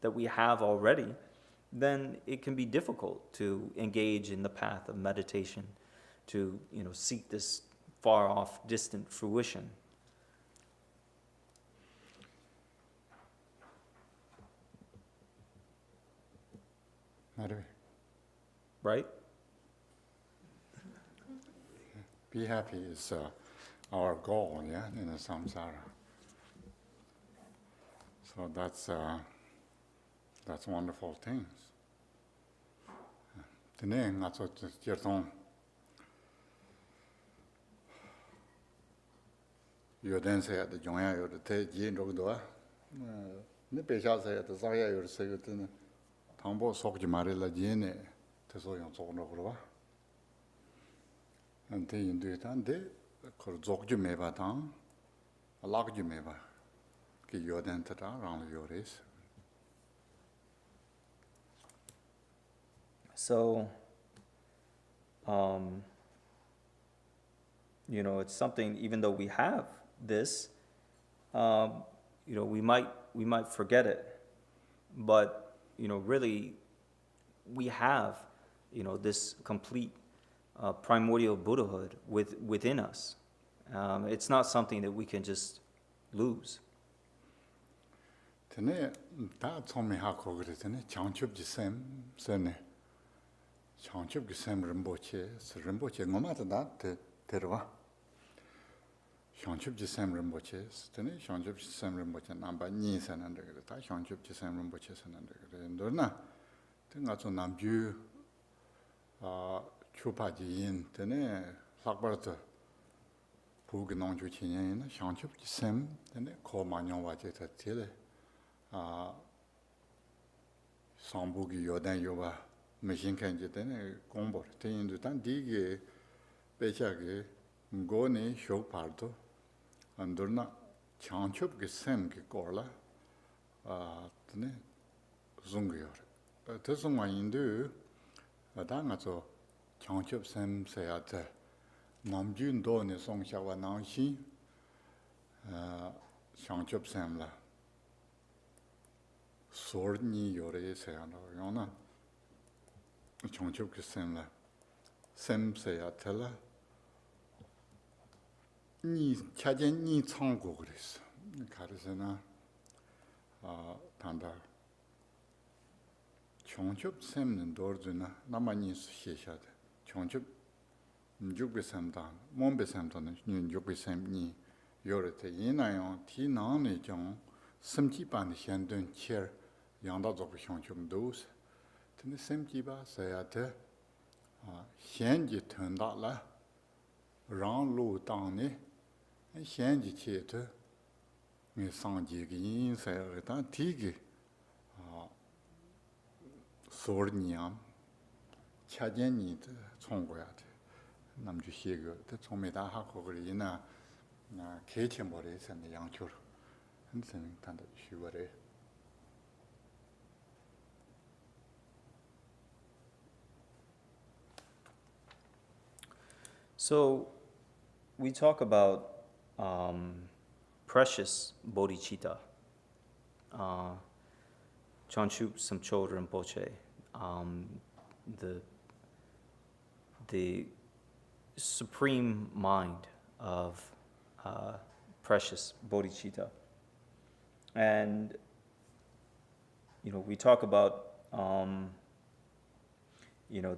Speaker 3: that we have already, then it can be difficult to engage in the path of meditation, to, seek this far off, distant fruition. Right?
Speaker 1: Be happy is our goal, in the samsara. So that's wonderful things. Today, that's what Jirtong Yoden said the Joya or the Tejin Rogdoa. Nipesha said the Zaya or Sayutin Tambo Sokji Marilla Jene, Tesoyan Sonogrova. And they do it and they could Zokju Meva Tang, a Lagju Meva, Ki Yoden Tata around your race.
Speaker 3: So, it's something, even though we have this, we might forget it, but, really, we have, this complete primordial Buddhahood within us. It's not something that we can just lose.
Speaker 1: Today, that's only how Kogritane, Chanchup Jisem, Sene. Chanchup Gisem Rinpoche, no matter that, Terva. Chanchup Jisem Rinpoche, Tene, Chanchup Jisem Rinpoche, Namba Nis and under the Chanchup Jisem Rinpoche and under the Dorna. Then that's on Nambu Chupaji in Tene, Sakbarta Puganon Juchin, Chanchup Jisem, then call Magnon Wajeta Tele. Sambugi Yodan Yoba. Machine can get any combo. Taking the Tandig Pechage, Gone, show parto, and Durna Chanchup Gesem Gikorla, Zungior. Tesuma Indu, a Dangato, Chanchup Sem say at Namjun Don Song Shawa Nanshi, Chanchup Semla. Sword ni Yore say, Yona. Chanchup Sem say a teller. Ni Chajan ni Tongo Gris, Carisana Tanda. Chanchup Sem and Dorduna, Namanis Shishad. Chanchup Jubisam Dan, Mombisam Dan, Jubisam ni Yorete, Yinayon, Tinani John, Simchipan Shandun chair, Yanda of Chanchup dose. The same Jiba say at Shanji turned out la round low down it, and Shanji cheater, Miss Sanji in say at Tigi Sword Niam, 차전이 총고야 돼. 남주 시그 더 총매다 하고 그리나 나 개체머리에서 양초로 한선 단다 쉬워래.
Speaker 3: So we talk about precious bodhicitta. Chanchu Samcho Rinpoche, the supreme mind of precious bodhicitta. And, we talk about,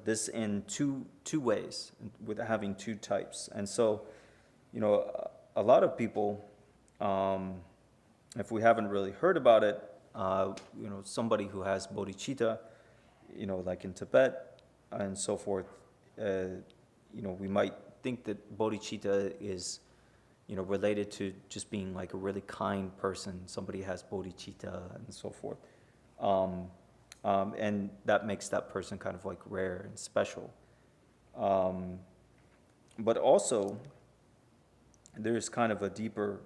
Speaker 3: this in two ways, with having two types. And so, a lot of people, if we haven't really heard about it, somebody who has bodhicitta, like in Tibet and so forth, we might think that bodhicitta is, related to just being like a really kind person. Somebody has bodhicitta and so forth. And that makes that person kind of like rare and special. But also, there's kind of a deeper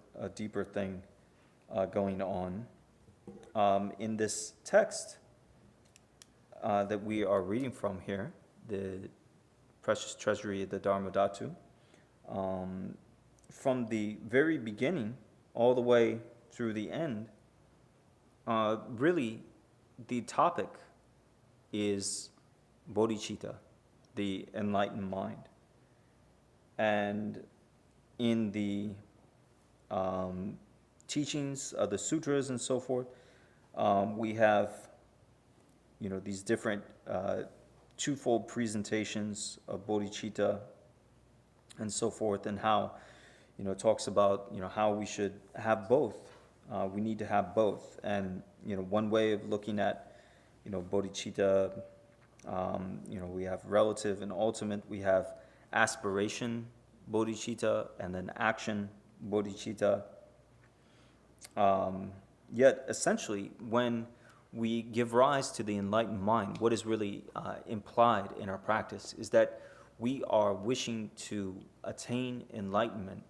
Speaker 3: thing going on. In this text that we are reading from here, the Precious Treasury of the Dharmadhatu, from the very beginning all the way through the end, really the topic is bodhicitta, the enlightened mind. And in the teachings of the sutras and so forth, we have, these different twofold presentations of bodhicitta and so forth, and how, it talks about, how we should have both. We need to have both. And, one way of looking at, bodhicitta, we have relative and ultimate. We have aspiration bodhicitta and then action bodhicitta. Yet, essentially, when we give rise to the enlightened mind, what is really implied in our practice is that we are wishing to attain enlightenment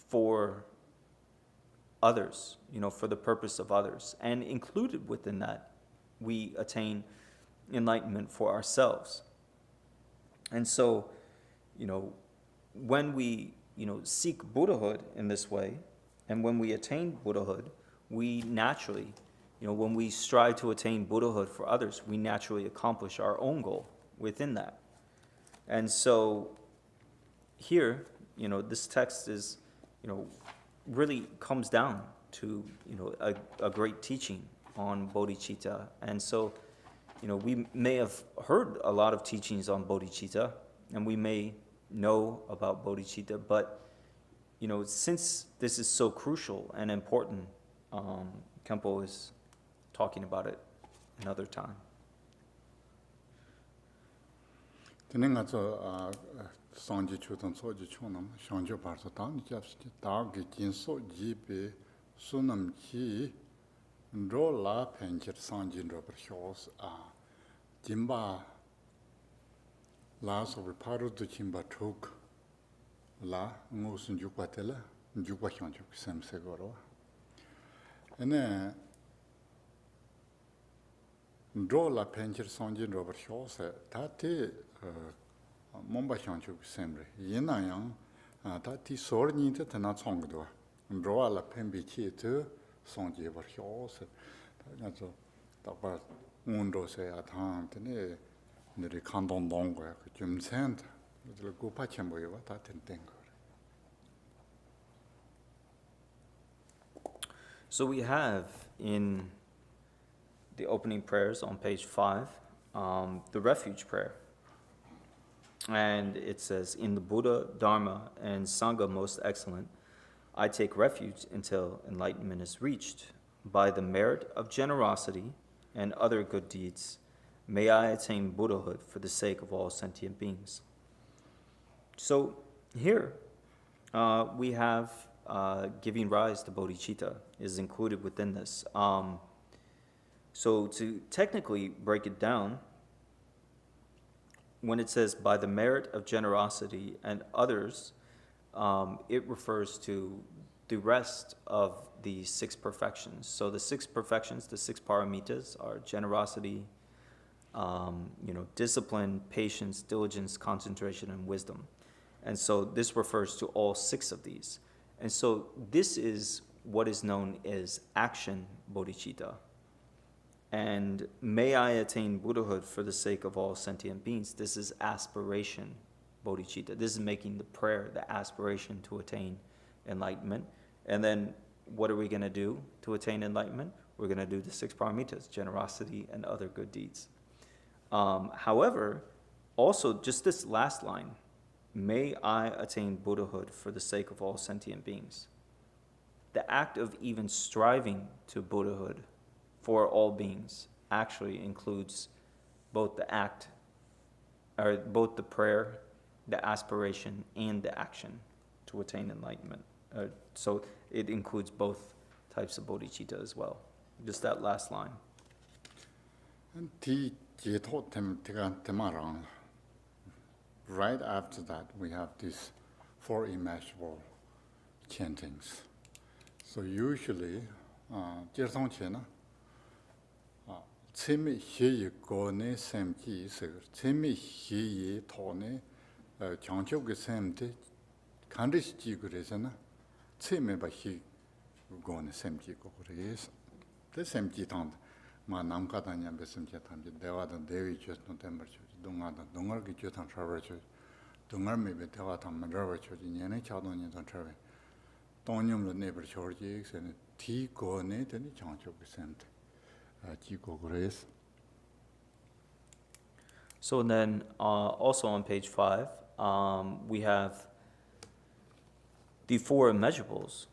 Speaker 3: for others, for the purpose of others. And included within that, we attain enlightenment for ourselves. And so, when we, seek Buddhahood in this way, and when we attain Buddhahood, we naturally, when we strive to attain Buddhahood for others, we naturally accomplish our own goal within that. And so here, this text is, really comes down to, a great teaching on bodhicitta. And so, we may have heard a lot of teachings on bodhicitta, and we may know about bodhicitta, but, since this is so crucial and important, Khenpo is talking about it another time.
Speaker 1: Sanji Chutan Soji Chunam, Shanjo Barso Tang Japsti, Dagi Jinso Jibi, Sunam Chi, Rola Pencher Sanjin Robert Shaws, Jimba Las over Paru to Jimba Truk, La Musun Juquatella, Juqua Shanjuk, Sam Segoro. And then Rola Pencher Sanjin Robert Shaws, Tati. Mumbai Shanchuk Semre, Yinayang, Tati Sorni to Tana Songdua, and draw la Pembichi to Sonji over Hills, that's about Mundo say at hand, and the Recandon Longa, Jim Sand, the Gupachambo, what that thing.
Speaker 3: So we have in the opening prayers on page 5, the refuge prayer. And it says, in the Buddha, Dharma, and Sangha most excellent, I take refuge until enlightenment is reached. By the merit of generosity and other good deeds, may I attain Buddhahood for the sake of all sentient beings. So here we have giving rise to bodhicitta is included within this. So to technically break it down, when it says by the merit of generosity and others, it refers to the rest of the 6 perfections. So the 6 perfections, the 6 paramitas, are generosity, discipline, patience, diligence, concentration, and wisdom. And so this refers to all 6 of these. And so this is what is known as action bodhicitta. And may I attain Buddhahood for the sake of all sentient beings. This is aspiration bodhicitta. This is making the prayer, the aspiration to attain enlightenment. And then what are we going to do to attain enlightenment? We're going to do the 6 paramitas, generosity and other good deeds. However, also just this last line, may I attain Buddhahood for the sake of all sentient beings. The act of even striving to Buddhahood for all beings actually includes both the act, or both the prayer, the aspiration, and the action to attain enlightenment. So it includes both types of bodhicitta as well. Just that last line.
Speaker 1: Right after that, we have these 4 immeasurable chantings. So usually, tsimi hiyi goni semji isir, tsimi hiyi toni chanchogi semdi kandish jigurisana, tsimi ba hi goni semji goguris. The semji tand, ma namkatanya besemji tamji, dewadan devi chutno tembarchu, dungadan dungar ki chutan travarchu, dungar mebe dewadan madravarchu, nyene chadoni dan travar. Tonyum lo neber chorji, sene ti goni teni chanchogi semdi.
Speaker 3: So then, also on page 5, we have the 4 immeasurables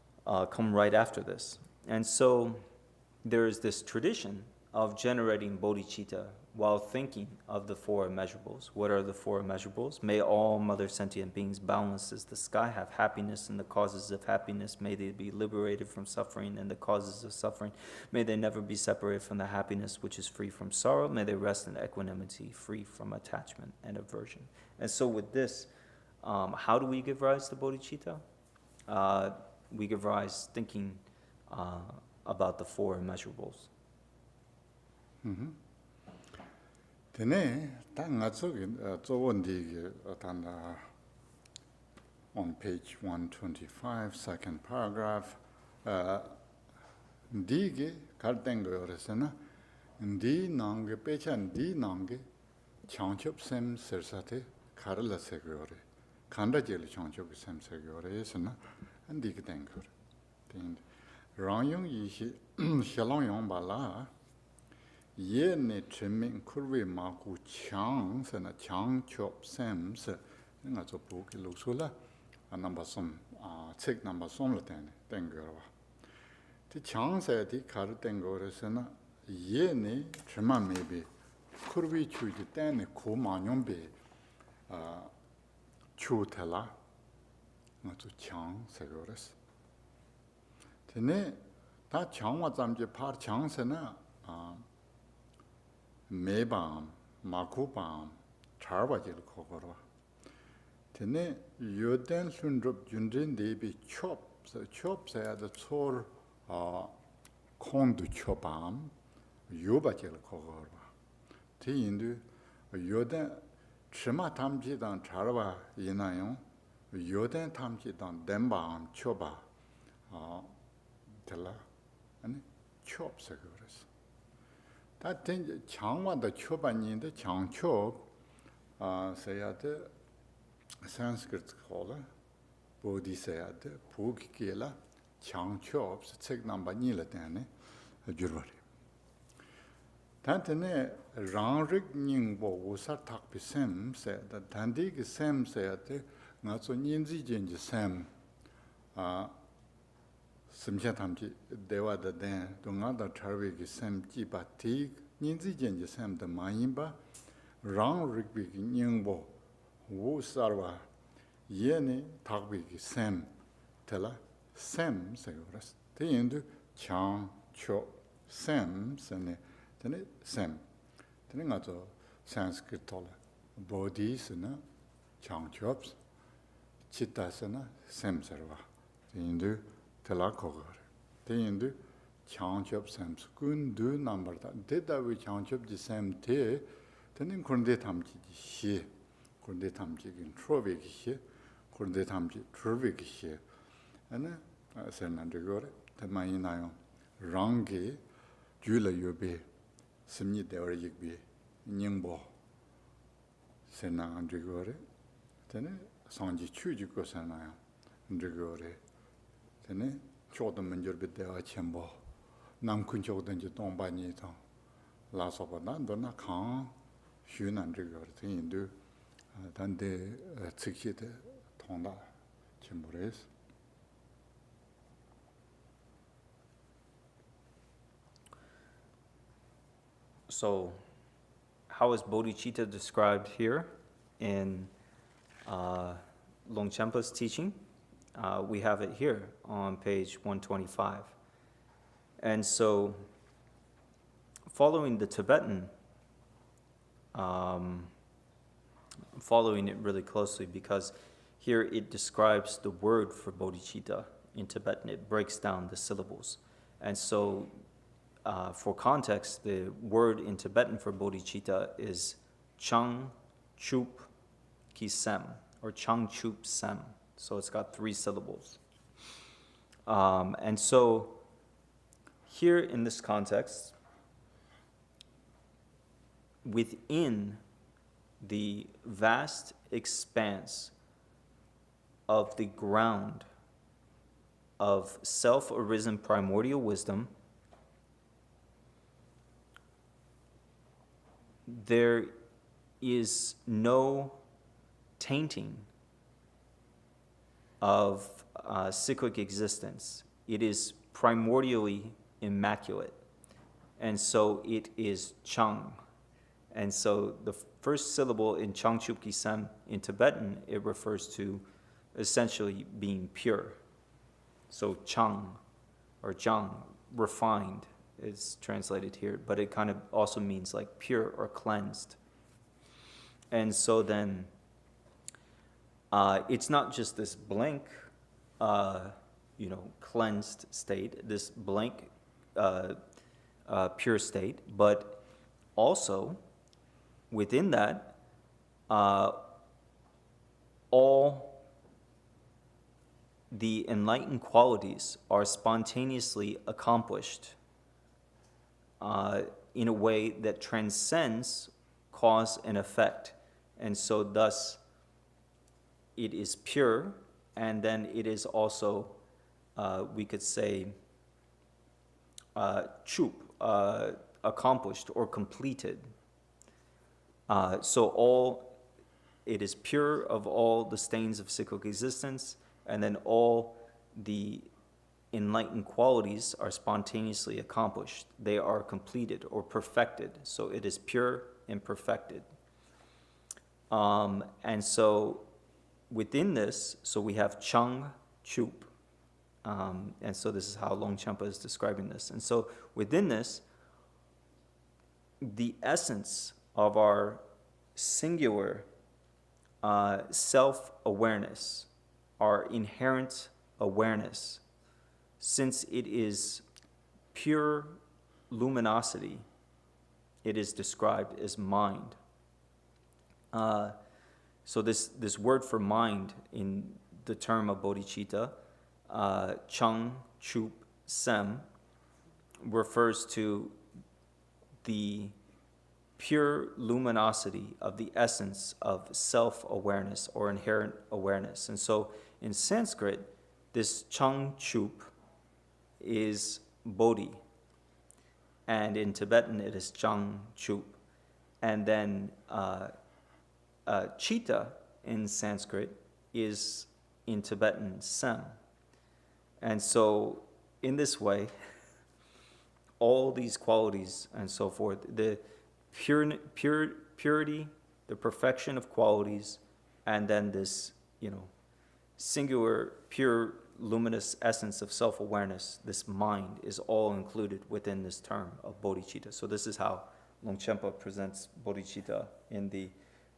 Speaker 3: come right after this. And so there is this tradition of generating bodhicitta while thinking of the 4 immeasurables. What are the 4 immeasurables? May all mother sentient beings, boundless as the sky, have happiness and the causes of happiness. May they be liberated from suffering and the causes of suffering. May they never be separated from the happiness which is free from sorrow. May they rest in equanimity, free from attachment and aversion. And so with this, how do we give rise to bodhicitta? We give rise thinking about the 4 immeasurables.
Speaker 1: Tene, on page 125, second paragraph, Digi Kartengo Resena, Di Nange Pechan Di Nange, Chanchup Sem Sersate, Karla Segure, Kanda Jel Chanchup Sem Segure, Esena, and Dig Dengur. Ranyung Yishi Shalong Bala. Ye ne trimming kurvi maku chang sena chang chop sem se nga zo bu ki lu su la number som check number som la ten go wa ti chang se di kar ten go re sena ye ne trimma maybe kurvi chu ji ten ne ko ma nyom be chu tela nga zo chang se go res tene ta chang wa zam je par chang se na 매밤, 마쿠밤, 잘바질 거거라. tene yoden sunrup junrin debi chopsa da chor kondu chopam yobachel kogorba te indu yoden chima tamji dan charwa yinayo yoden tamji dan dembam choba tela ani chopsa gores ta ten changwa da chobaninde changchop sayade Sanskrit kola bodhisayade pugikela changchop sek namba nila tane jurwari tantene rangrik ningbo usar takpi sem se da tandi ki sem sayade nga so nyinzi jenji sem simsha tamji dewa da den dunga da charwe ki sem jiba ti nyinzi jenji sem da mayimba rangrik bi ningbo wu sarwa yene takbi ki sem tela sem segoras te yendu chang cho sem sene tene sem tene nga zo Sanskrit tola bodhisana changchops, chittasana samsarva. The Hindu telakogare. The Hindu changchop sams. Kun do number that. Did that we changchop the same te, then in Kunde Tamji she, Kunde Tamji in Trovik she, Kunde Tamji Trovik she. And I said, Nandagore, the Mayinayo, Rangi, Jula Yobe, Simni Deorigbe, Nyingbo, Sena Andrigore, then Sanji Chujiko Sanaya, Andrigore, then Chodan Manjurbe de Achembo, Namkunchodan Tombanito, Lasopadan, Dona Khan, Shun Andrigore, the Hindu, then the Tsikit Tonda, Chimbores.
Speaker 3: So, how is bodhicitta described here in Longchenpa's teaching? We have it here on page 125. And so, following the Tibetan, following it really closely, because here it describes the word for bodhicitta in Tibetan. It breaks down the syllables. And so, for context, the word in Tibetan for bodhicitta is Chang Chup Kisem, or Chang Chup Sem. So it's got 3 syllables. And so here in this context, within the vast expanse of the ground of self-arisen primordial wisdom, there is no tainting of cyclic existence. It is primordially immaculate. And so it is Chang. And so the first syllable in Chang Chup Kisem in Tibetan, it refers to essentially being pure. So Chang or Zhang, refined, is translated here, but it kind of also means like pure or cleansed. And so then it's not just this blank, cleansed state, this blank, pure state, but also within that, all the enlightened qualities are spontaneously accomplished in a way that transcends cause and effect. And so thus, it is pure, and then it is also, we could say, chup, accomplished or completed. So it is pure of all the stains of cyclic existence, and then all the enlightened qualities are spontaneously accomplished. They are completed or perfected. So it is pure and perfected. And so within this, so we have Chang Chup. And so this is how Longchenpa is describing this. And so within this, the essence of our singular self-awareness, our inherent awareness, since it is pure luminosity, it is described as mind. So this word for mind in the term of bodhicitta, Chang Chup Sem, refers to the pure luminosity of the essence of self-awareness or inherent awareness. And so in Sanskrit, this Chang Chup is Bodhi. And in Tibetan, it is Chang Chup. And then Chitta in Sanskrit is in Tibetan Sem. And so in this way, all these qualities and so forth, the purity, the perfection of qualities, and then this, singular, pure, luminous essence of self-awareness, this mind, is all included within this term of bodhicitta. So this is how Longchenpa presents bodhicitta in the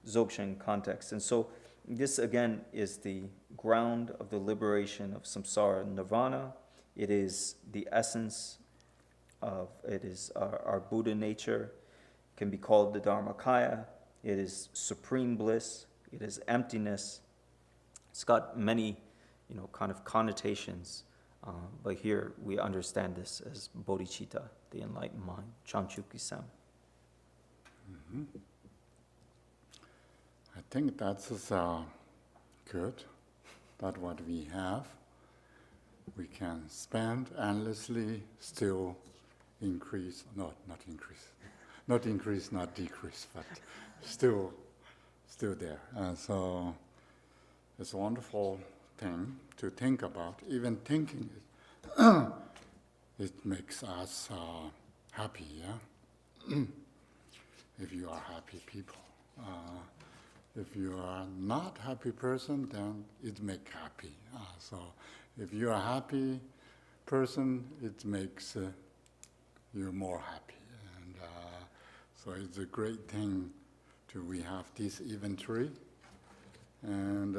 Speaker 3: Dzogchen context. And so this again is the ground of the liberation of samsara nirvana. It is the essence of, it is our Buddha nature, can be called the Dharmakaya. It is supreme bliss. It is emptiness. It's got many, kind of connotations. But here we understand this as bodhicitta, the enlightened mind, Chanchuki-sam.
Speaker 1: I think that's good. That's what we have. We can spend endlessly, still increase, not increase, not increase, not decrease, but still there. And so it's a wonderful thing to think about. Even thinking it, it makes us happy, yeah? If you are happy people. If you are not happy person, then it makes happy. So if you are a happy person, it makes you more happy. And so it's a great thing we have this inventory. And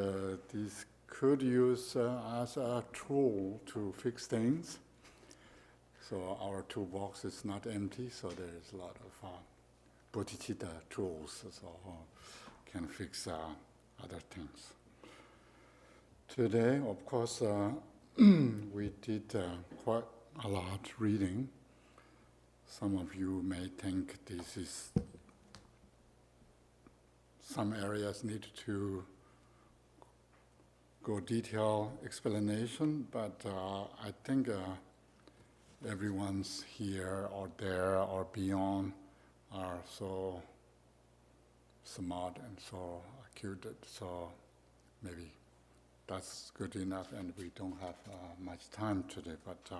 Speaker 1: this could use as a tool to fix things. So our toolbox is not empty, so there is a lot of bodhicitta tools, so can fix other things. Today, of course, we did quite a lot reading. Some of you may think this is, some areas need to go detailed explanation, but I think everyone's here or there or beyond are so smart and so acute, so maybe that's good enough, and we don't have much time today, but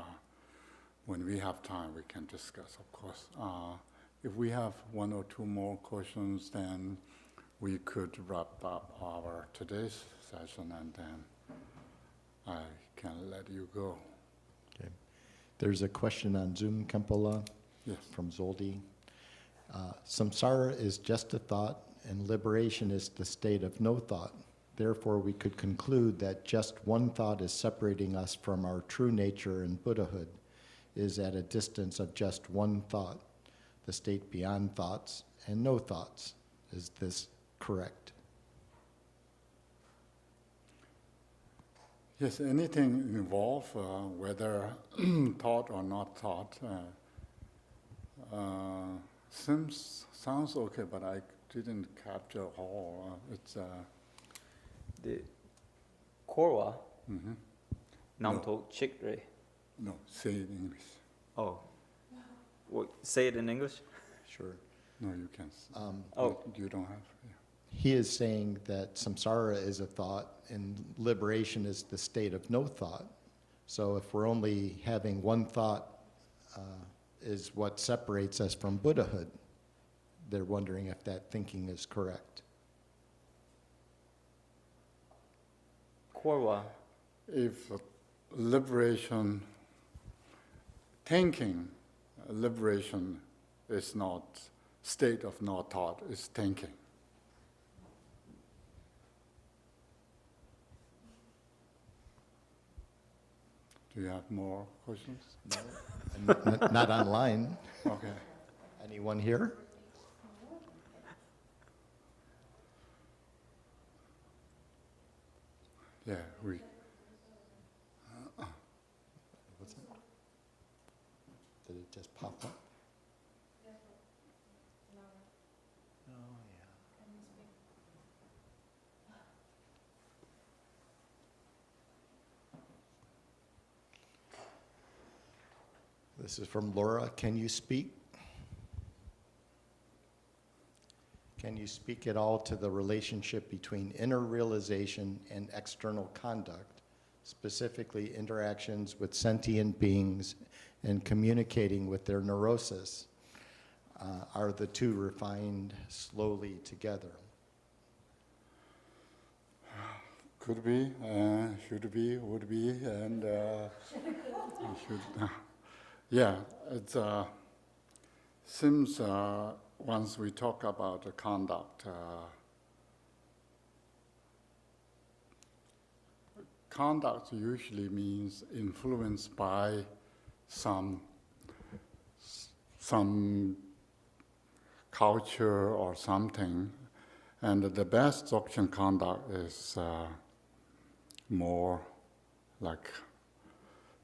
Speaker 1: when we have time we can discuss, of course. If we have one or two more questions, then we could wrap up our today's session, and then I can let you go.
Speaker 2: Okay. There's a question on Zoom, Khenpo,
Speaker 1: Yes.
Speaker 2: from Zoldi. Samsara is just a thought, and liberation is the state of no thought. Therefore, we could conclude that just one thought is separating us from our true nature, and Buddhahood is at a distance of just one thought, the state beyond thoughts and no thoughts. Is this correct?
Speaker 1: Yes, anything involved, whether thought or not thought, sounds okay, but I didn't capture all. It's
Speaker 3: The Korwa,
Speaker 1: mhm.
Speaker 3: Namto Chikre.
Speaker 1: No, say it in English.
Speaker 3: Oh. Well, say it in English?
Speaker 2: Sure.
Speaker 1: No, you can.
Speaker 3: Oh.
Speaker 1: You don't have. Yeah.
Speaker 2: He is saying that samsara is a thought and liberation is the state of no thought. So if we're only having one thought is what separates us from Buddhahood, they're wondering if that thinking is correct.
Speaker 3: Korwa.
Speaker 1: If liberation, thinking, liberation is not state of no thought, it's thinking. Do you have more questions?
Speaker 2: No? Not online.
Speaker 1: Okay.
Speaker 2: Anyone here?
Speaker 1: Yeah, we.
Speaker 2: What's it? Did it just pop up? Oh, yeah. This is from Laura. Can you speak? Can you speak at all to the relationship between inner realization and external conduct, specifically interactions with sentient beings and communicating with their neurosis? Are the two refined slowly together?
Speaker 1: Could be, should be, would be, and should. Yeah, it seems once we talk about the conduct, conduct usually means influenced by some culture or something, and the best Dzogchen conduct is more like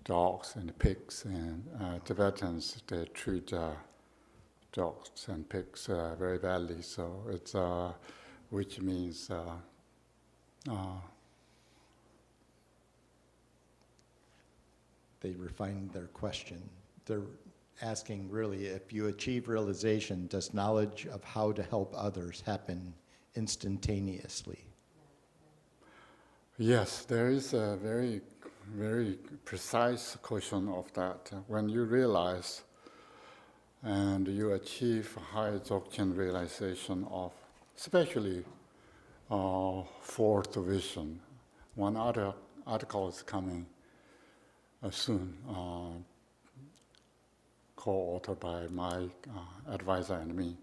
Speaker 1: dogs and pigs, and Tibetans, they treat dogs and pigs very badly, so it's, which means
Speaker 2: They refined their question. They're asking really, if you achieve realization, does knowledge of how to help others happen instantaneously?
Speaker 1: yes, there is a very, very precise question of that. When you realize and you achieve high Dzogchen realization of, especially fourth vision. One other article is coming soon, co-authored by my advisor and me.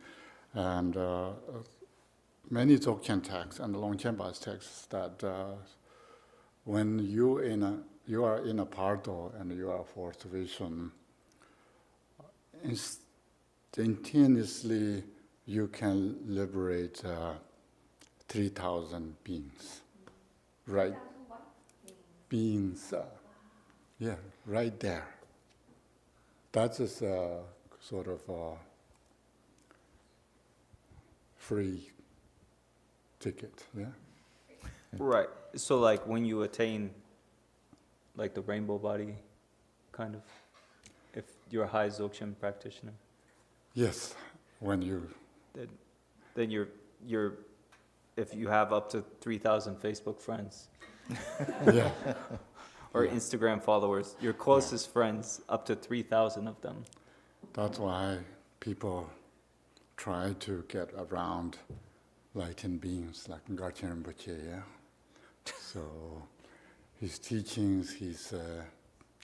Speaker 1: And many Dzogchen texts and Longchenpa's texts that when you are in a pardo and you are fourth vision, instantaneously you can liberate 3,000 beings, right? Beings, yeah, right there. That is a sort of a free ticket, yeah?
Speaker 3: Right. So like when you attain like the rainbow body, kind of, if you're a high Dzogchen practitioner,
Speaker 1: Yes, when you,
Speaker 3: then you're if you have up to 3,000 Facebook friends
Speaker 1: yeah,
Speaker 3: or
Speaker 1: Yeah.
Speaker 3: Instagram followers, your closest friends, up to 3,000 of them.
Speaker 1: that's why people try to get around enlightened beings like Ngārchen Rinpoche, yeah? So his teachings, his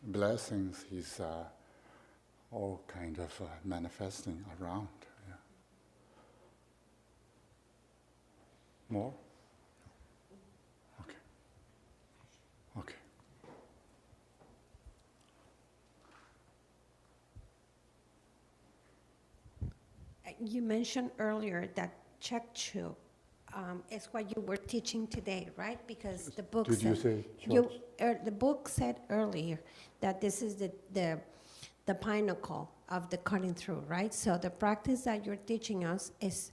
Speaker 1: blessings, his all kind of manifesting around, yeah. More? Okay. Okay.
Speaker 6: You mentioned earlier that Chekchu is what you were teaching today, right? Because the book
Speaker 1: Did you
Speaker 6: said
Speaker 1: say
Speaker 6: the book said earlier that this is the pinnacle of the cutting through, right? So the practice that you're teaching us is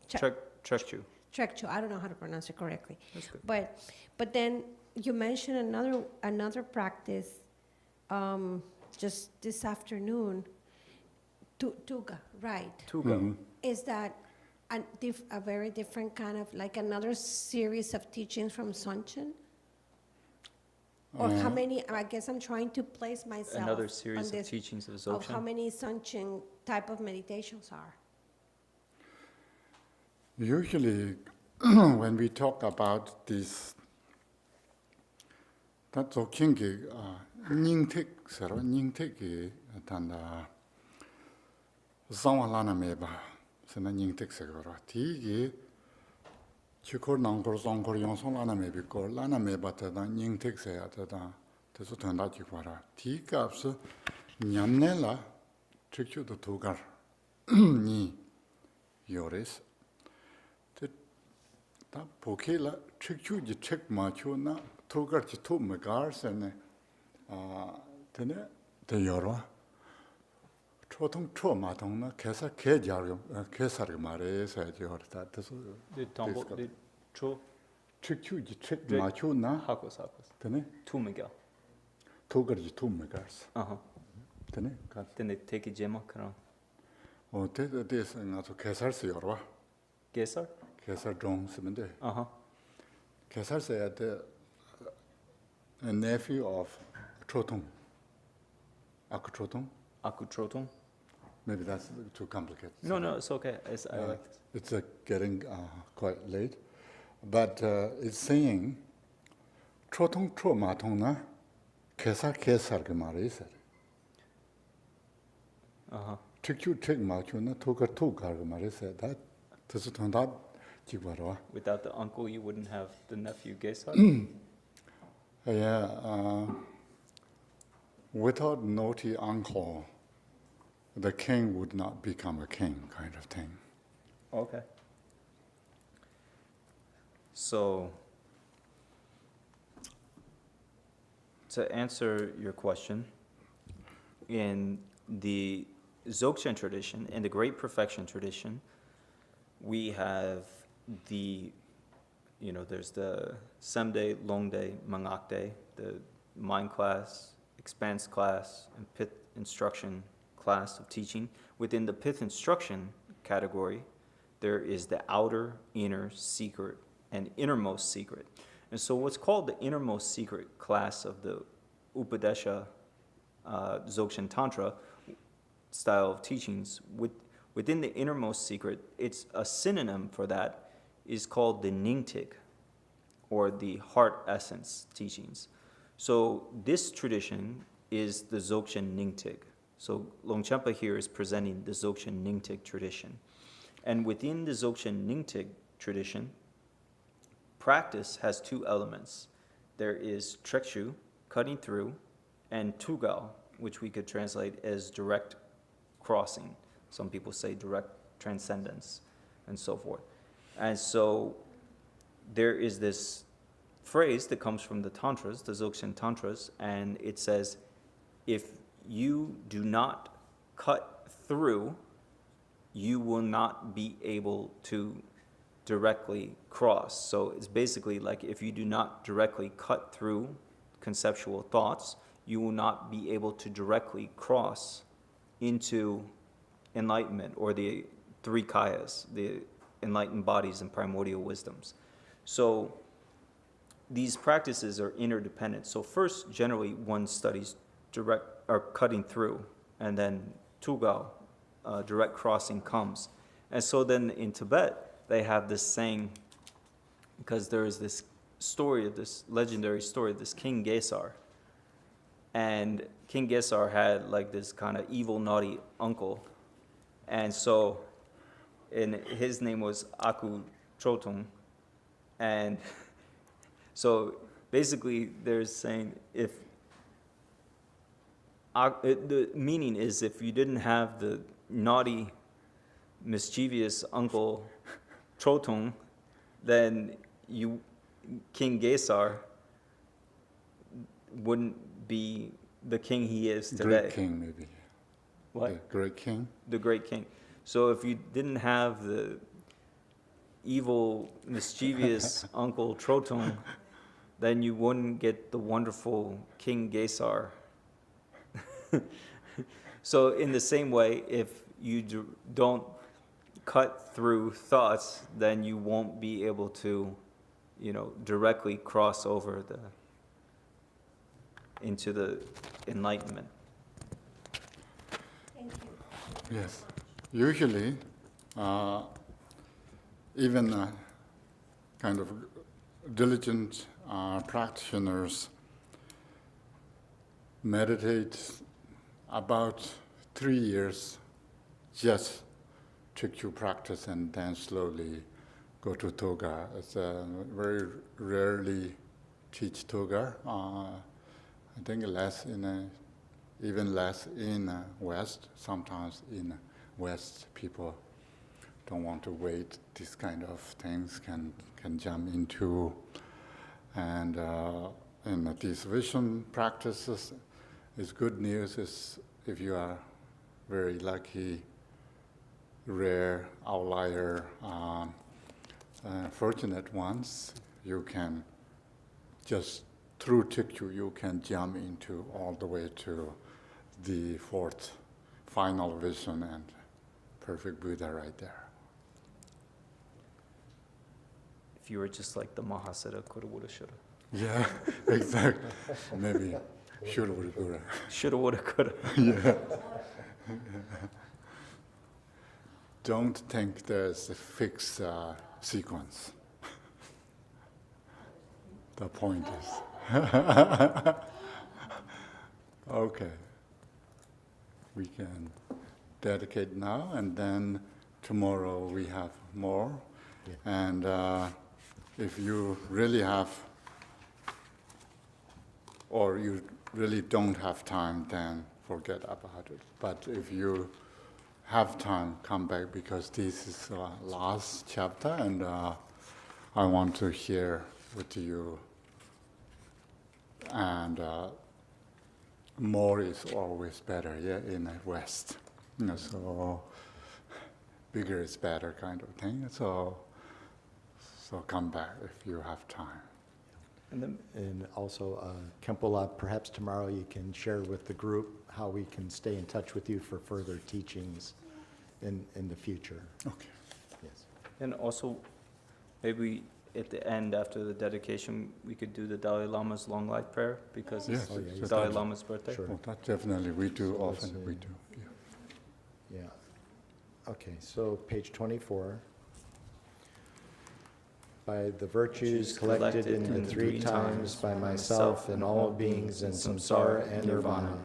Speaker 3: Chekchu.
Speaker 6: Chekchu. I don't know how to pronounce it correctly,
Speaker 3: That's good.
Speaker 6: but then you mentioned another practice just this afternoon. Tuga, right?
Speaker 3: Tuga.
Speaker 1: Mhm.
Speaker 6: Is that a very different kind of, like another series of teachings from Songchen? Or how many, I guess I'm trying to place myself
Speaker 3: Another series
Speaker 6: on
Speaker 3: of
Speaker 6: this,
Speaker 3: teachings of
Speaker 6: of how
Speaker 3: Dzogchen.
Speaker 6: many Songchen type of meditations are.
Speaker 1: Usually, when we talk about this, that Dzogchen ge nyingtik saro, nyingtik ge tanda zangwa lana meba, sena nyingtik segoro. Ti ge chikor nangkor zangkor yongsong lana mebi kor, lana meba tada nyingtik seya tada, tesu tanda jikwara. Ti kapsu nyamne la chikchu do tugar ni yores. 다 보케라 책주지 책 맞추나 토가치 토 메가르스네 되네 되여로 초통 초 마통나 계사 계자로 계사를 말해서 저다 뜻
Speaker 3: 초
Speaker 1: 책주지 책 맞추나
Speaker 3: 하고스.
Speaker 1: 되네
Speaker 3: 투메가.
Speaker 1: 토가치 토 메가르스
Speaker 3: 아하.
Speaker 1: 되네 가
Speaker 3: 근데 되게 제막처럼.
Speaker 1: 대대서 나서 계살스 여러
Speaker 3: 게살?
Speaker 1: 계살 좀 쓰면 돼
Speaker 3: 아하.
Speaker 1: 계살스야 돼 a nephew of 초통 아그 초통
Speaker 3: 아쿠트로통?
Speaker 1: maybe that's too complicated.
Speaker 3: No, it's okay. I like it.
Speaker 1: It's getting quite late, but it's saying 초통 초 마통나 계살 그 말이 있어요.
Speaker 3: 아하.
Speaker 1: 특유 책 마주나 토가 그 말이 있어요. 다 뜻을 통다 지구하러.
Speaker 3: Without the uncle, you wouldn't have the nephew Gesar?
Speaker 1: Without naughty uncle, the king would not become a king, kind of thing.
Speaker 3: Okay. So, to answer your question, in the Dzogchen tradition, in the Great Perfection tradition, we have there's the Semde, Longde, Mangakde, the mind class, expanse class, and pith instruction class of teaching. Within the pith instruction category, there is the outer, inner, secret, and innermost secret. And so what's called the innermost secret class of the Upadesha Dzogchen Tantra style of teachings, within the innermost secret, it's a synonym for that is called the Ningtik, or the heart essence teachings. So this tradition is the Dzogchen Ningtik. So Longchenpa here is presenting the Dzogchen Ningtik tradition. And within the Dzogchen Ningtik tradition, practice has two elements. There is Trekshu, cutting through, and Tugao, which we could translate as direct crossing. Some people say direct transcendence, and so forth. And so there is this phrase that comes from the Tantras, the Dzogchen Tantras, and it says, if you do not cut through, you will not be able to directly cross. So it's basically like if you do not directly cut through conceptual thoughts, you will not be able to directly cross into enlightenment, or the three kayas, the enlightened bodies and primordial wisdoms. So these practices are interdependent. So first, generally, one studies direct or cutting through, and then Tugao, direct crossing, comes. And so then in Tibet, they have this saying, because there is this story, this legendary story of this King Gesar. And King Gesar had like this kind of evil, naughty uncle. And so, and his name was Aku Trotung. And so basically they're saying the meaning is if you didn't have the naughty, mischievous uncle Trotung, then King Gesar wouldn't be the king he is today.
Speaker 1: Great king, maybe.
Speaker 3: What?
Speaker 1: The great king?
Speaker 3: The great king. So if you didn't have the evil, mischievous uncle Trotung, then you wouldn't get the wonderful King Gesar. So in the same way, if you don't cut through thoughts, then you won't be able to, directly cross over into the enlightenment.
Speaker 6: Thank you.
Speaker 1: Yes. Usually, even kind of diligent practitioners meditate about 3 years just to practice, and then slowly go to toga. It's very rarely teach toga. I think even less in West. Sometimes in West, people don't want to wait. These kind of things can jump into. And in these vision practices, it's good news is if you are very lucky, rare, outlier, fortunate ones, you can just through Tikchu, you can jump into all the way to the fourth final vision and perfect Buddha right there.
Speaker 3: If you were just like the Mahasiddha, coulda, woulda, shoulda.
Speaker 1: Yeah, exactly. Maybe shoulda, woulda, coulda.
Speaker 3: Shoulda, woulda, coulda.
Speaker 1: Yeah. Don't think there's a fixed sequence. The point is. Okay. We can dedicate now, and then tomorrow we have more. Yeah. And if you really have or you really don't have time, then forget about it. But if you have time, come back, because this is the last chapter, and I want to share with you. And more is always better, yeah, in the West. So bigger is better kind of thing. So come back if you have time.
Speaker 2: And also, Khenpo Lab, perhaps tomorrow you can share with the group how we can stay in touch with you for further teachings in the future.
Speaker 1: Okay.
Speaker 2: Yes.
Speaker 3: And also, maybe at the end, after the dedication, we could do the Dalai Lama's long life prayer, because
Speaker 1: Yes.
Speaker 3: it's
Speaker 2: Oh, yeah,
Speaker 3: the
Speaker 2: yes,
Speaker 3: Dalai
Speaker 2: definitely.
Speaker 3: Lama's birthday.
Speaker 2: Sure.
Speaker 1: Well, that definitely we do
Speaker 2: So
Speaker 1: often.
Speaker 2: let's
Speaker 1: We
Speaker 2: see.
Speaker 1: do. Yeah.
Speaker 2: Yeah. Okay, so page 24. By the virtues collected in the three times by myself and all beings in samsara and nirvana,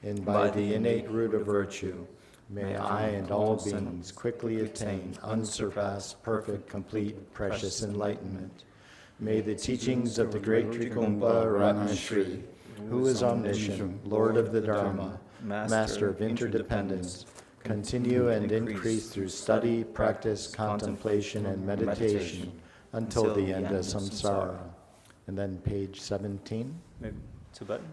Speaker 2: and by the innate root of virtue, may I and all beings quickly attain unsurpassed, perfect, complete, precious enlightenment. May the teachings of the great Trikungpa Ratnashri, who is omniscient, Lord of the Dharma, Master of interdependence, continue and increase through study, practice, contemplation, and meditation until the end of samsara. And then page 17.
Speaker 3: Maybe Tibetan?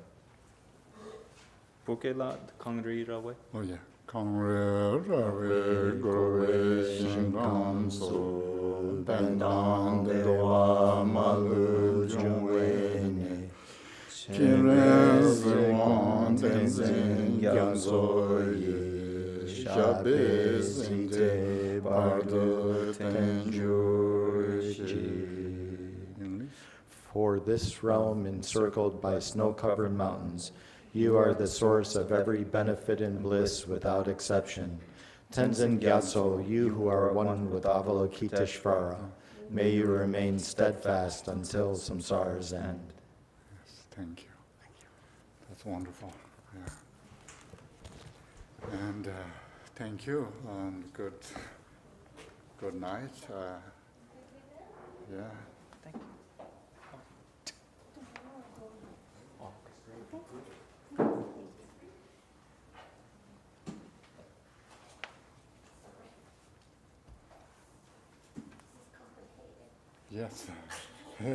Speaker 3: Bukela Kangri Rawe.
Speaker 1: Oh yeah. Kongre Rave Gurve Shinkan So Bendan Dewa Malu Jungwe Ne Chinre Zewon Tenzin Gyalzo Ye Shabe Zinte Bardo Tenju Shi.
Speaker 2: For this realm encircled by snow-covered mountains, you are the source of every benefit and bliss without exception. Tenzin Gyatso, you who are one with Avalokiteshvara, may you remain steadfast until samsara's end.
Speaker 1: Yes, thank you. That's wonderful. Yeah. And thank you, and good night. Yeah.
Speaker 3: Thank you.
Speaker 1: Yes. That's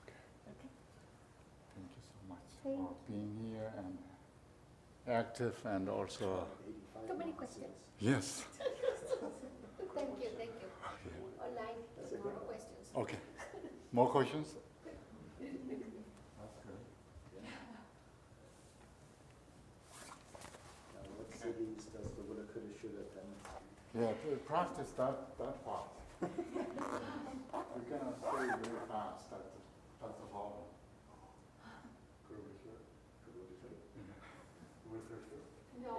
Speaker 1: okay. Thank you so much for being here and active, and also.
Speaker 4: Too many questions.
Speaker 1: Yes.
Speaker 4: Thank you, thank you. Online, more questions.
Speaker 1: Okay. More questions? Yeah, practice that part. You cannot say very fast. That's the problem. Go over here. Go over here.
Speaker 4: No,